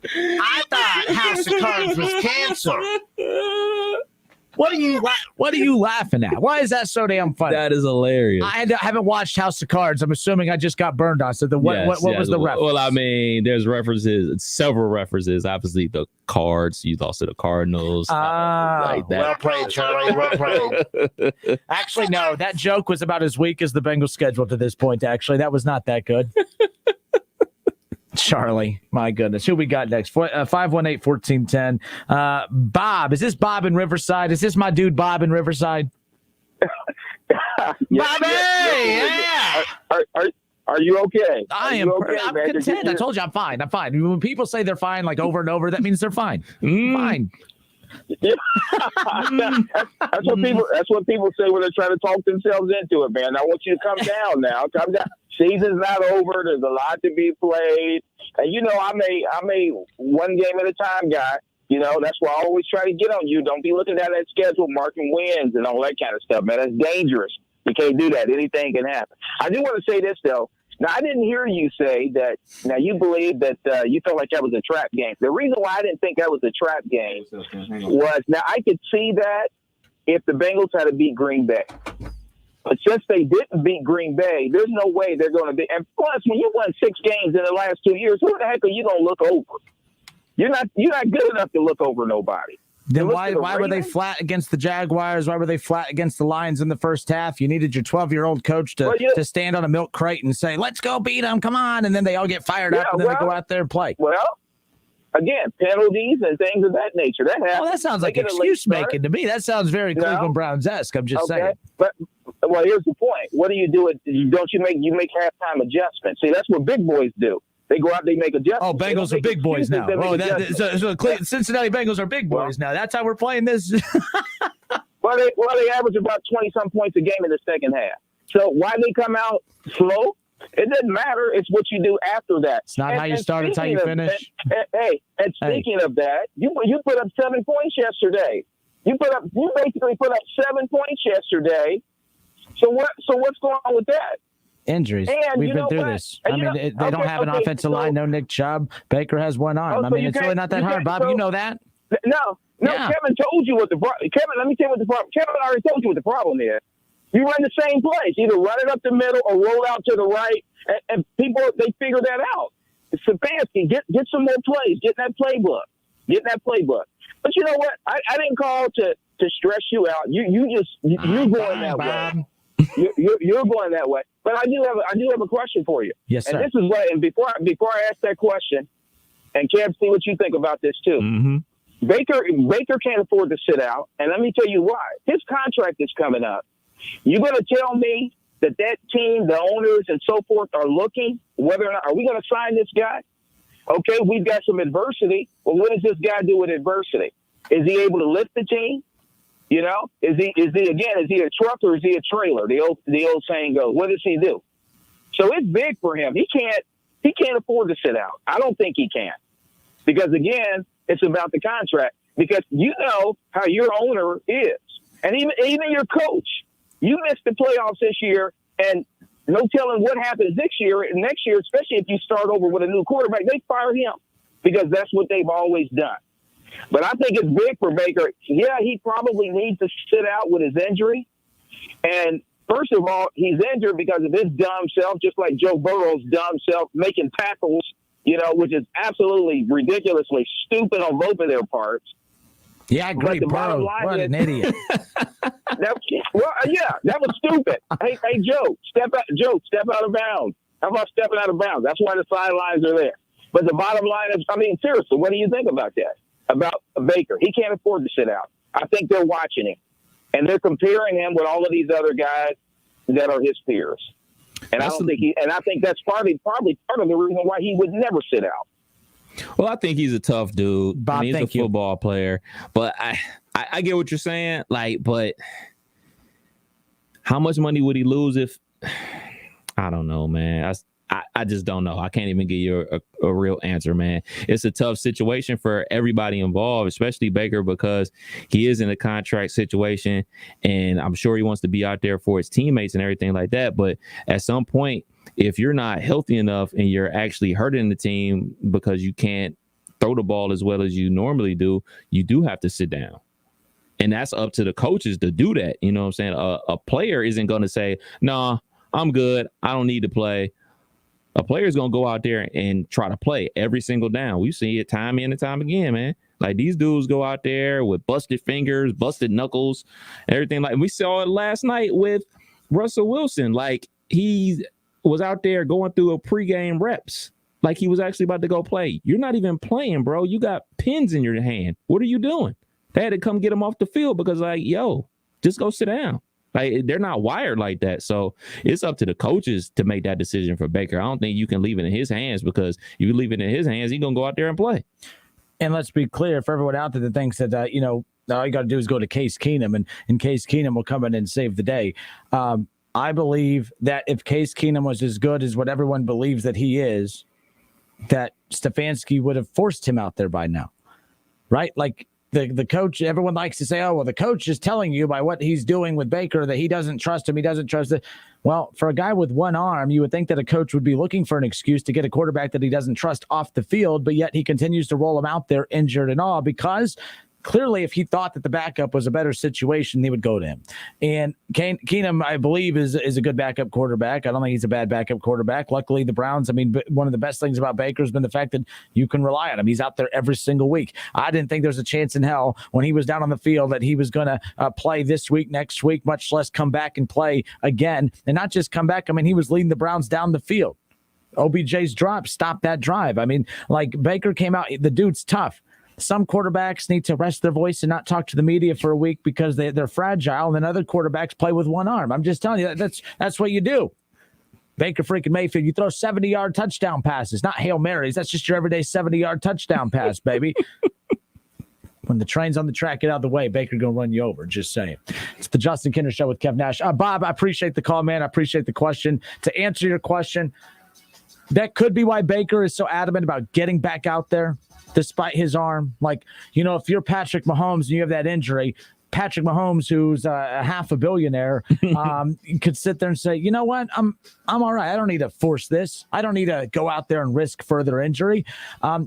I thought House of Cards was canceled. What are you laughing at? Why is that so damn funny? That is hilarious. I haven't watched House of Cards. I'm assuming I just got burned on. So what was the reference? Well, I mean, there's several references. Obviously, the cards. You lost to the Cardinals. Like that. Well played, Charlie. Well played. Actually, no. That joke was about as weak as the Bengals schedule to this point. Actually, that was not that good. Charlie, my goodness. Who we got next? 518-1410. Bob. Is this Bob in Riverside? Is this my dude Bob in Riverside? Bobby! Yeah! Are you okay? I'm content. I told you I'm fine. I'm fine. When people say they're fine over and over, that means they're fine. Fine. Yeah. That's what people say when they're trying to talk themselves into it, man. I want you to come down now. Come down. Season's not over. There's a lot to be played. And I'm a one game at a time guy. That's why I always try to get on you. Don't be looking at that schedule, marking wins and all that kind of stuff, man. That's dangerous. You can't do that. Anything can happen. I do want to say this though. Now, I didn't hear you say that. Now, you believe that you felt like that was a trap game. The reason why I didn't think that was a trap game was, now I could see that if the Bengals had to beat Green Bay. But since they didn't beat Green Bay, there's no way they're going to be. And plus, when you won 6 games in the last 2 years, who the heck are you going to look over? You're not good enough to look over nobody. Then why were they flat against the Jaguars? Why were they flat against the Lions in the first half? You needed your 12-year-old coach to stand on a milk crate and say, let's go beat them, come on. And then they all get fired up, and then they go out there and play. Well, again, penalties and things of that nature. That happens. Well, that sounds like excuse-making to me. That sounds very Cleveland Browns-esque. I'm just saying. But, well, here's the point. What do you do? Don't you make halftime adjustments? See, that's what big boys do. They go out, they make adjustments. Oh, Bengals are big boys now. Oh, Cincinnati Bengals are big boys now. That's how we're playing this. Well, they average about 20-some points a game in the second half. So why they come out slow? It doesn't matter. It's what you do after that. It's not how you start, it's how you finish. And speaking of that, you put up 7 points yesterday. You basically put up 7 points yesterday. So what's going on with that? Injuries. And we've been through this. I mean, they don't have an offensive line. No Nick Chubb. Baker has one arm. I mean, it's really not that hard, Bob. You know that. No. Yeah. Kevin told you what the problem. Kevin, let me tell you what the problem. Kevin already told you what the problem is. You run the same plays, either run it up the middle or roll out to the right, and people they figure that out. Stefanski, get some more plays, get that playbook. But you know what? I didn't call to stress you out. You're going that way. You're going that way. But I do have a question for you. Yes, sir. And this is what. And before I ask that question, and Kev, see what you think about this too. Mm-hmm. Baker can't afford to sit out, and let me tell you why. His contract is coming up. You're going to tell me that team, the owners, and so forth are looking whether or not are we going to sign this guy? Okay, we've got some adversity. Well, what does this guy do with adversity? Is he able to lift the team? You know, is he a truck or is he a trailer? The old saying goes. What does he do? So it's big for him. He can't afford to sit out. I don't think he can, because again, it's about the contract. Because you know how your owner is, and even your coach. You missed the playoffs this year, and no telling what happens next year, especially if you start over with a new quarterback. They fire him because that's what they've always done. But I think it's big for Baker. Yeah, he probably needs to sit out with his injury. And first of all, he's injured because of his dumb self, just like Joe Burrow's dumb self, making tackles, which is absolutely ridiculously stupid on both of their parts. Yeah, I agree, Burrow. What an idiot. That was stupid. Hey, Joe, step out of bounds. How about stepping out of bounds? That's why the sidelines are there. But the bottom line is, seriously, what do you think about that? About Baker? He can't afford to sit out. I think they're watching him, and they're comparing him with all of these other guys that are his peers. And I think that's probably part of the reason why he would never sit out. Well, I think he's a tough dude. Bob, he's a football player, but I get what you're saying. But how much money would he lose if? I don't know, man. I just don't know. I can't even give you a real answer, man. It's a tough situation for everybody involved, especially Baker, because he is in a contract situation, and I'm sure he wants to be out there for his teammates and everything like that. But at some point, if you're not healthy enough and you're actually hurting the team because you can't throw the ball as well as you normally do, you do have to sit down. And that's up to the coaches to do that. You know what I'm saying? A player isn't going to say, "Nah, I'm good. I don't need to play." A player is going to go out there and try to play every single down. We see it time in and time again, man. Like, these dudes go out there with busted fingers, busted knuckles, everything. Like, we saw it last night with Russell Wilson. Like, he was out there going through a pregame reps like he was actually about to go play. You're not even playing, bro. You got pins in your hand. What are you doing? They had to come get him off the field because, like, yo, just go sit down. Like, they're not wired like that. So it's up to the coaches to make that decision for Baker. I don't think you can leave it in his hands, because if you leave it in his hands, he's going to go out there and play. And let's be clear, for everyone out there that thinks that, all you got to do is go to Case Keenum, and Case Keenum will come in and save the day. I believe that if Case Keenum was as good as what everyone believes that he is, that Stefanski would have forced him out there by now, right? Like, the coach, everyone likes to say, oh, well, the coach is telling you by what he's doing with Baker that he doesn't trust him. He doesn't trust it. Well, for a guy with one arm, you would think that a coach would be looking for an excuse to get a quarterback that he doesn't trust off the field, but yet he continues to roll him out there injured and all, because clearly, if he thought that the backup was a better situation, he would go to him. And Keenum, I believe, is a good backup quarterback. I don't think he's a bad backup quarterback. Luckily, the Browns, one of the best things about Baker has been the fact that you can rely on him. He's out there every single week. I didn't think there was a chance in hell when he was down on the field that he was going to play this week, next week, much less come back and play again. And not just come back. He was leading the Browns down the field. OBJ's drop stopped that drive. Baker came out. The dude's tough. Some quarterbacks need to rest their voice and not talk to the media for a week because they're fragile, and then other quarterbacks play with one arm. I'm just telling you, that's what you do. Baker freaking Mayfield, you throw 70-yard touchdown passes, not Hail Marys. That's just your everyday 70-yard touchdown pass, baby. When the train's on the track, get out of the way. Baker going to run you over. Just saying. It's the Justin Kinner Show with Kev Nash. Bob, I appreciate the call, man. I appreciate the question. To answer your question, that could be why Baker is so adamant about getting back out there despite his arm. If you're Patrick Mahomes and you have that injury, Patrick Mahomes, who's a half a billionaire, could sit there and say, you know what, I'm all right. I don't need to force this. I don't need to go out there and risk further injury.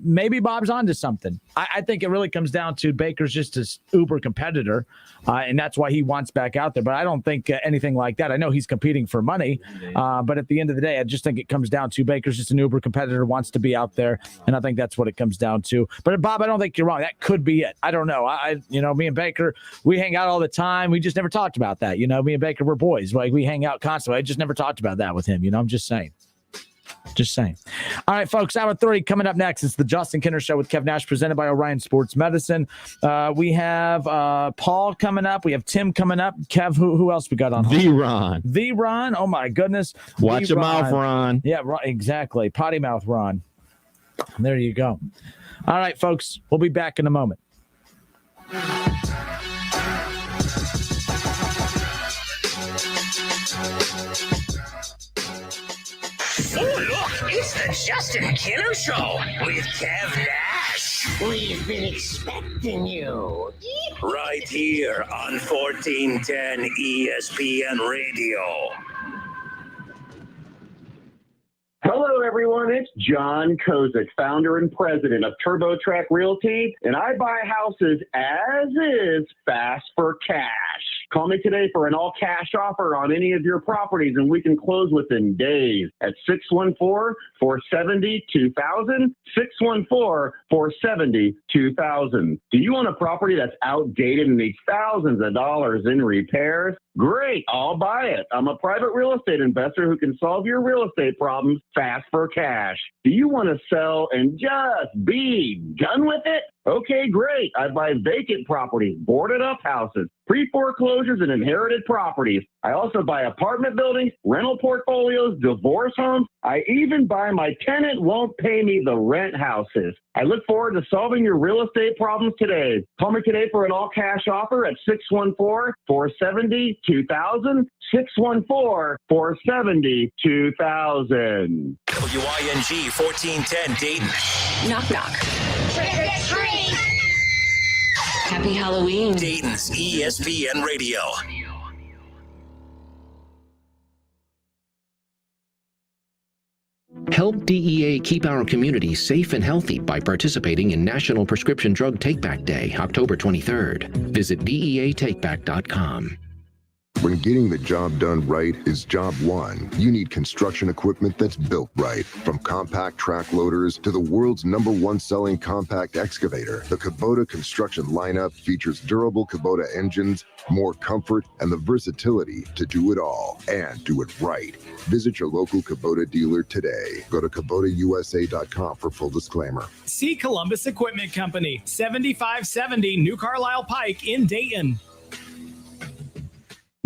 Maybe Bob's onto something. I think it really comes down to Baker's just an uber competitor, and that's why he wants back out there. But I don't think anything like that. I know he's competing for money, but at the end of the day, I just think it comes down to Baker's just an uber competitor, wants to be out there, and I think that's what it comes down to. But Bob, I don't think you're wrong. That could be it. I don't know. Me and Baker, we hang out all the time. We just never talked about that. Me and Baker were boys. We hang out constantly. I just never talked about that with him. I'm just saying. Just saying. All right, folks, hour 3 coming up next. It's the Justin Kinner Show with Kev Nash, presented by Orion Sports Medicine. We have Paul coming up. We have Tim coming up. Kev, who else we got on? The Ron. Oh, my goodness. Watch your mouth, Ron. Yeah, right, exactly. Potty mouth, Ron. There you go. All right, folks, we'll be back in a moment. Oh, look, it's the Justin Kinner Show with Kev Nash. We've been expecting you. Right here on 1410 ESPN Radio. Hello, everyone. It's John Kozik, founder and president of TurboTrack Realty, and I buy houses as is, fast for cash. Call me today for an all-cash offer on any of your properties, and we can close within days at 614-470-2000, 614-470-2000. Do you own a property that's outdated and needs thousands of dollars in repairs? Great, I'll buy it. I'm a private real estate investor who can solve your real estate problems fast for cash. Do you want to sell and just be done with it? Okay, great. I buy vacant properties, boarded up houses, pre-foreclosures, and inherited properties. I also buy apartment buildings, rental portfolios, divorce homes. I even buy my tenant won't pay me the rent houses. I look forward to solving your real estate problems today. Call me today for an all-cash offer at 614-470-2000, 614-470-2000. WING 1410 Dayton. Knock, knock. Trick or treat. Happy Halloween. Dayton's ESPN Radio. Help DEA keep our community safe and healthy by participating in National Prescription Drug Takeback Day, October 23rd. Visit DEATakeback.com. When getting the job done right is job one, you need construction equipment that's built right. From compact track loaders to the world's #1 selling compact excavator, the Kubota construction lineup features durable Kubota engines, more comfort, and the versatility to do it all and do it right. Visit your local Kubota dealer today. Go to KubotaUSA.com for full disclaimer. See Columbus Equipment Company, 7570 New Carlisle Pike in Dayton.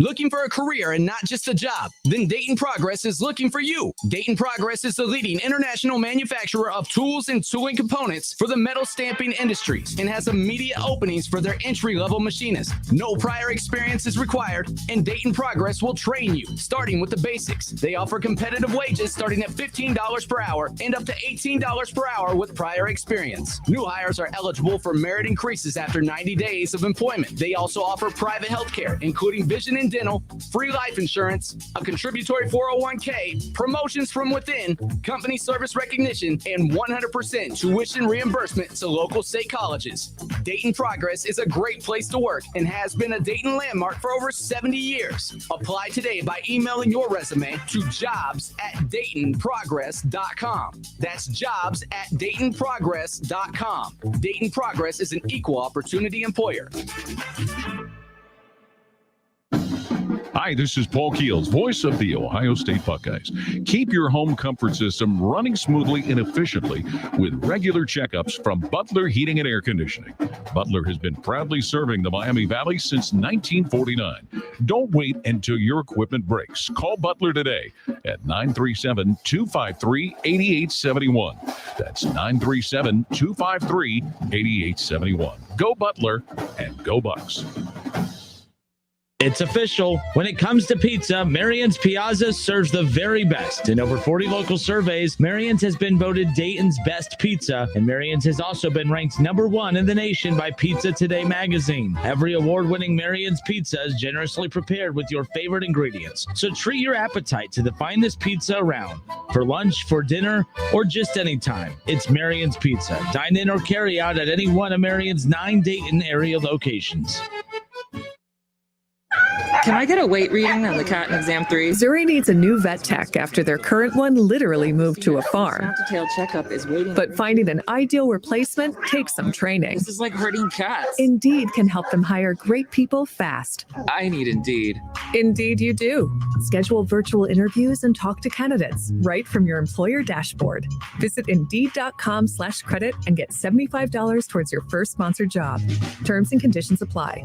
Looking for a career and not just a job? Then Dayton Progress is looking for you. Dayton Progress is the leading international manufacturer of tools and tooling components for the metal stamping industries and has immediate openings for their entry-level machinists. No prior experience is required, and Dayton Progress will train you, starting with the basics. They offer competitive wages starting at $15 per hour and up to $18 per hour with prior experience. New hires are eligible for merit increases after 90 days of employment. They also offer private health care, including vision and dental, free life insurance, a contributory 401k, promotions from within, company service recognition, and 100% tuition reimbursement to local state colleges. Dayton Progress is a great place to work and has been a Dayton landmark for over 70 years. Apply today by emailing your resume to jobs@DaytonProgress.com. That's jobs@DaytonProgress.com. Dayton Progress is an equal opportunity employer. Hi, this is Paul Keels, voice of the Ohio State Buckeyes. Keep your home comfort system running smoothly and efficiently with regular checkups from Butler Heating and Air Conditioning. Butler has been proudly serving the Miami Valley since 1949. Don't wait until your equipment breaks. Call Butler today at 937-253-8871. That's 937-253-8871. Go Butler and go Bucks. It's official. When it comes to pizza, Marion's Piazza serves the very best. In over 40 local surveys, Marion's has been voted Dayton's best pizza, and Marion's has also been ranked #1 in the nation by Pizza Today magazine. Every award-winning Marion's pizza is generously prepared with your favorite ingredients. So treat your appetite to the finest pizza around. For lunch, for dinner, or just any time, it's Marion's Pizza. Dine in or carry out at any one of Marion's 9 Dayton area locations. Can I get a weight reading on the cat in exam 3? Zuri needs a new vet tech after their current one literally moved to a farm. Detailed checkup is waiting. But finding an ideal replacement takes some training. This is like herding cats. Indeed can help them hire great people fast. I need Indeed. Indeed you do. Schedule virtual interviews and talk to candidates right from your employer dashboard. Visit Indeed.com/credit and get $75 towards your first sponsored job. Terms and conditions apply.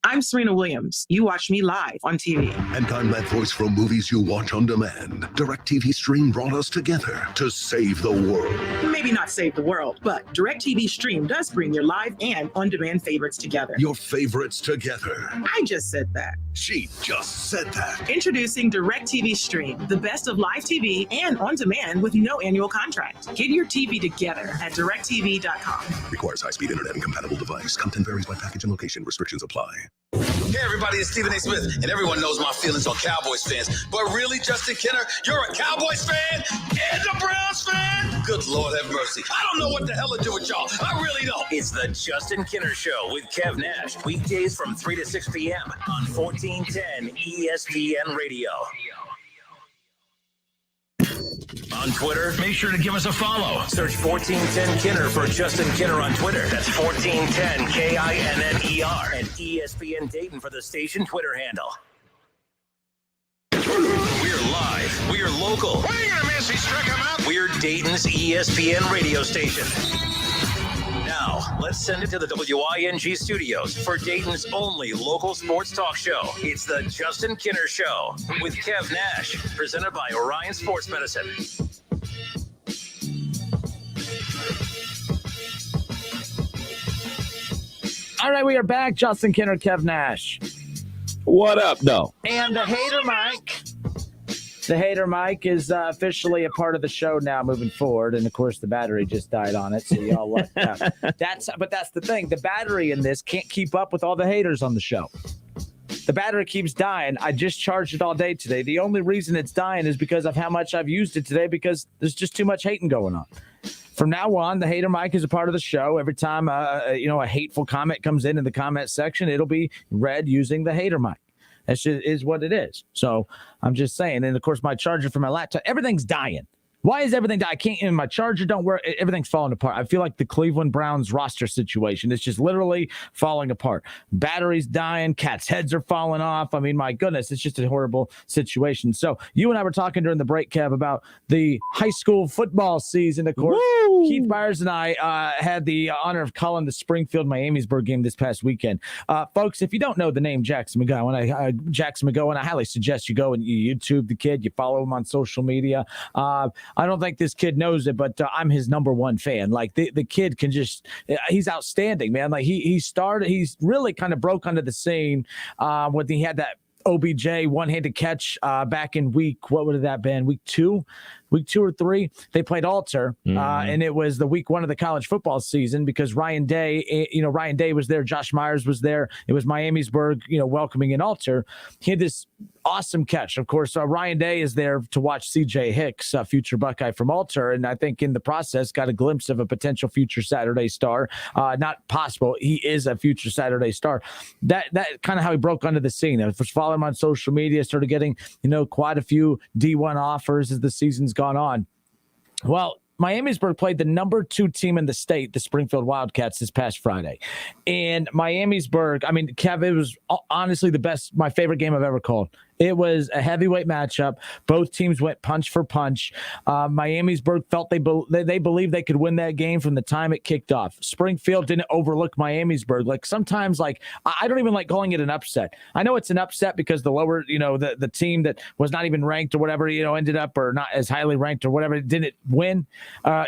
I'm Serena Williams. You watch me live on TV. And I'm that voice from movies you watch on demand. DirecTV Stream brought us together to save the world. Maybe not save the world, but DirecTV Stream does bring your live and on-demand favorites together. Your favorites together. I just said that. She just said that. Introducing DirecTV Stream, the best of live TV and on demand with no annual contract. Get your TV together at DirecTV.com. Requires high-speed internet and compatible device. Content varies by package and location. Restrictions apply. Hey everybody, it's Stephen A. Smith, and everyone knows my feelings on Cowboys fans. But really, Justin Kenner, you're a Cowboys fan and a Browns fan? Good Lord have mercy. I don't know what the hell to do with y'all. I really don't. It's the Justin Kenner Show with Kev Nash, weekdays from 3 to 6 p.m. on 1410 ESPN Radio. On Twitter, make sure to give us a follow. Search 1410 Kenner for Justin Kenner on Twitter. That's 1410 KINNER. And ESPN Dayton for the station Twitter handle. We're live. We're local. What are you gonna miss? He struck him out. We're Dayton's ESPN radio station. Now, let's send it to the WING studios for Dayton's only local sports talk show. It's the Justin Kenner Show with Kev Nash, presented by Orion Sports Medicine. All right, we are back. Justin Kenner, Kev Nash. What up, though? And the hater Mike. The hater Mike is officially a part of the show now moving forward. And, of course, the battery just died on it. So y'all lucked out. But that's the thing. The battery in this can't keep up with all the haters on the show. The battery keeps dying. I just charged it all day today. The only reason it's dying is because of how much I've used it today, because there's just too much hating going on. From now on, the hater Mike is a part of the show. Every time a hateful comment comes in the comment section, it'll be read using the hater Mike. That just is what it is. So I'm just saying. And of course, my charger for my laptop, everything's dying. Why is everything dying? I can't even, my charger don't work. Everything's falling apart. I feel like the Cleveland Browns roster situation. It's just literally falling apart. Batteries dying. Cats' heads are falling off. I mean, my goodness, it's just a horrible situation. So you and I were talking during the break, Kev, about the high school football season. Of course, Woo! Keith Byers and I had the honor of calling the Springfield-Miamisburg game this past weekend. Folks, if you don't know the name Jackson McGowan, I highly suggest you go and you YouTube the kid. You follow him on social media. I don't think this kid knows it, but I'm his number one fan. Like the kid can just, he's outstanding, man. Like he's really kind of broke onto the scene when he had that OBJ one-handed catch back in week 2. week 2 or 3, they played Alter, and it was the week 1 of the college football season because Ryan Day was there, Josh Myers was there. It was Miamisburg, welcoming in Alter. He had this awesome catch. Of course, Ryan Day is there to watch C.J. Hicks, future Buckeye from Alter, and I think in the process got a glimpse of a potential future Saturday star. Not possible. He is a future Saturday star. That kind of how he broke onto the scene. I was following him on social media, started getting, quite a few D1 offers as the season's gone on. Well, Miamisburg played the number 2 team in the state, the Springfield Wildcats, this past Friday. And Miamisburg, Kev, it was honestly my favorite game I've ever called. It was a heavyweight matchup. Both teams went punch for punch. Miamisburg felt they believed they could win that game from the time it kicked off. Springfield didn't overlook Miamisburg. Like sometimes, I don't even like calling it an upset. I know it's an upset because the lower, the team that was not even ranked or whatever, ended up or not as highly ranked or whatever, didn't win, or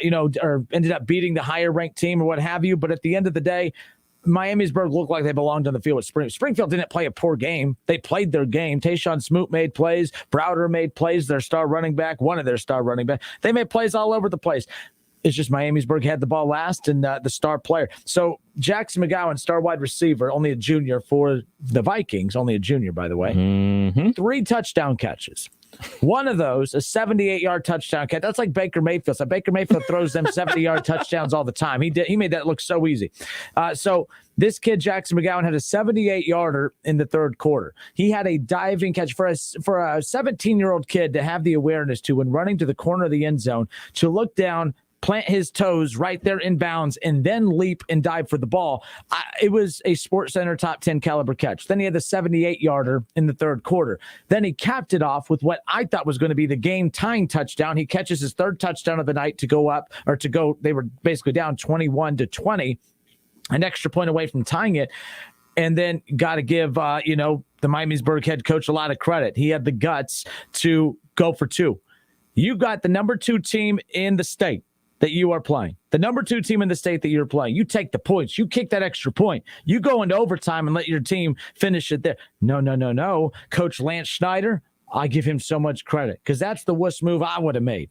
ended up beating the higher ranked team or what have you. But at the end of the day, Miamisburg looked like they belonged on the field with Springfield didn't play a poor game. They played their game. Tayshawn Smoot made plays. Browder made plays, their star running back, one of their star running back. They made plays all over the place. It's just Miamisburg had the ball last and the star player. So Jackson McGowan, star wide receiver, only a junior for the Vikings, only a junior, by the way. 3 touchdown catches. One of those, a 78-yard touchdown catch. That's like Baker Mayfield. So Baker Mayfield throws them 70-yard touchdowns all the time. He made that look so easy. So this kid, Jackson McGowan, had a 78-yarder in the third quarter. He had a diving catch for a 17-year-old kid to have the awareness to, when running to the corner of the end zone, to look down, plant his toes right there in bounds, and then leap and dive for the ball. It was a SportsCenter top 10 caliber catch. Then he had the 78-yarder in the third quarter. Then he capped it off with what I thought was going to be the game-tying touchdown. He catches his third touchdown of the night to go up, they were basically down 21-20, an extra point away from tying it. And then got to give, the Miamisburg head coach a lot of credit. He had the guts to go for 2. You got the number 2 team in the state that you are playing, the number 2 team in the state that you're playing. You take the points. You kick that extra point. You go into overtime and let your team finish it there. No. Coach Lance Schneider, I give him so much credit because that's the wuss move I would have made.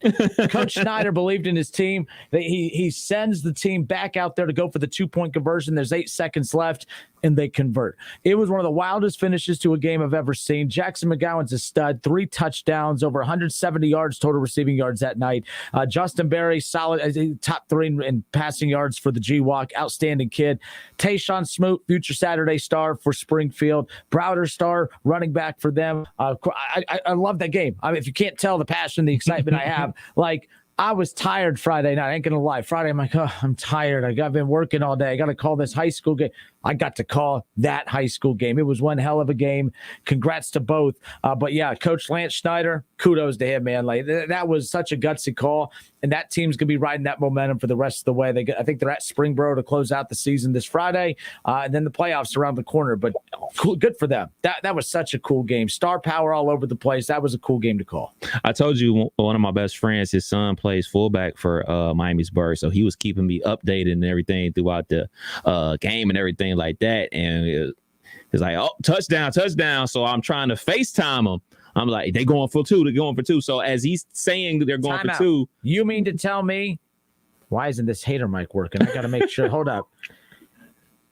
Coach Schneider believed in his team. He sends the team back out there to go for the 2-point conversion. There's 8 seconds left, and they convert. It was one of the wildest finishes to a game I've ever seen. Jackson McGowan's a stud, 3 touchdowns, over 170 yards total receiving yards that night. Justin Berry, solid, top 3 in passing yards for the G-Walk, outstanding kid. Tayshawn Smoot, future Saturday star for Springfield. Browder, star running back for them. I love that game. If you can't tell the passion, the excitement I have, I was tired Friday night. I ain't going to lie. Friday, I'm like, I'm tired. I've been working all day. I got to call this high school game. I got to call that high school game. It was one hell of a game. Congrats to both. But yeah, Coach Lance Schneider, kudos to him, man. That was such a gutsy call, and that team's gonna be riding that momentum for the rest of the way. I think they're at Springboro to close out the season this Friday, and then the playoffs around the corner. But cool, good for them. That was such a cool game. Star power all over the place. That was a cool game to call. I told you one of my best friends, his son plays fullback for Miamisburg, so he was keeping me updated and everything throughout the game and everything like that. And it's like, oh, touchdown. So I'm trying to FaceTime him. I'm like, they're going for 2. So as he's saying they're going for 2. You mean to tell me, why isn't this hater mic working? I got to make sure. Hold up.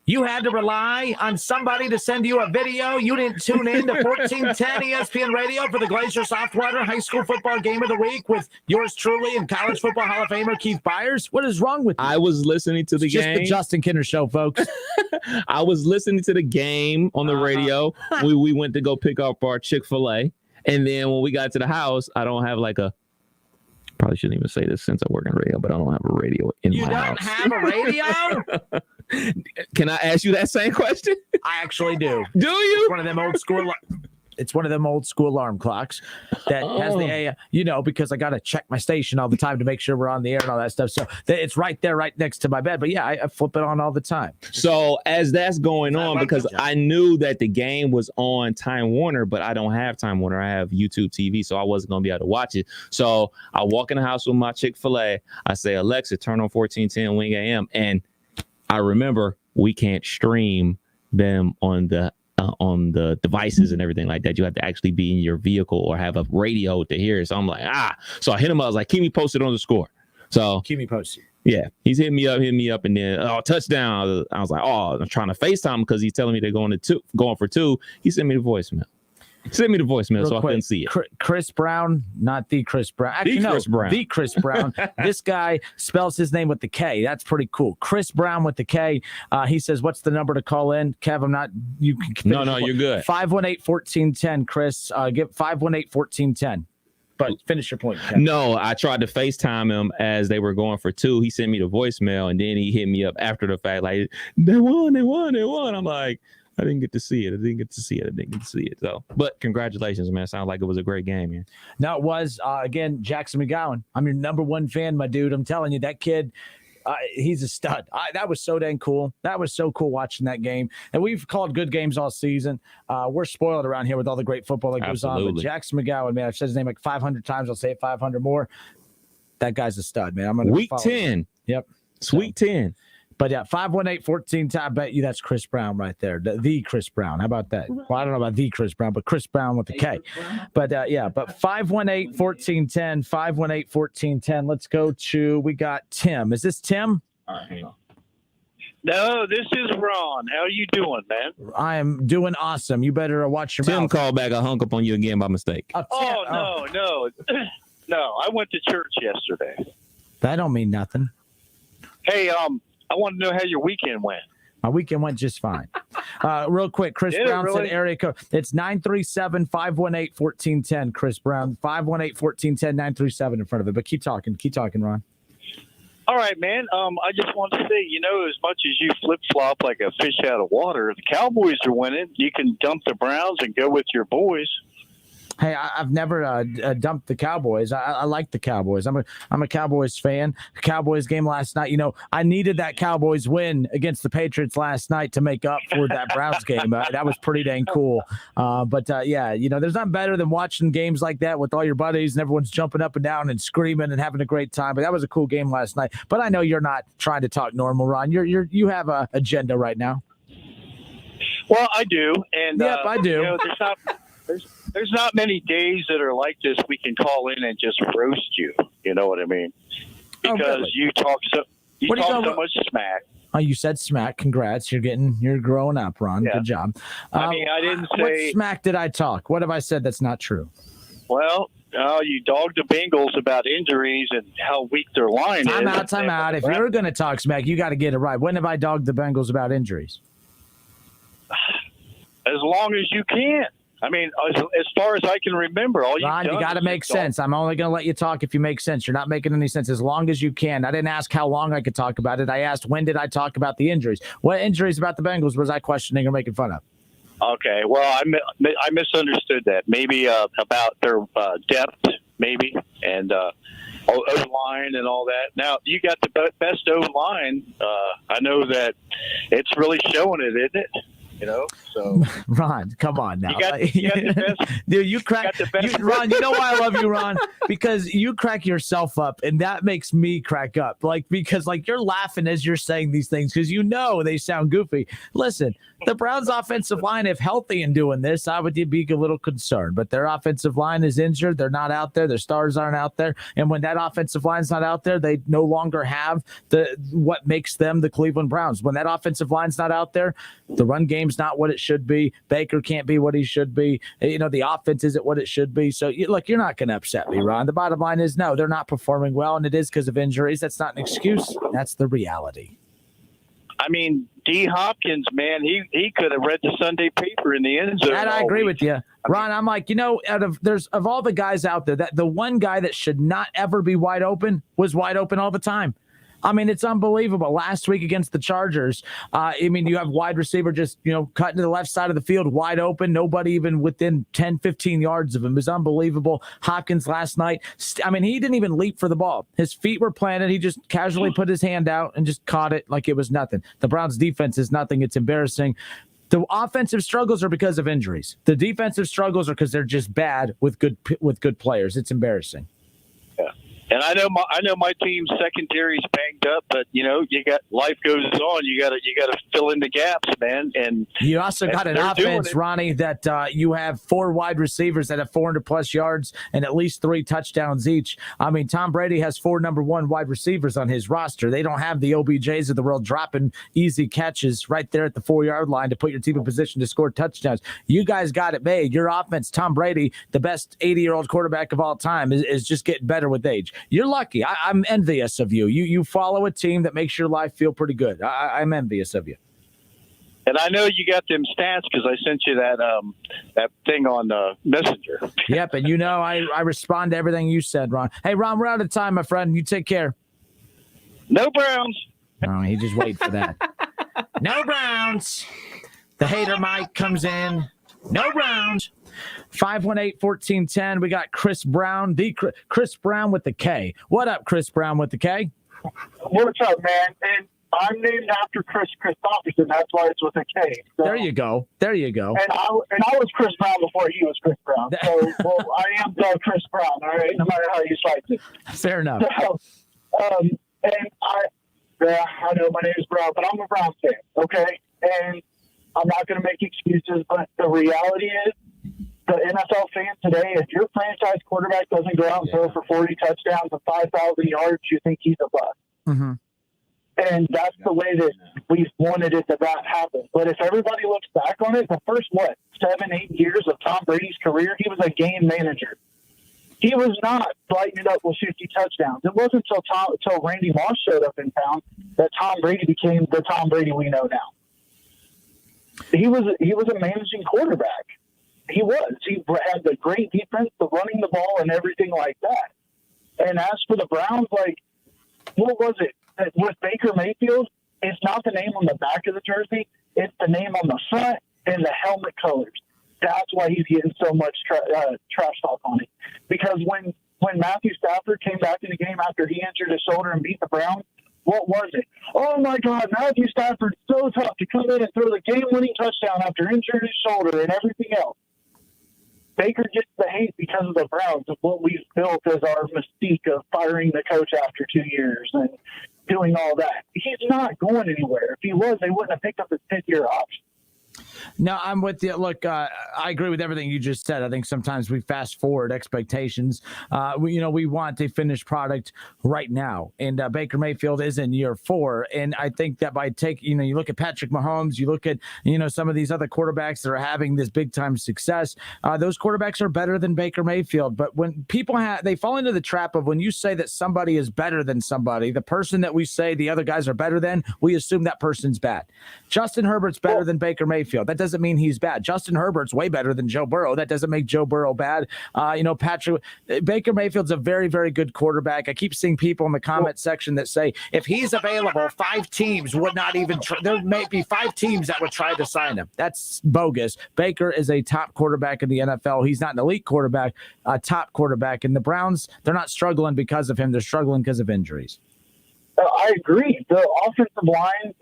You had to rely on somebody to send you a video. You didn't tune in to 1410 ESPN Radio for the Glacier Softwater High School Football Game of the Week with yours truly and College Football Hall of Famer Keith Byers. What is wrong with you? I was listening to the game. Just the Justin Kinner Show, folks. I was listening to the game on the radio. We went to go pick up our Chick-fil-A. And then when we got to the house, I don't have probably shouldn't even say this since I work in radio, but I don't have a radio in my house. You don't have a radio? Can I ask you that same question? I actually do. Do you? It's one of them old school. It's one of them old school alarm clocks that has the AM, because I got to check my station all the time to make sure we're on the air and all that stuff. So it's right there, right next to my bed. But yeah, I flip it on all the time. So as that's going on, because I knew that the game was on Time Warner, but I don't have Time Warner. I have YouTube TV, so I wasn't going to be able to watch it. So I walk in the house with my Chick-fil-A. I say, Alexa, turn on 1410 Wing AM. And I remember we can't stream them on the on the devices and everything like that. You have to actually be in your vehicle or have a radio to hear it. So I'm like, So I hit him up. I was like, keep me posted on the score. So keep me posted. Yeah, he's hitting me up, and then touchdown. I was like, I'm trying to FaceTime because he's telling me they're going for 2. He sent me the voicemail. So I couldn't see it. Chris Brown, not the Chris Brown. Actually, the Chris Brown. This guy spells his name with the K. That's pretty cool. Chris Brown with the K. He says, "What's the number to call in?" Kev, I'm not. You can. No, you're good. 518-1410. Chris, give 518-1410. But finish your point, Kev. No, I tried to FaceTime him as they were going for 2. He sent me the voicemail, and then he hit me up after the fact, like, they won. I'm like, I didn't get to see it. So, but congratulations, man. Sounds like it was a great game, man. No, it was. Again, Jackson McGowan. I'm your number 1 fan, my dude. I'm telling you, that kid, he's a stud. That was so dang cool. That was so cool watching that game. And we've called good games all season. We're spoiled around here with all the great football that goes on. But Jackson McGowan, man, I've said his name like 500 times. I'll say it 500 more. That guy's a stud, man. I'm gonna Week 10. Yep. Sweet 10. But yeah, 518-1410. I bet you that's Chris Brown right there. The Chris Brown. How about that? Well, I don't know about the Chris Brown, but Chris Brown with the K. But but 518-1410, 518-1410. Let's go to, we got Tim. Is this Tim? No, this is Ron. How are you doing, man? I am doing awesome. You better watch your Tim mouth. called back. I hung up on you again by mistake. No. No, I went to church yesterday. That don't mean nothing. Hey, I want to know how your weekend went. My weekend went just fine. Real quick, Chris Brown said area code. It's 937-518-1410, Chris Brown. 518-1410, 937 in front of it. But keep talking, Ron. All right, man. I just want to say, as much as you flip-flop like a fish out of water, the Cowboys are winning. You can dump the Browns and go with your boys. Hey, I've never dumped the Cowboys. I like the Cowboys. I'm a Cowboys fan. Cowboys game last night. I needed that Cowboys win against the Patriots last night to make up for that Browns game. That was pretty dang cool. But there's nothing better than watching games like that with all your buddies and everyone's jumping up and down and screaming and having a great time. But that was a cool game last night. But I know you're not trying to talk normal, Ron. You have a agenda right now. Well, I do, and yep, I do. There's not many days that are like this we can call in and just roast you. You know what I mean? Because you talk so much smack. Oh, you said smack. Congrats. You're growing up, Ron. Yeah. Good job. I didn't say. What smack did I talk? What have I said that's not true? Well, you dogged the Bengals about injuries and how weak their line is. Time out. If you're going to talk smack, you got to get it right. When have I dogged the Bengals about injuries? As long as you can. I mean, as far as I can remember, Ron, you got to make sense. I'm only going to let you talk if you make sense. You're not making any sense. As long as you can. I didn't ask how long I could talk about it. I asked when did I talk about the injuries? What injuries about the Bengals was I questioning or making fun of? Okay, well, I misunderstood that. Maybe about their depth, maybe, and O-line and all that. Now, you got the best O-line. I know that it's really showing it, isn't it? So Ron, come on now. You got the best, dude. You crack, Ron. You know why I love you, Ron? Because you crack yourself up, and that makes me crack up. Because you're laughing as you're saying these things because they sound goofy. Listen, the Browns' offensive line, if healthy and doing this, I would be a little concerned. But their offensive line is injured. They're not out there. Their stars aren't out there. And when that offensive line's not out there, they no longer have what makes them the Cleveland Browns. When that offensive line's not out there, the run game's not what it should be. Baker can't be what he should be. The offense isn't what it should be. So, you're not going to upset me, Ron. The bottom line is, no, they're not performing well, and it is because of injuries. That's not an excuse. That's the reality. I mean, D. Hopkins, man, he could have read the Sunday paper in the end zone. And I agree with you, Ron. I'm like, of all the guys out there, that the one guy that should not ever be wide open was wide open all the time. I mean, it's unbelievable. Last week against the Chargers, you have wide receiver just, cutting to the left side of the field, wide open, nobody even within 10, 15 yards of him. It was unbelievable. Hopkins last night, he didn't even leap for the ball. His feet were planted. He just casually put his hand out and just caught it like it was nothing. The Browns' defense is nothing. It's embarrassing. The offensive struggles are because of injuries. The defensive struggles are because they're just bad with good players. It's embarrassing. Yeah. And I know my team's secondary's banged up, but you got life goes on. You got to fill in the gaps, man. And you also got an offense, Ronnie, that you have 4 wide receivers that have 400+ yards and at least 3 touchdowns each. I mean, Tom Brady has 4 number 1 wide receivers on his roster. They don't have the OBJs of the world dropping easy catches right there at the 4-yard line to put your team in position to score touchdowns. You guys got it made. Your offense, Tom Brady, the best 80-year-old quarterback of all time, is just getting better with age. You're lucky. I'm envious of you. You follow a team that makes your life feel pretty good. I'm envious of you. And I know you got them stats because I sent you that thing on Messenger. Yep, and I respond to everything you said, Ron. Hey, Ron, we're out of time, my friend. You take care. No Browns. Oh, he just wait for that. No Browns. The hater Mike comes in. No Browns. 518-1410. We got Chris Brown, the Chris Brown with the K. What up, Chris Brown with the K? What's up, man? And I'm named after Chris Christopherson. That's why it's with a K. So, there you go. And I was Chris Brown before he was Chris Brown. So I am the Chris Brown. All right, no matter how you slice it. Fair enough. So, and I know my name is Brown, but I'm a Browns fan. Okay, and I'm not going to make excuses, but the reality is, the NFL fan today, if your franchise quarterback doesn't go out and throw for 40 touchdowns and 5,000 yards, you think he's a bust. Mm-hmm. And that's the way that we've wanted it to not happen. But if everybody looks back on it, the first, 7-8 years of Tom Brady's career, he was a game manager. He was not lighting it up with 50 touchdowns. It wasn't until Randy Moss showed up in town that Tom Brady became the Tom Brady we know now. He was a managing quarterback. He was. He had the great defense, the running the ball, and everything like that. And as for the Browns, what was it? With Baker Mayfield, it's not the name on the back of the jersey. It's the name on the front and the helmet colors. That's why he's getting so much trash talk on it. Because when Matthew Stafford came back in the game after he injured his shoulder and beat the Browns, what was it? Oh, my God, Matthew Stafford's so tough to come in and throw the game-winning touchdown after injuring his shoulder and everything else. Baker gets the hate because of the Browns, of what we've built as our mystique of firing the coach after 2 years and doing all that. He's not going anywhere. If he was, they wouldn't have picked up his 10th-year option. No, I'm with you. Look, I agree with everything you just said. I think sometimes we fast forward expectations. We want a finished product right now. And Baker Mayfield is in year 4. And I think that by you look at Patrick Mahomes, you look at, some of these other quarterbacks that are having this big time success. Those quarterbacks are better than Baker Mayfield. But when people they fall into the trap of when you say that somebody is better than somebody, the person that we say the other guys are better than, we assume that person's bad. Justin Herbert's better than Baker Mayfield. That doesn't mean he's bad. Justin Herbert's way better than Joe Burrow. That doesn't make Joe Burrow bad. Baker Mayfield's a very, very good quarterback. I keep seeing people in the comment section that say if he's available, 5 teams would not even there may be 5 teams that would try to sign him. That's bogus. Baker is a top quarterback in the NFL. He's not an elite quarterback, a top quarterback. And the Browns, they're not struggling because of him. They're struggling because of injuries. I agree. The offensive line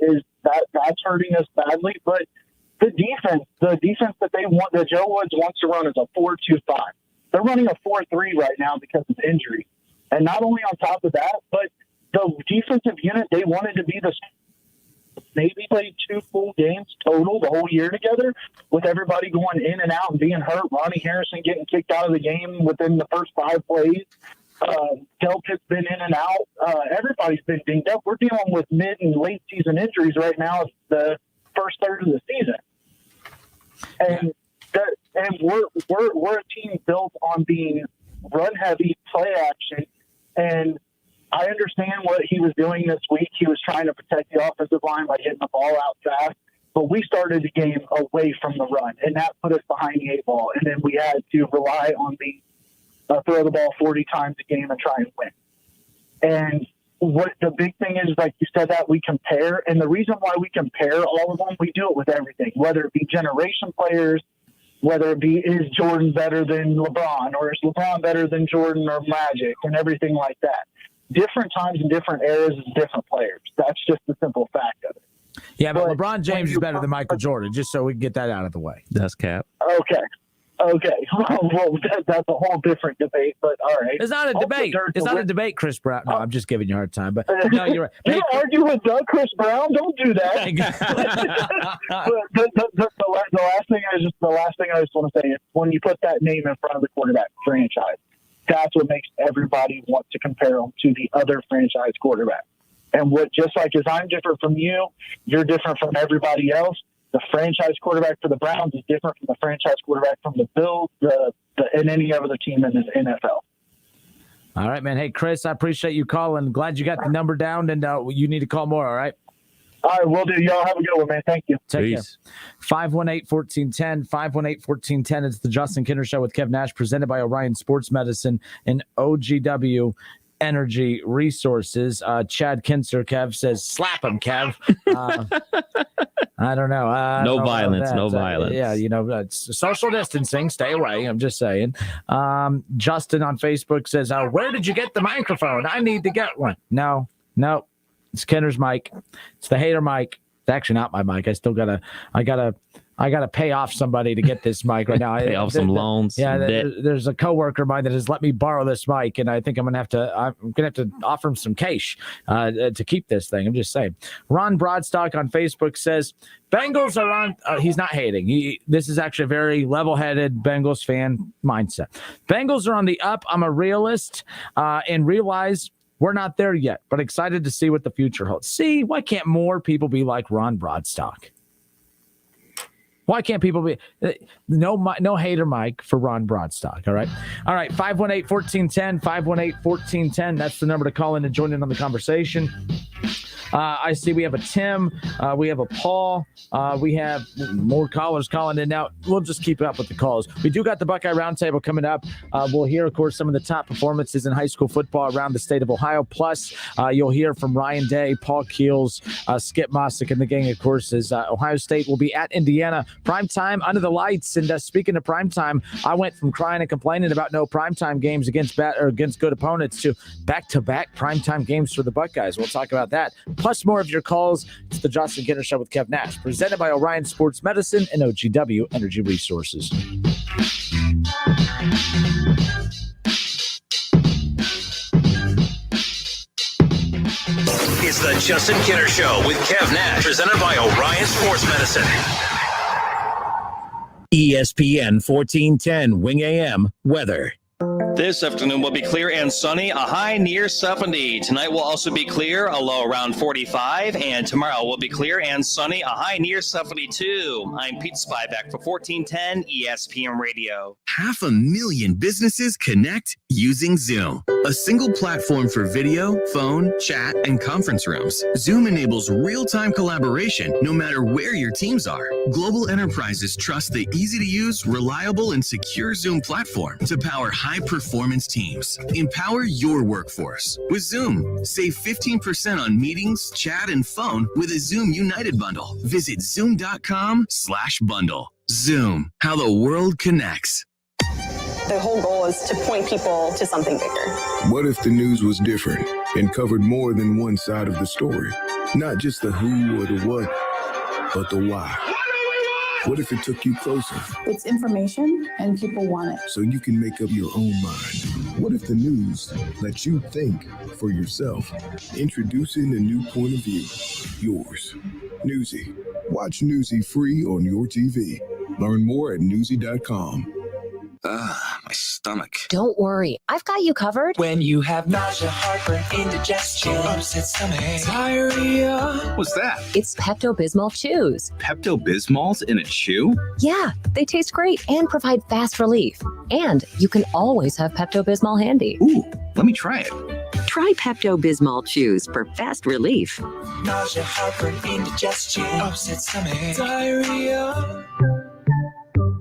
that's hurting us badly, but the defense that they want, that Joe Woods wants to run is a 4-2-5. They're running a 4-3 right now because of injury. And not only on top of that, but the defensive unit, they wanted to be maybe played 2 full games total the whole year together with everybody going in and out and being hurt. Ronnie Harrison getting kicked out of the game within the first 5 plays. Delpit's been in and out. Everybody's been dinged up. We're dealing with mid and late season injuries right now. The first third of the season, and we're a team built on being run heavy, play action, and I understand what he was doing this week. He was trying to protect the offensive line by getting the ball out fast, but we started the game away from the run, and that put us behind the 8 ball, and then we had to rely on throw the ball 40 times a game and try and win. And what the big thing is, like you said, that we compare, and the reason why we compare all of them, we do it with everything, whether it be generation players, whether it be is Jordan better than LeBron, or is LeBron better than Jordan or Magic, and everything like that. Different times and different eras and different players. That's just the simple fact of it. Yeah, but LeBron James is better than Michael Jordan, just so we can get that out of the way. That's cap. Okay. Okay, well, that's a whole different debate, but all right. It's not a debate. It's not a debate, Chris Brown. No, I'm just giving you a hard time, but no, you're right. You argue with Chris Brown? Don't do that. But the last thing I just want to say is when you put that name in front of the quarterback franchise, that's what makes everybody want to compare them to the other franchise quarterback. And just like as I'm different from you, you're different from everybody else. The franchise quarterback for the Browns is different from the franchise quarterback from the Bills, and any other team in the NFL. All right, man. Hey, Chris, I appreciate you calling. Glad you got the number down, and you need to call more, all right? All right, will do. Y'all have a good one, man. Thank you. Take care. 518-1410, 518-1410. It's the Justin Kinner Show with Kev Nash, presented by Orion Sports Medicine and OGW Energy Resources. Chad Kinser, Kev, says, slap him, Kev. I don't know. No violence. No violence. Yeah, it's social distancing. Stay away. I'm just saying. Justin on Facebook says, where did you get the microphone? I need to get one. No. It's Kinner's mic. It's the hater mic. It's actually not my mic. I gotta pay off somebody to get this mic right now. Pay off some loans. Yeah, there's a coworker of mine that has let me borrow this mic, and I think I'm gonna have to offer him some cash to keep this thing. I'm just saying. Ron Broadstock on Facebook says Bengals are on. He's not hating. This is actually a very level-headed Bengals fan mindset. Bengals are on the up. I'm a realist and realize we're not there yet, but excited to see what the future holds. See, why can't more people be like Ron Broadstock? Why can't people be no hater mic for Ron Broadstock? All right. 518-1410, 518-1410. That's the number to call in and join in on the conversation. I see we have a Tim. We have a Paul. We have more callers calling in. Now, we'll just keep up with the calls. We do got the Buckeye Roundtable coming up. We'll hear, of course, some of the top performances in high school football around the state of Ohio. Plus, you'll hear from Ryan Day, Paul Keels, Skip Mossick, and the gang, of course, as Ohio State will be at Indiana. Primetime, under the lights. And speaking of primetime, I went from crying and complaining about no primetime games against good opponents to back-to-back primetime games for the Buckeyes. We'll talk about that. Plus more of your calls. It's the Justin Kinner Show with Kev Nash, presented by Orion Sports Medicine and OGW Energy Resources. It's the Justin Kinner Show with Kev Nash, presented by Orion Sports Medicine. ESPN 1410 Wing AM weather. This afternoon will be clear and sunny, a high near 70. Tonight will also be clear, a low around 45. And tomorrow will be clear and sunny, a high near 72. I'm Pete Spivak for 1410 ESPN Radio. 500,000 businesses connect using Zoom, a single platform for video, phone, chat, and conference rooms. Zoom enables real-time collaboration no matter where your teams are. Global enterprises trust the easy-to-use, reliable, and secure Zoom platform to power high-performance teams. Empower your workforce with Zoom. Save 15% on meetings, chat, and phone with a Zoom United bundle. Visit zoom.com/bundle. Zoom, how the world connects. The whole goal is to point people to something bigger. What if the news was different and covered more than one side of the story? Not just the who or the what, but the why. What if it took you closer? It's information and people want it. So you can make up your own mind. What if the news lets you think for yourself? Introducing a new point of view. Yours. Newsy. Watch Newsy free on your TV. Learn more at newsy.com. My stomach. Don't worry, I've got you covered. When you have nausea, heartburn, indigestion, upset stomach, diarrhea. What's that? It's Pepto-Bismol Chews. Pepto-Bismol's in a chew? Yeah, they taste great and provide fast relief. And you can always have Pepto-Bismol handy. Ooh, let me try it. Try Pepto-Bismol Chews for fast relief. Nausea, heartburn, indigestion, upset stomach, diarrhea.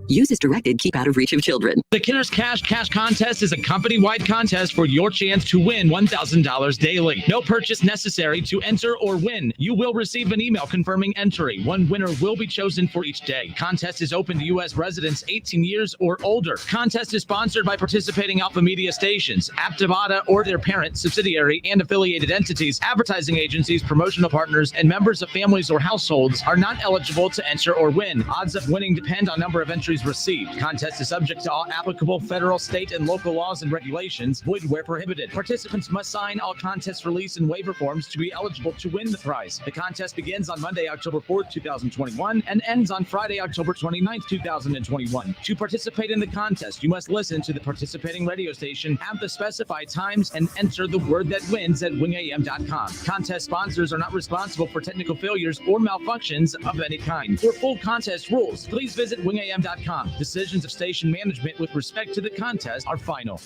Use as directed. Keep out of reach of children. The Kinner's Cash Contest is a company-wide contest for your chance to win $1,000 daily. No purchase necessary to enter or win. You will receive an email confirming entry. One winner will be chosen for each day. Contest is open to U.S. residents 18 years or older. Contest is sponsored by participating Alpha Media stations, Aptivada or their parent, subsidiary, and affiliated entities, advertising agencies, promotional partners, and members of families or households are not eligible to enter or win. Odds of winning depend on number of entries received. Contest is subject to all applicable federal, state, and local laws and regulations. Void where prohibited. Participants must sign all contest release and waiver forms to be eligible to win the prize. The contest begins on Monday, October 4th, 2021, and ends on Friday, October 29th, 2021. To participate in the contest, you must listen to the participating radio station at the specified times and enter the word that wins at wingam.com. Contest sponsors are not responsible for technical failures or malfunctions of any kind. For full contest rules, please visit wingam.com. Decisions of station management with respect to the contest are final.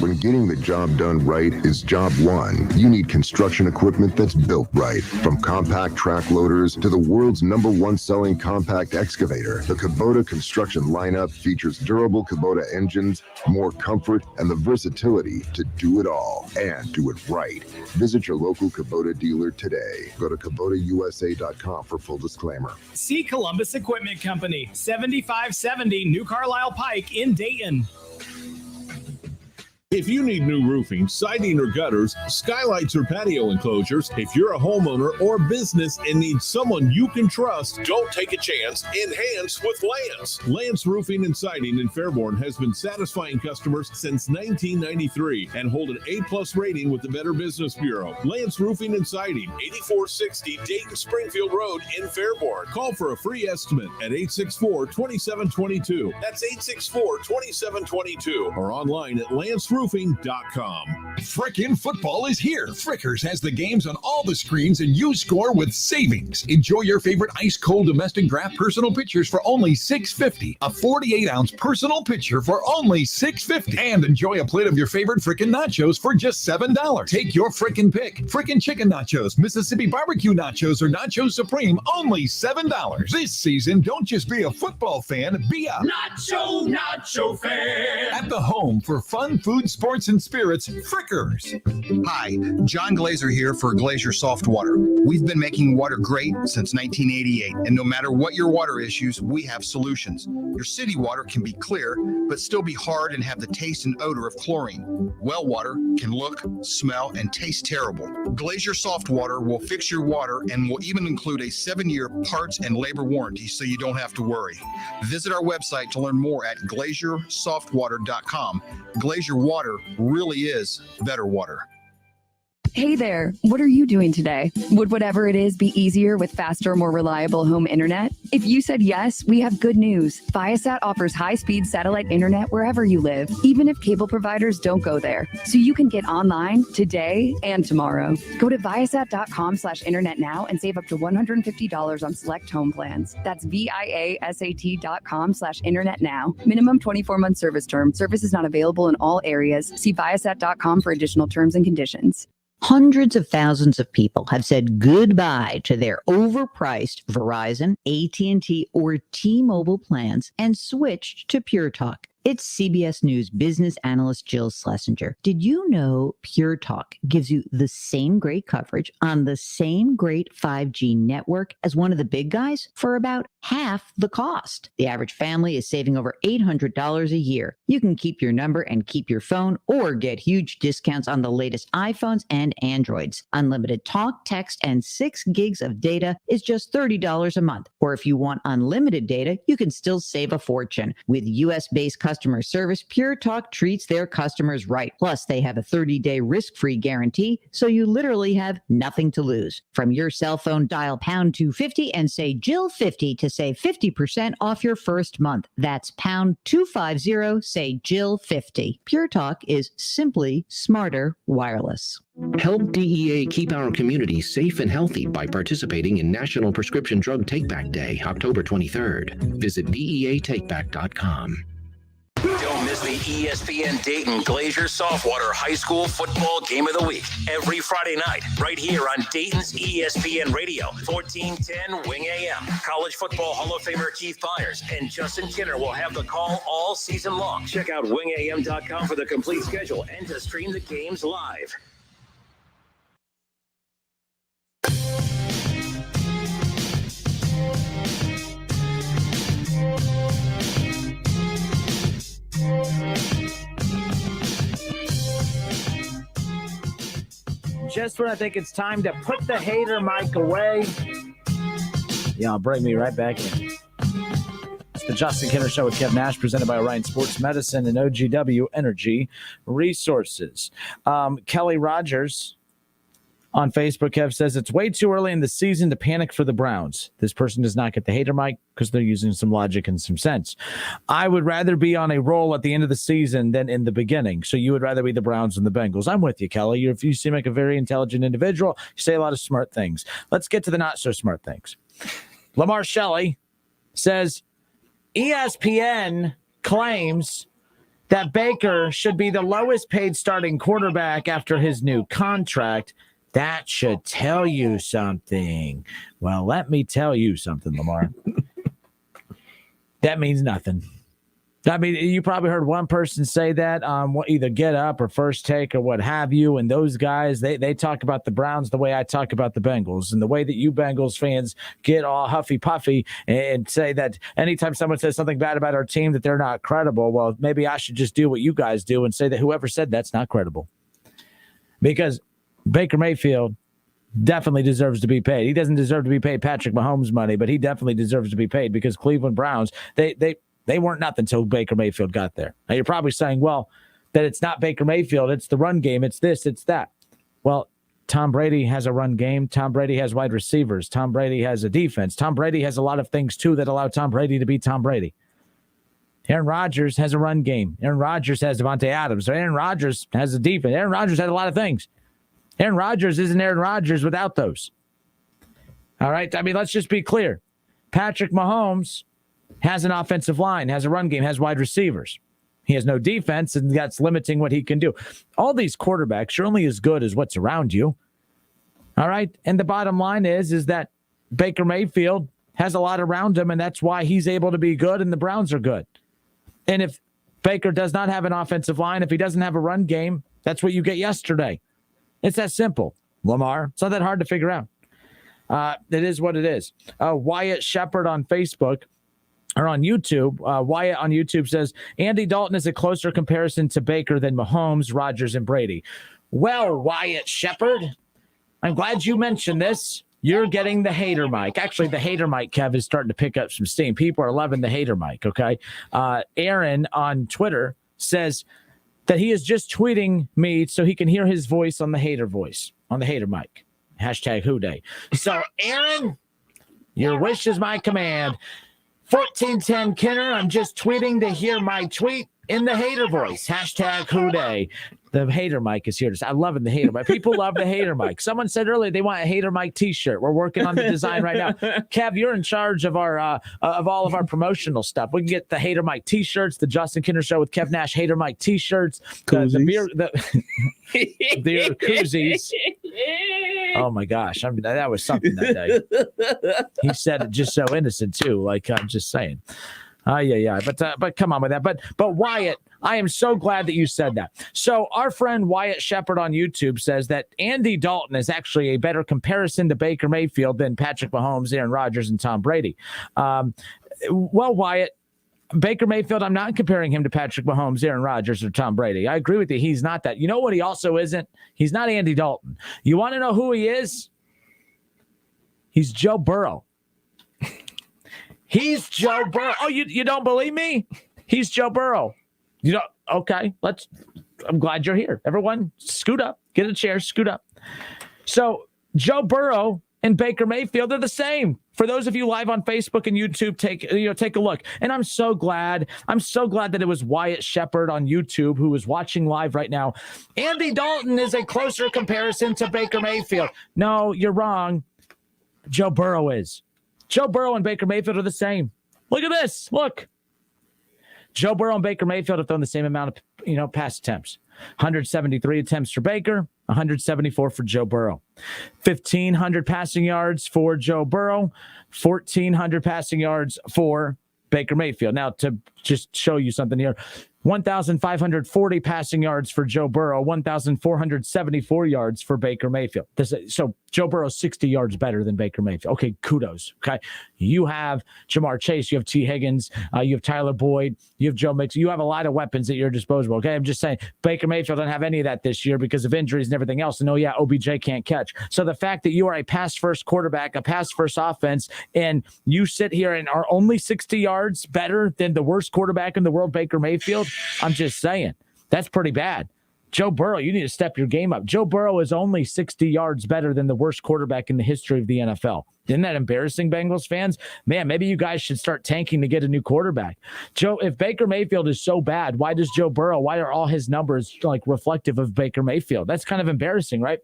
When getting the job done right is job one, you need construction equipment that's built right. From compact track loaders to the world's #1 selling compact excavator, the Kubota construction lineup features durable Kubota engines, more comfort, and the versatility to do it all and do it right. Visit your local Kubota dealer today. Go to KubotaUSA.com for full disclaimer. See Columbus Equipment Company, 7570 New Carlisle Pike in Dayton. If you need new roofing, siding, or gutters, skylights, or patio enclosures, if you're a homeowner or business and need someone you can trust, don't take a chance. Enhance with Lance. Lance Roofing and Siding in Fairborn has been satisfying customers since 1993 and hold an A+ rating with the Better Business Bureau. Lance Roofing and Siding, 8460 Dayton Springfield Road in Fairborn. Call for a free estimate at 864-2722. That's 864-2722 or online at lanceroofing.com. Frickin' football is here. Frickers has the games on all the screens and you score with savings. Enjoy your favorite ice cold domestic draft personal pitchers for only $6.50. A 48-ounce personal pitcher for only $6.50. And enjoy a plate of your favorite frickin' nachos for just $7. Take your frickin' pick. Frickin' chicken nachos, Mississippi barbecue nachos, or Nacho Supreme, only $7. This season, don't just be a football fan, be a Nacho fan. At the home for fun food, sports, and spirits, Frickers. Hi, John Glazer here for Glazier Soft Water. We've been making water great since 1988, and no matter what your water issues, we have solutions. Your city water can be clear, but still be hard and have the taste and odor of chlorine. Well water can look, smell, and taste terrible. Glazier Soft Water will fix your water and will even include a 7-year parts and labor warranty so you don't have to worry. Visit our website to learn more at glaziersoftwater.com. Glazier Water really is better water. Hey there, what are you doing today? Would whatever it is be easier with faster, more reliable home internet? If you said yes, we have good news. Viasat offers high-speed satellite internet wherever you live, even if cable providers don't go there. So you can get online today and tomorrow. Go to viasat.com/internet now and save up to $150 on select home plans. That's viasat.com/internet now. Minimum 24-month service term. Service is not available in all areas. See viasat.com for additional terms and conditions. Hundreds of thousands of people have said goodbye to their overpriced Verizon, AT&T, or T-Mobile plans and switched to Pure Talk. It's CBS News business analyst Jill Schlesinger. Did you know Pure Talk gives you the same great coverage on the same great 5G network as one of the big guys for about half the cost? The average family is saving over $800 a year. You can keep your number and keep your phone or get huge discounts on the latest iPhones and Androids. Unlimited talk, text, and 6 gigs of data is just $30 a month. Or if you want unlimited data, you can still save a fortune. With US-based customer service, Pure Talk treats their customers right. Plus, they have a 30-day risk-free guarantee, so you literally have nothing to lose. From your cell phone, dial pound 250 and say Jill50 to save 50% off your first month. That's pound 250, say Jill50. Pure Talk is simply smarter wireless. Help DEA keep our community safe and healthy by participating in National Prescription Drug Takeback Day, October 23rd. Visit DEATakeback.com. Don't miss the ESPN Dayton Glazier Softwater High School Football Game of the Week every Friday night, right here on Dayton's ESPN Radio, 1410 Wing AM. College Football Hall of Famer Keith Byers and Justin Kinner will have the call all season long. Check out wingam.com for the complete schedule and to stream the games live. Just when I think it's time to put the hater mic away, y'all bring me right back in. the Justin Kinner Show with Kev Nash, presented by Orion Sports Medicine and OGW Energy Resources. Kelly Rogers on Facebook, Kev says, it's way too early in the season to panic for the Browns. This person does not get the hater mic because they're using some logic and some sense. I would rather be on a roll at the end of the season than in the beginning. So you would rather be the Browns than the Bengals. I'm with you, Kelly. You seem like a very intelligent individual. You say a lot of smart things. Let's get to the not so smart things. Lamar Shelley says, ESPN claims that Baker should be the lowest paid starting quarterback after his new contract. That should tell you something. Well, let me tell you something, Lamar. That means nothing. I mean, you probably heard one person say that on either Get Up or First Take or what have you. And those guys, they talk about the Browns the way I talk about the Bengals, and the way that you Bengals fans get all huffy puffy and say that anytime someone says something bad about our team that they're not credible. Well, maybe I should just do what you guys do and say that whoever said that's not credible. Because Baker Mayfield definitely deserves to be paid. He doesn't deserve to be paid Patrick Mahomes money, but he definitely deserves to be paid because Cleveland Browns, they weren't nothing until Baker Mayfield got there. Now, you're probably saying, well, that it's not Baker Mayfield, it's the run game, it's this, it's that. Well, Tom Brady has a run game. Tom Brady has wide receivers. Tom Brady has a defense. Tom Brady has a lot of things, too, that allow Tom Brady to be Tom Brady. Aaron Rodgers has a run game. Aaron Rodgers has Devontae Adams. Aaron Rodgers has a defense. Aaron Rodgers has a lot of things. Aaron Rodgers isn't Aaron Rodgers without those. All right? I mean, let's just be clear. Patrick Mahomes has an offensive line, has a run game, has wide receivers. He has no defense, and that's limiting what he can do. All these quarterbacks are only as good as what's around you. All right? And the bottom line is that Baker Mayfield has a lot around him, and that's why he's able to be good and the Browns are good. And if Baker does not have an offensive line, if he doesn't have a run game, that's what you get yesterday. It's that simple, Lamar. It's not that hard to figure out. It is what it is. Wyatt Shepard on Facebook or on YouTube. Wyatt on YouTube says, Andy Dalton is a closer comparison to Baker than Mahomes, Rodgers, and Brady. Well, Wyatt Shepard, I'm glad you mentioned this. You're getting the hater mic. Actually, the hater mic, Kev, is starting to pick up some steam. People are loving the hater mic, okay? Aaron on Twitter says that he is just tweeting me so he can hear his voice on the hater mic. Hashtag Who Day. So, Aaron, your wish is my command. 1410 Kinner, I'm just tweeting to hear my tweet in the hater voice. Hashtag Who Day. The hater mic is here. I'm loving the hater mic. People love the hater mic. Someone said earlier they want a hater mic t-shirt. We're working on the design right now. Kev, you're in charge of our of all of our promotional stuff. We can get the hater mic t-shirts, the Justin Kinner Show with Kev Nash hater mic t-shirts, the beer koozies. Oh my gosh. I mean, that was something that day. He said it just so innocent too. Like, I'm just saying. Yeah. But come on with that. But Wyatt, I am so glad that you said that. So our friend Wyatt Shepard on YouTube says that Andy Dalton is actually a better comparison to Baker Mayfield than Patrick Mahomes, Aaron Rodgers, and Tom Brady. Well, Wyatt, Baker Mayfield, I'm not comparing him to Patrick Mahomes, Aaron Rodgers, or Tom Brady. I agree with you. He's not that. You know what he also isn't? He's not Andy Dalton. You want to know who he is? He's Joe Burrow. He's Joe Burrow. Oh, you don't believe me? He's Joe Burrow. You know, okay, I'm glad you're here. Everyone, scoot up, get a chair, scoot up. So Joe Burrow and Baker Mayfield are the same. For those of you live on Facebook and YouTube, take a look. And I'm so glad that it was Wyatt Shepard on YouTube who is watching live right now. Andy Dalton is a closer comparison to Baker Mayfield. No, you're wrong. Joe Burrow is. Joe Burrow and Baker Mayfield are the same. Look at this. Look. Joe Burrow and Baker Mayfield have thrown the same amount of pass attempts. 173 attempts for Baker, 174 for Joe Burrow. 1,500 passing yards for Joe Burrow, 1,400 passing yards for Baker Mayfield. Now, to just show you something here, 1,540 passing yards for Joe Burrow, 1,474 yards for Baker Mayfield. So Joe Burrow's 60 yards better than Baker Mayfield. Okay, kudos. Okay. You have Jamar Chase. You have T. Higgins. You have Tyler Boyd. You have Joe Mixon. You have a lot of weapons at your disposal. Okay. I'm just saying Baker Mayfield doesn't have any of that this year because of injuries and everything else. And OBJ can't catch. So the fact that you are a pass-first quarterback, a pass-first offense, and you sit here and are only 60 yards better than the worst quarterback in the world, Baker Mayfield, I'm just saying, that's pretty bad. Joe Burrow, you need to step your game up. Joe Burrow is only 60 yards better than the worst quarterback in the history of the NFL. Isn't that embarrassing, Bengals fans? Man, maybe you guys should start tanking to get a new quarterback. Joe, if Baker Mayfield is so bad, why are all his numbers like reflective of Baker Mayfield? That's kind of embarrassing, right?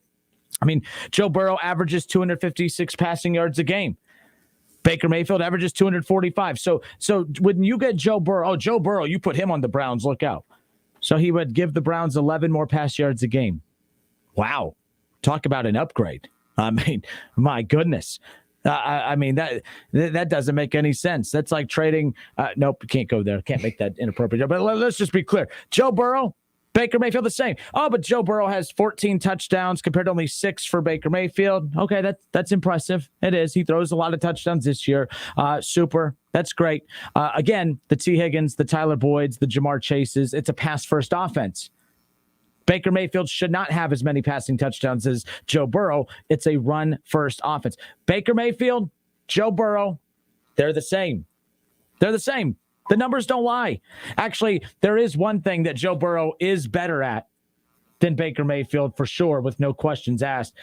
I mean, Joe Burrow averages 256 passing yards a game. Baker Mayfield averages 245. So when you get Joe Burrow, you put him on the Browns, look out. So he would give the Browns 11 more pass yards a game. Wow. Talk about an upgrade. I mean, my goodness. I mean, that doesn't make any sense. That's like trading. Nope, can't go there. Can't make that inappropriate. But let's just be clear. Joe Burrow, Baker Mayfield the same. Oh, but Joe Burrow has 14 touchdowns compared to only 6 for Baker Mayfield. Okay, that's impressive. It is. He throws a lot of touchdowns this year. Super. That's great. Again, the T. Higgins, the Tyler Boyds, the Jamar Chases, it's a pass-first offense. Baker Mayfield should not have as many passing touchdowns as Joe Burrow. It's a run-first offense. Baker Mayfield, Joe Burrow, they're the same. They're the same. The numbers don't lie. Actually, there is one thing that Joe Burrow is better at than Baker Mayfield for sure, with no questions asked.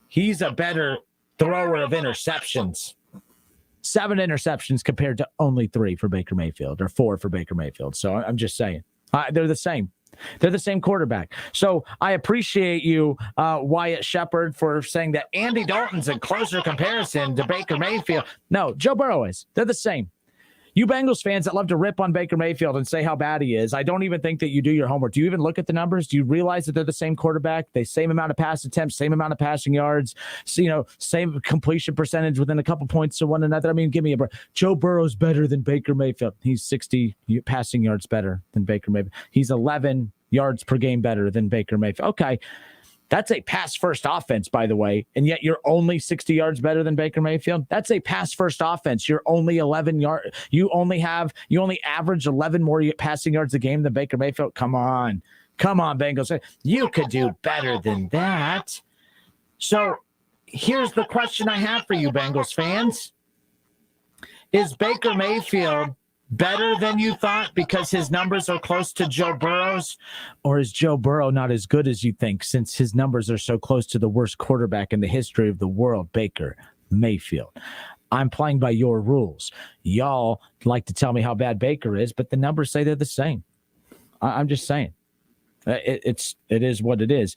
He's a better thrower of interceptions. 7 interceptions compared to only 3 for Baker Mayfield, or 4 for Baker Mayfield. So I'm just saying. They're the same. They're the same quarterback. So I appreciate you, Wyatt Shepard, for saying that Andy Dalton's a closer comparison to Baker Mayfield. No, Joe Burrow is. They're the same. You Bengals fans that love to rip on Baker Mayfield and say how bad he is, I don't even think that you do your homework. Do you even look at the numbers? Do you realize that they're the same quarterback? The same amount of pass attempts, same amount of passing yards, same completion percentage within a couple points to one another. I mean, give me a break. Joe Burrow's better than Baker Mayfield. He's 60 passing yards better than Baker Mayfield. He's 11 yards per game better than Baker Mayfield. Okay. That's a pass-first offense, by the way, and yet you're only 60 yards better than Baker Mayfield. That's a pass-first offense. You're only 11 yards. You only average 11 more passing yards a game than Baker Mayfield. Come on, Bengals. You could do better than that. So here's the question I have for you, Bengals fans: is Baker Mayfield better than you thought because his numbers are close to Joe Burrow's? Or is Joe Burrow not as good as you think since his numbers are so close to the worst quarterback in the history of the world, Baker Mayfield? I'm playing by your rules. Y'all like to tell me how bad Baker is, but the numbers say they're the same. I'm just saying. It is what it is.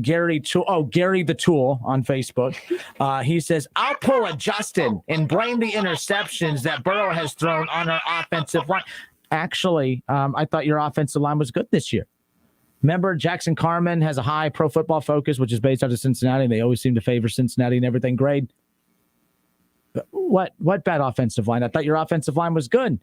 Gary the Tool on Facebook. He says, I'll pull a Justin and blame the interceptions that Burrow has thrown on our offensive line. Actually, I thought your offensive line was good this year. Remember, Jackson Carman has a high Pro Football Focus, which is based out of Cincinnati, and they always seem to favor Cincinnati and everything grade. What bad offensive line? I thought your offensive line was good.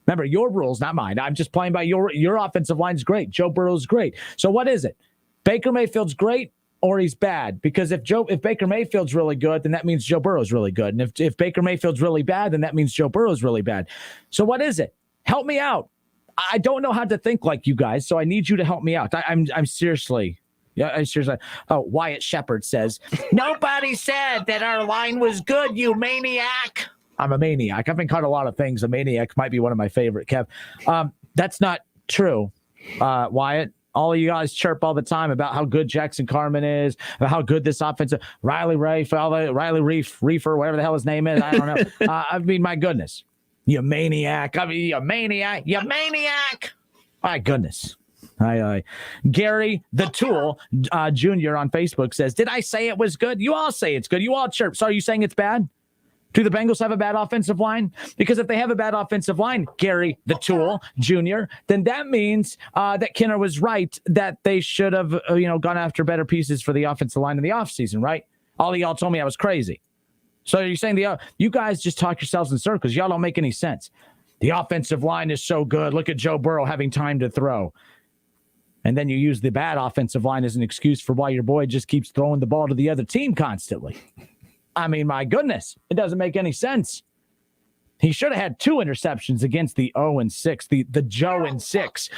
Remember, your rules, not mine. I'm just playing by your offensive line's great. Joe Burrow's great. So what is it? Baker Mayfield's great or he's bad? Because if Baker Mayfield's really good, then that means Joe Burrow's really good. And if Baker Mayfield's really bad, then that means Joe Burrow's really bad. So what is it? Help me out. I don't know how to think like you guys, so I need you to help me out. I'm seriously. Yeah, I seriously. Oh, Wyatt Shepard says, nobody said that our line was good, you maniac. I'm a maniac. I've been called a lot of things. A maniac might be one of my favorite, Kev. That's not true, Wyatt. All of you guys chirp all the time about how good Jackson Carman is, about how good this offensive Riley Reefer, whatever the hell his name is. I don't know. I mean, my goodness. You maniac. I mean, you maniac. You maniac. My goodness. Gary the Tool Jr. on Facebook says, did I say it was good? You all say it's good. You all chirp. So are you saying it's bad? Do the Bengals have a bad offensive line? Because if they have a bad offensive line, Gary the Tool Jr., then that means that Kinner was right that they should have gone after better pieces for the offensive line in the offseason, right? All of y'all told me I was crazy. So you're saying you guys just talk yourselves in circles. Y'all don't make any sense. The offensive line is so good. Look at Joe Burrow having time to throw. And then you use the bad offensive line as an excuse for why your boy just keeps throwing the ball to the other team constantly. I mean, my goodness, it doesn't make any sense. He should have had 2 interceptions against the 0-6, the Joe and 6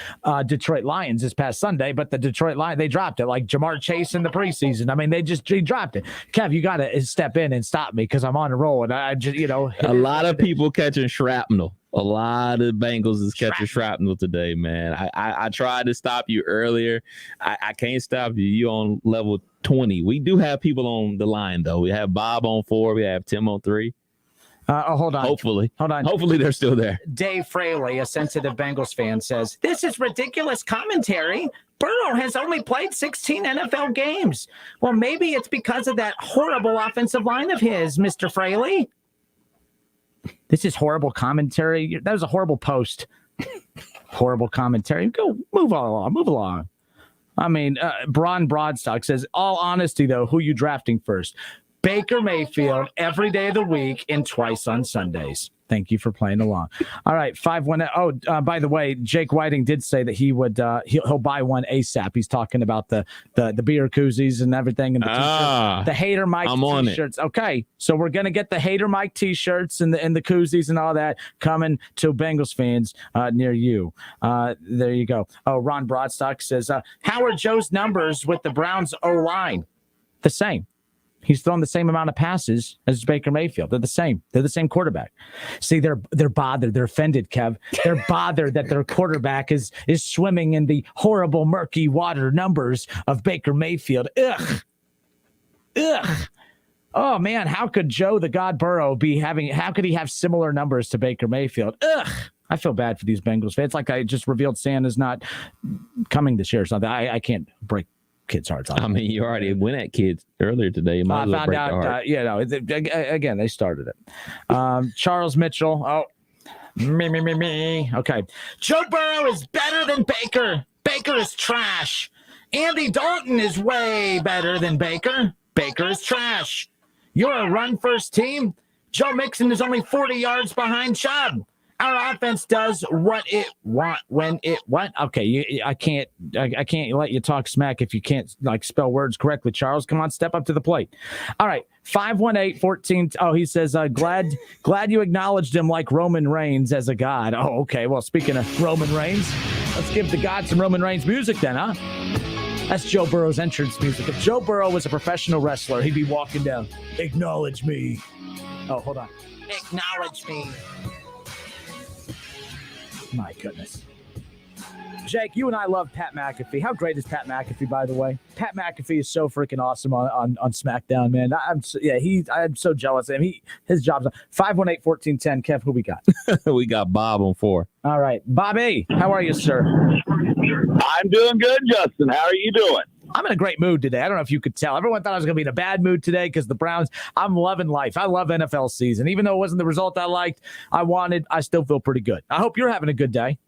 Detroit Lions this past Sunday, but the Detroit Lions, they dropped it like Jamar Chase in the preseason. I mean, they dropped it. Kev, you got to step in and stop me because I'm on a roll. And I just, a lot of people catching shrapnel. A lot of Bengals is catching shrapnel today, man. I tried to stop you earlier. I can't stop you. You on level 20. We do have people on the line, though. We have Bob on 4. We have Tim on 3. Hold on. Hopefully. Hold on. Hopefully they're still there. Dave Fraley, a sensitive Bengals fan, says, "This is ridiculous commentary. Burrow has only played 16 NFL games." Well, maybe it's because of that horrible offensive line of his, Mr. Fraley. This is horrible commentary. That was a horrible post. Horrible commentary. Go move along. I mean, Braun Broadstock says, "All honesty, though, who you drafting first? Baker Mayfield every day of the week and twice on Sundays." Thank you for playing along. All right, 5-1. Oh, by the way, Jake Whiting did say that he would he'll buy one ASAP. He's talking about the beer koozies and everything and the Hater Mike t-shirts. Okay, so we're gonna get the Hater Mike t-shirts and the koozies and all that coming to Bengals fans near you. There you go. Oh, Ron Broadstock says, "How are Joe's numbers with the Browns O-line?" The same. He's thrown the same amount of passes as Baker Mayfield. They're the same. They're the same quarterback. See, they're bothered. They're offended, Kev. They're bothered that their quarterback is swimming in the horrible, murky water numbers of Baker Mayfield. Ugh. Oh, man, how could Joe the God Burrow how could he have similar numbers to Baker Mayfield? Ugh. I feel bad for these Bengals fans. It's like I just revealed Santa's not coming this year or something. I can't break kids' hearts. I mean, you already went at kids earlier today. I found out, again, they started it. Charles Mitchell. Oh, me. Okay. Joe Burrow is better than Baker. Baker is trash. Andy Dalton is way better than Baker. Baker is trash. You're a run-first team. Joe Mixon is only 40 yards behind Chubb. Our offense does what it want when it want. Okay, I can't let you talk smack if you can't spell words correctly. Charles, come on, step up to the plate. All right, 518-14. Oh, he says, glad you acknowledged him like Roman Reigns as a god. Oh, okay. Well, speaking of Roman Reigns, let's give the god some Roman Reigns music then, huh? That's Joe Burrow's entrance music. If Joe Burrow was a professional wrestler, he'd be walking down. Acknowledge me. Oh, hold on. Acknowledge me. My goodness. Jake, you and I love Pat McAfee. How great is Pat McAfee, by the way? Pat McAfee is so freaking awesome on SmackDown, man. I'm so jealous of him. His job's on 518-1410. Kev, who we got? We got Bob on 4. All right. Bobby, how are you, sir? I'm doing good, Justin. How are you doing? I'm in a great mood today. I don't know if you could tell. Everyone thought I was going to be in a bad mood today because the Browns, I'm loving life. I love NFL season. Even though it wasn't the result I liked, I still feel pretty good. I hope you're having a good day.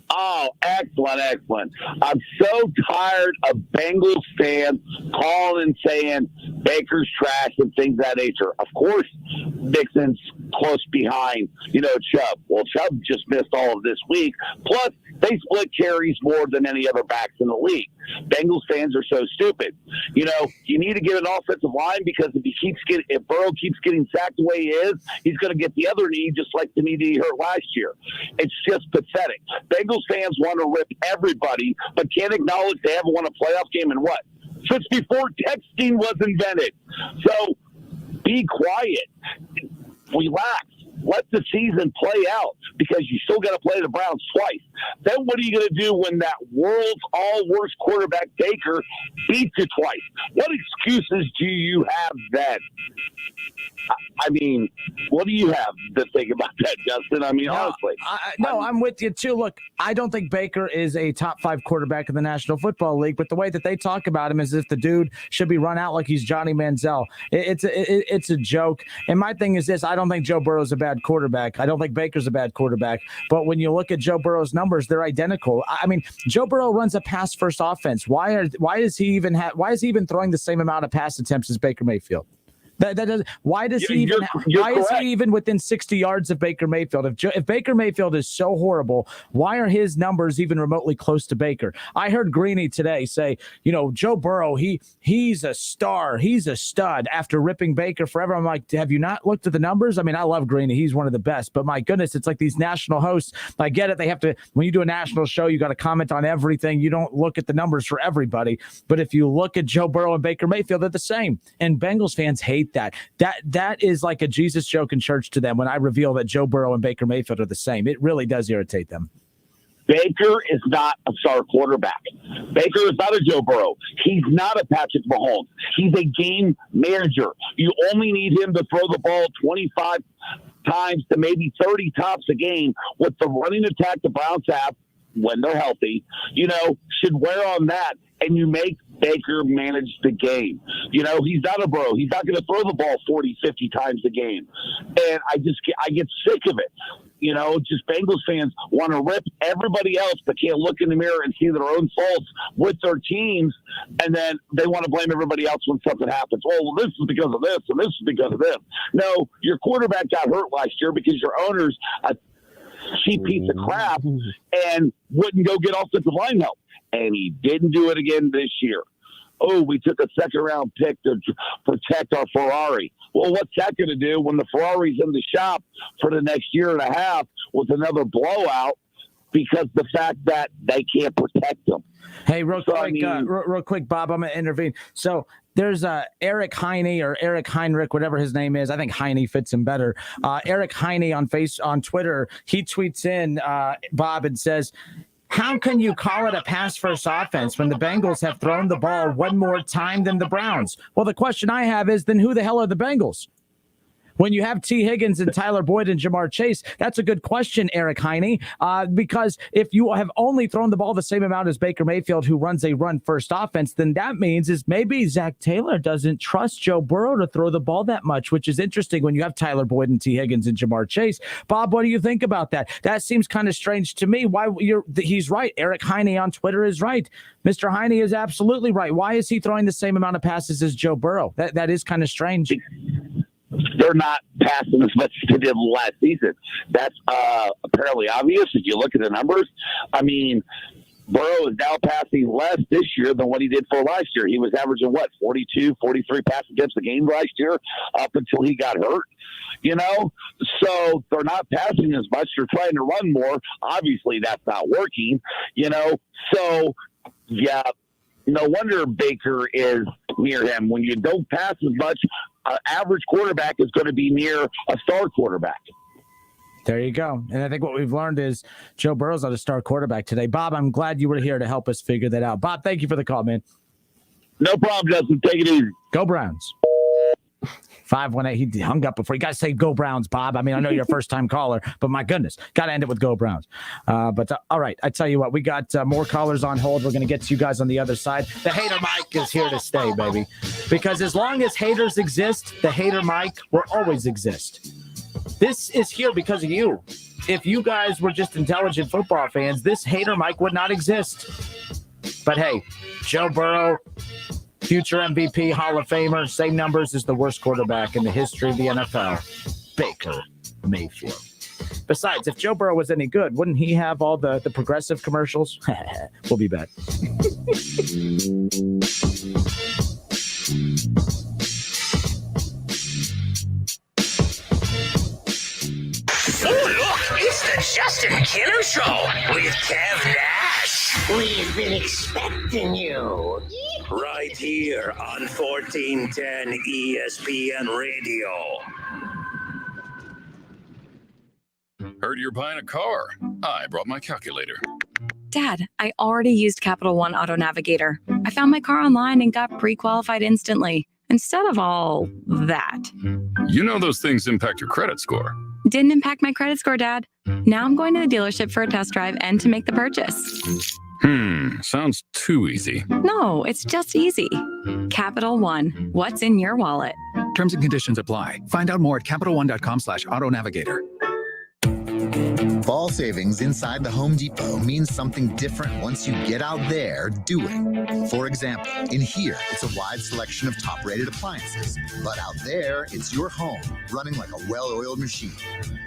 Oh, excellent. I'm so tired of Bengals fans calling and saying Baker's trash and things of that nature. Of course, Mixon's close behind, Chubb. Well, Chubb just missed all of this week. Plus, they split carries more than any other backs in the league. Bengals fans are so stupid. You need to get an offensive line because if Burrow keeps getting sacked the way he is, he's going to get the other knee just like the knee that he hurt last year. It's just pathetic. Bengals fans want to rip everybody, but can't acknowledge they haven't won a playoff game in what? Since before texting was invented. So be quiet. Relax. Let the season play out because you still got to play the Browns twice. Then what are you going to do when that world's all-worst quarterback Baker beats you twice? What excuses do you have then? I mean, what do you have to think about that, Justin? I mean, honestly. I'm with you, too. Look, I don't think Baker is a top 5 quarterback in the National Football League, but the way that they talk about him is as if the dude should be run out like he's Johnny Manziel. It's a joke. And my thing is this, I don't think Joe Burrow's a bad quarterback. I don't think Baker's a bad quarterback. But when you look at Joe Burrow's numbers, they're identical. I mean, Joe Burrow runs a pass-first offense. Why is he even throwing the same amount of pass attempts as Baker Mayfield? That does. Why does he even? You're is he even within 60 yards of Baker Mayfield? If Baker Mayfield is so horrible, why are his numbers even remotely close to Baker? I heard Greeny today say, Joe Burrow, he's a star, he's a stud after ripping Baker forever. I'm like, have you not looked at the numbers? I mean, I love Greeny, he's one of the best, but my goodness, it's like these national hosts. I get it. They have to, when you do a national show, you got to comment on everything. You don't look at the numbers for everybody. But if you look at Joe Burrow and Baker Mayfield, they're the same. And Bengals fans hate that is like a Jesus joke in church to them when I reveal that Joe Burrow and Baker Mayfield are the same. It really does irritate them. Baker is not a star quarterback. Baker is not a Joe Burrow. He's not a Patrick Mahomes. He's a game manager. You only need him to throw the ball 25 times to maybe 30 tops a game with the running attack the Browns have when they're healthy, should wear on that, and you make Baker manage the game. He's not a Burrow. He's not going to throw the ball 40, 50 times a game. And I get sick of it. Just Bengals fans want to rip everybody else but can't look in the mirror and see their own faults with their teams, and then they want to blame everybody else when something happens. Well, this is because of this, and this is because of this. No, your quarterback got hurt last year because your owner's a cheap piece of crap and wouldn't go get offensive line help. And he didn't do it again this year. Oh, we took a second-round pick to protect our Ferrari. Well, what's that going to do when the Ferrari's in the shop for the next year and a half with another blowout because the fact that they can't protect them? Hey, real quick, Bob, I'm going to intervene. So there's Eric Heine or Eric Heinrich, whatever his name is. I think Heine fits him better. Eric Heine on Twitter, he tweets in, Bob, and says, how can you call it a pass-first offense when the Bengals have thrown the ball one more time than the Browns? Well, the question I have is, then who the hell are the Bengals? When you have T. Higgins and Tyler Boyd and Jamar Chase, that's a good question, Eric Heine, because if you have only thrown the ball the same amount as Baker Mayfield, who runs a run-first offense, then that means is maybe Zach Taylor doesn't trust Joe Burrow to throw the ball that much, which is interesting when you have Tyler Boyd and T. Higgins and Jamar Chase. Bob, what do you think about that? That seems kind of strange to me. He's right. Eric Heine on Twitter is right. Mr. Heine is absolutely right. Why is he throwing the same amount of passes as Joe Burrow? That is kind of strange. They're not passing as much as they did last season. That's apparently obvious if you look at the numbers. I mean, Burrow is now passing less this year than what he did for last year. He was averaging, 42, 43 pass attempts a game last year up until he got hurt. So they're not passing as much. They're trying to run more. Obviously, that's not working, So, yeah, no wonder Baker is near him. When you don't pass as much, an average quarterback is going to be near a star quarterback. There you go. And I think what we've learned is Joe Burrow's not a star quarterback today. Bob, I'm glad you were here to help us figure that out. Bob, thank you for the call, man. No problem, Justin. Take it easy. Go Browns. 518. He hung up before. You got to say go Browns, Bob. I mean, I know you're a first-time caller, but my goodness, got to end it with go Browns. But all right, I tell you what, we got more callers on hold. We're going to get to you guys on the other side. The hater mic is here to stay, baby, because as long as haters exist, the hater mic will always exist. This is here because of you. If you guys were just intelligent football fans, this hater mic would not exist. But hey, Joe Burrow, future MVP, Hall of Famer, same numbers as the worst quarterback in the history of the NFL, Baker Mayfield. Besides, if Joe Burrow was any good, wouldn't he have all the progressive commercials? We'll be back. Oh, look, it's the Justin Kinner Show with Kev Nash. We've been expecting you. Right here on 1410 ESPN Radio. Heard you're buying a car. I brought my calculator. Dad, I already used Capital One Auto Navigator. I found my car online and got pre-qualified instantly, instead of all that. You know those things impact your credit score. Didn't impact my credit score, Dad. Now I'm going to the dealership for a test drive and to make the purchase. Sounds too easy. No, it's just easy. Capital One, what's in your wallet? Terms and conditions apply. Find out more at CapitalOne.com/AutoNavigator. Fall savings inside the Home Depot means something different once you get out there doing. For example, in here, it's a wide selection of top-rated appliances. But out there, it's your home running like a well-oiled machine.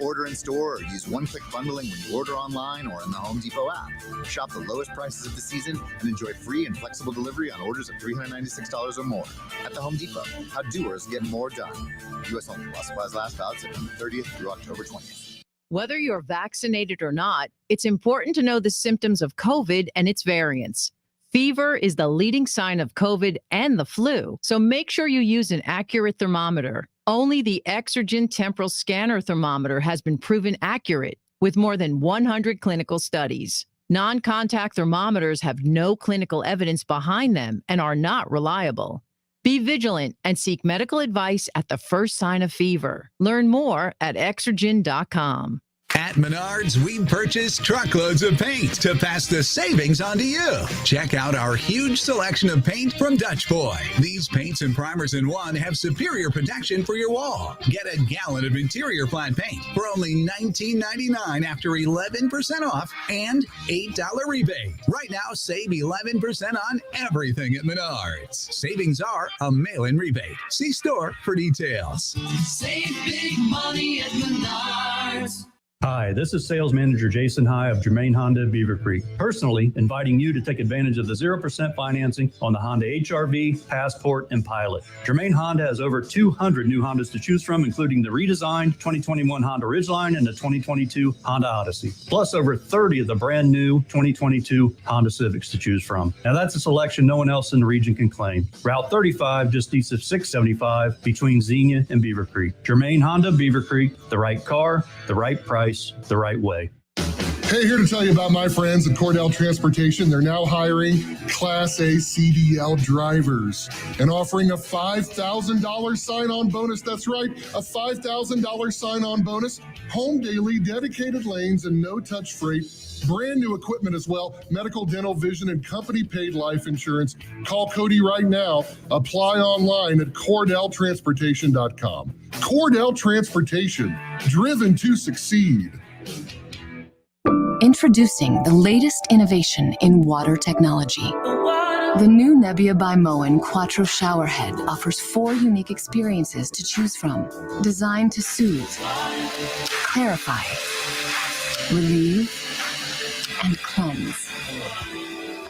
Order in store or use one-click bundling when you order online or in the Home Depot app. Shop the lowest prices of the season and enjoy free and flexible delivery on orders of $396 or more. At the Home Depot, how doers get more done. U.S. only. While supplies last, valid September 30th through October 20th. Whether you're vaccinated or not, it's important to know the symptoms of COVID and its variants. Fever is the leading sign of COVID and the flu, so make sure you use an accurate thermometer. Only the Exergen Temporal Scanner Thermometer has been proven accurate with more than 100 clinical studies. Non-contact thermometers have no clinical evidence behind them and are not reliable. Be vigilant and seek medical advice at the first sign of fever. Learn more at Exergen.com. At Menards, we purchase truckloads of paint to pass the savings on to you. Check out our huge selection of paint from Dutch Boy. These paints and primers in one have superior protection for your wall. Get a gallon of interior flat paint for only $19.99 after 11% off and $8 rebate. Right now, save 11% on everything at Menards. Savings are a mail-in rebate. See store for details. Save big money at Menards. Hi, this is Sales Manager Jason High of Germain Honda Beaver Creek, personally inviting you to take advantage of the 0% financing on the Honda HR-V, Passport, and Pilot. Germain Honda has over 200 new Hondas to choose from, including the redesigned 2021 Honda Ridgeline and the 2022 Honda Odyssey, plus over 30 of the brand new 2022 Honda Civics to choose from. Now that's a selection no one else in the region can claim. Route 35 just east of 675 between Xenia and Beaver Creek. Germain Honda Beaver Creek, the right car, the right price, the right way. Hey, here to tell you about my friends at Cordell Transportation. They're now hiring Class A CDL drivers and offering a $5,000 sign-on bonus. That's right, a $5,000 sign-on bonus. Home daily, dedicated lanes, and no-touch freight. Brand new equipment as well. Medical, dental, vision, and company-paid life insurance. Call Cody right now. Apply online at CordellTransportation.com. Cordell Transportation, driven to succeed. Introducing the latest innovation in water technology. The new Nebbia by Moen Quattro Showerhead offers 4 unique experiences to choose from, designed to soothe, clarify, relieve, and cleanse.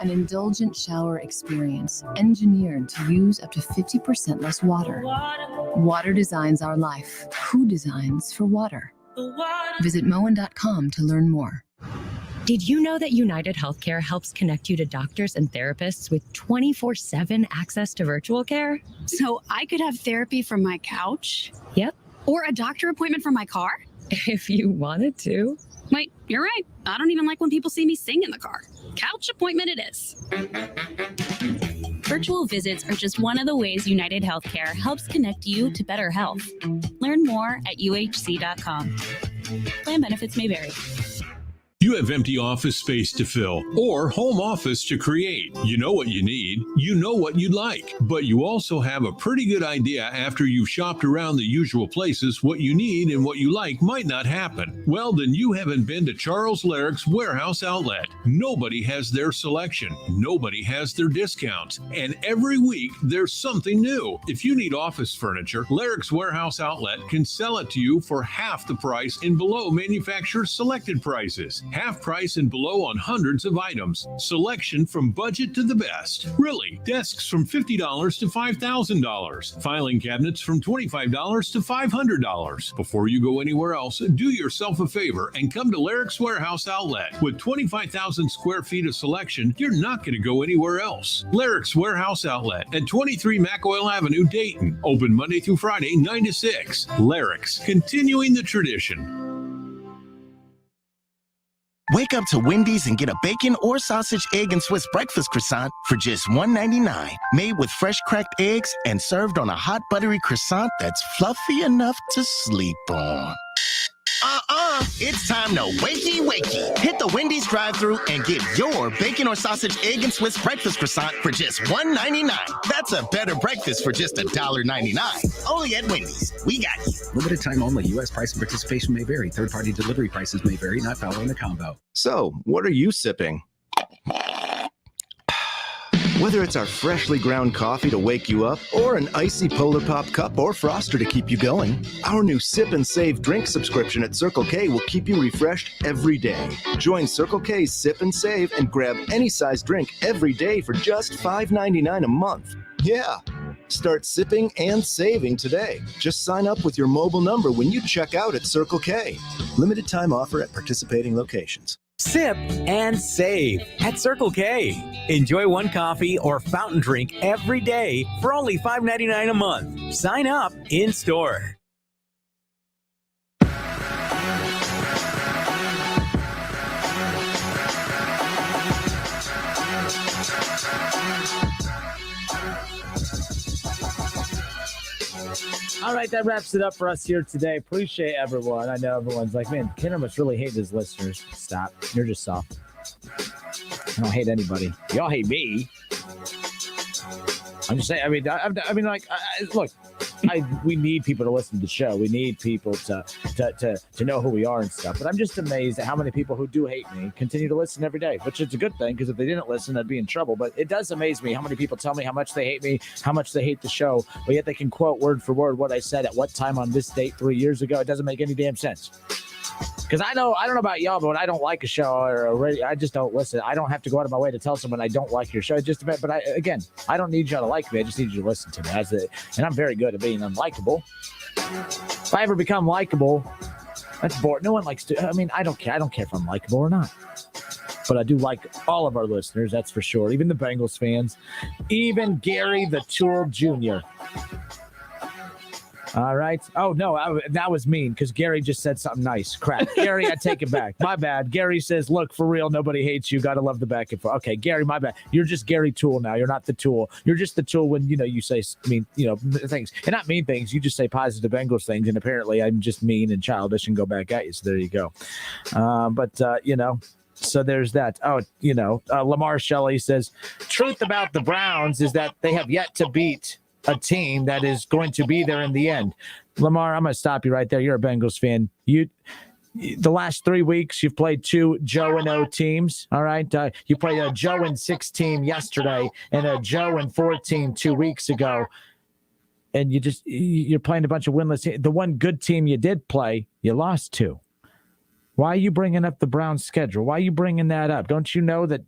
An indulgent shower experience engineered to use up to 50% less water. Water designs our life. Who designs for water? Visit Moen.com to learn more. Did you know that United Healthcare helps connect you to doctors and therapists with 24/7 access to virtual care? So I could have therapy from my couch? Yep. Or a doctor appointment from my car? If you wanted to. Wait, you're right. I don't even like when people see me sing in the car. Couch appointment it is. Virtual visits are just one of the ways United Healthcare helps connect you to better health. Learn more at uhc.com. Plan benefits may vary. You have empty office space to fill or home office to create. You know what you need. You know what you'd like. But you also have a pretty good idea after you've shopped around the usual places what you need and what you like might not happen. Well, then you haven't been to Charles Larrick's Warehouse Outlet. Nobody has their selection. Nobody has their discounts. And every week there's something new. If you need office furniture, Larrick's Warehouse Outlet can sell it to you for half the price and below manufacturer's selected prices. Half price and below on hundreds of items. Selection from budget to the best. Really, desks from $50 to $5,000. Filing cabinets from $25 to $500. Before you go anywhere else, do yourself a favor and come to Larrick's Warehouse Outlet. With 25,000 square feet of selection, you're not going to go anywhere else. Larrick's Warehouse Outlet at 23 McOil Avenue, Dayton. Open Monday through Friday, 9 to 6. Larrick's, continuing the tradition. Wake up to Wendy's and get a bacon or sausage, egg, and Swiss breakfast croissant for just $1.99. Made with fresh cracked eggs and served on a hot buttery croissant that's fluffy enough to sleep on. It's time to wakey. Hit the Wendy's drive-thru and get your bacon or sausage, egg, and Swiss breakfast croissant for just $1.99. That's a better breakfast for just $1.99. Only at Wendy's. We got you. Limited time only. U.S. price and participation may vary. Third-party delivery prices may vary. Not following the combo. So, what are you sipping? Whether it's our freshly ground coffee to wake you up or an icy Polar Pop cup or Froster to keep you going, our new Sip and Save drink subscription at Circle K will keep you refreshed every day. Join Circle K's Sip and Save and grab any size drink every day for just $5.99 a month. Yeah. Start sipping and saving today. Just sign up with your mobile number when you check out at Circle K. Limited time offer at participating locations. Sip and save at Circle K. Enjoy one coffee or fountain drink every day for only $5.99 a month. Sign up in store. All right, that wraps it up for us here today. Appreciate everyone. I know everyone's like, man, Kenner must really hate his listeners. Stop. You're just soft. I don't hate anybody. Y'all hate me. I'm just saying. Look, we need people to listen to the show. We need people to know who we are and stuff. But I'm just amazed at how many people who do hate me continue to listen every day, which is a good thing because if they didn't listen, I'd be in trouble. But it does amaze me how many people tell me how much they hate me, how much they hate the show, but yet they can quote word for word what I said at what time on this date 3 years ago. It doesn't make any damn sense. Because I don't know about y'all, but when I don't like a show or a radio, I just don't listen. I don't have to go out of my way to tell someone I don't like your show. But I don't need y'all to like me. I just need you to listen to me. And I'm very good at being unlikable. If I ever become likable, that's boring. No one likes to. I don't care. I don't care if I'm likable or not. But I do like all of our listeners, that's for sure. Even the Bengals fans. Even Gary the Tool Jr. All right. Oh, no, that was mean because Gary just said something nice. Crap. Gary, I take it back. My bad. Gary says, look, for real, nobody hates you. Got to love the back and forth. Okay, Gary, my bad. You're just Gary Tool now. You're not the Tool. You're just the Tool when, you say things. And not mean things. You just say positive Bengals things. And apparently I'm just mean and childish and go back at you. So there you go. So there's that. Lamar Shelley says, truth about the Browns is that they have yet to beat a team that is going to be there in the end. Lamar, I'm going to stop you right there. You're a Bengals fan. The last 3 weeks, you've played 2 Joe and O teams. All right. You played a Joe and 6 team yesterday and a Joe and 4 team 2 weeks ago. And you're playing a bunch of winless teams. The one good team you did play, you lost to. Why are you bringing up the Browns schedule? Why are you bringing that up? Don't you know that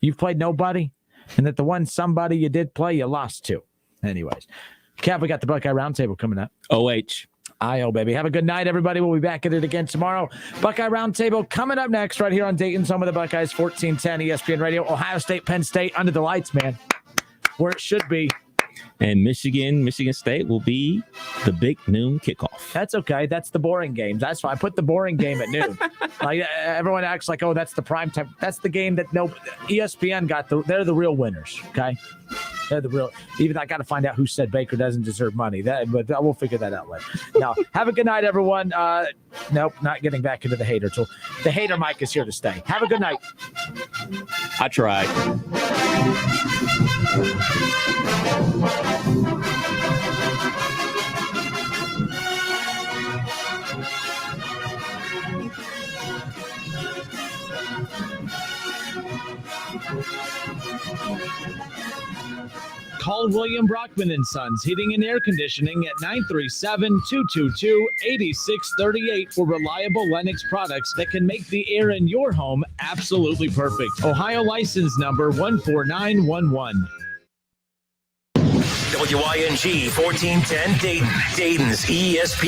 you've played nobody and that the one somebody you did play, you lost to? Anyways, Kev, we got the Buckeye Roundtable coming up. IO, baby. Have a good night, everybody. We'll be back at it again tomorrow. Buckeye Roundtable coming up next right here on Dayton's Home of the Buckeyes, 1410 ESPN Radio. Ohio State, Penn State, under the lights, man. Where it should be. And Michigan State will be the big noon kickoff. That's okay. That's the boring games. That's why I put the boring game at noon. Like everyone acts like, oh, that's the prime time. That's the game that ESPN got. They're the real winners. Okay, they're the real. Even I got to find out who said Baker doesn't deserve money. But we'll figure that out later. Now, have a good night, everyone. Nope, not getting back into the hater tool. The hater mic is here to stay. Have a good night. I tried. Call William Brockman & Sons Heating and Air Conditioning at 937-222-8638 for reliable Lennox products that can make the air in your home absolutely perfect. Ohio license number 14911. WING 1410 Dayton, Dayton's ESPN.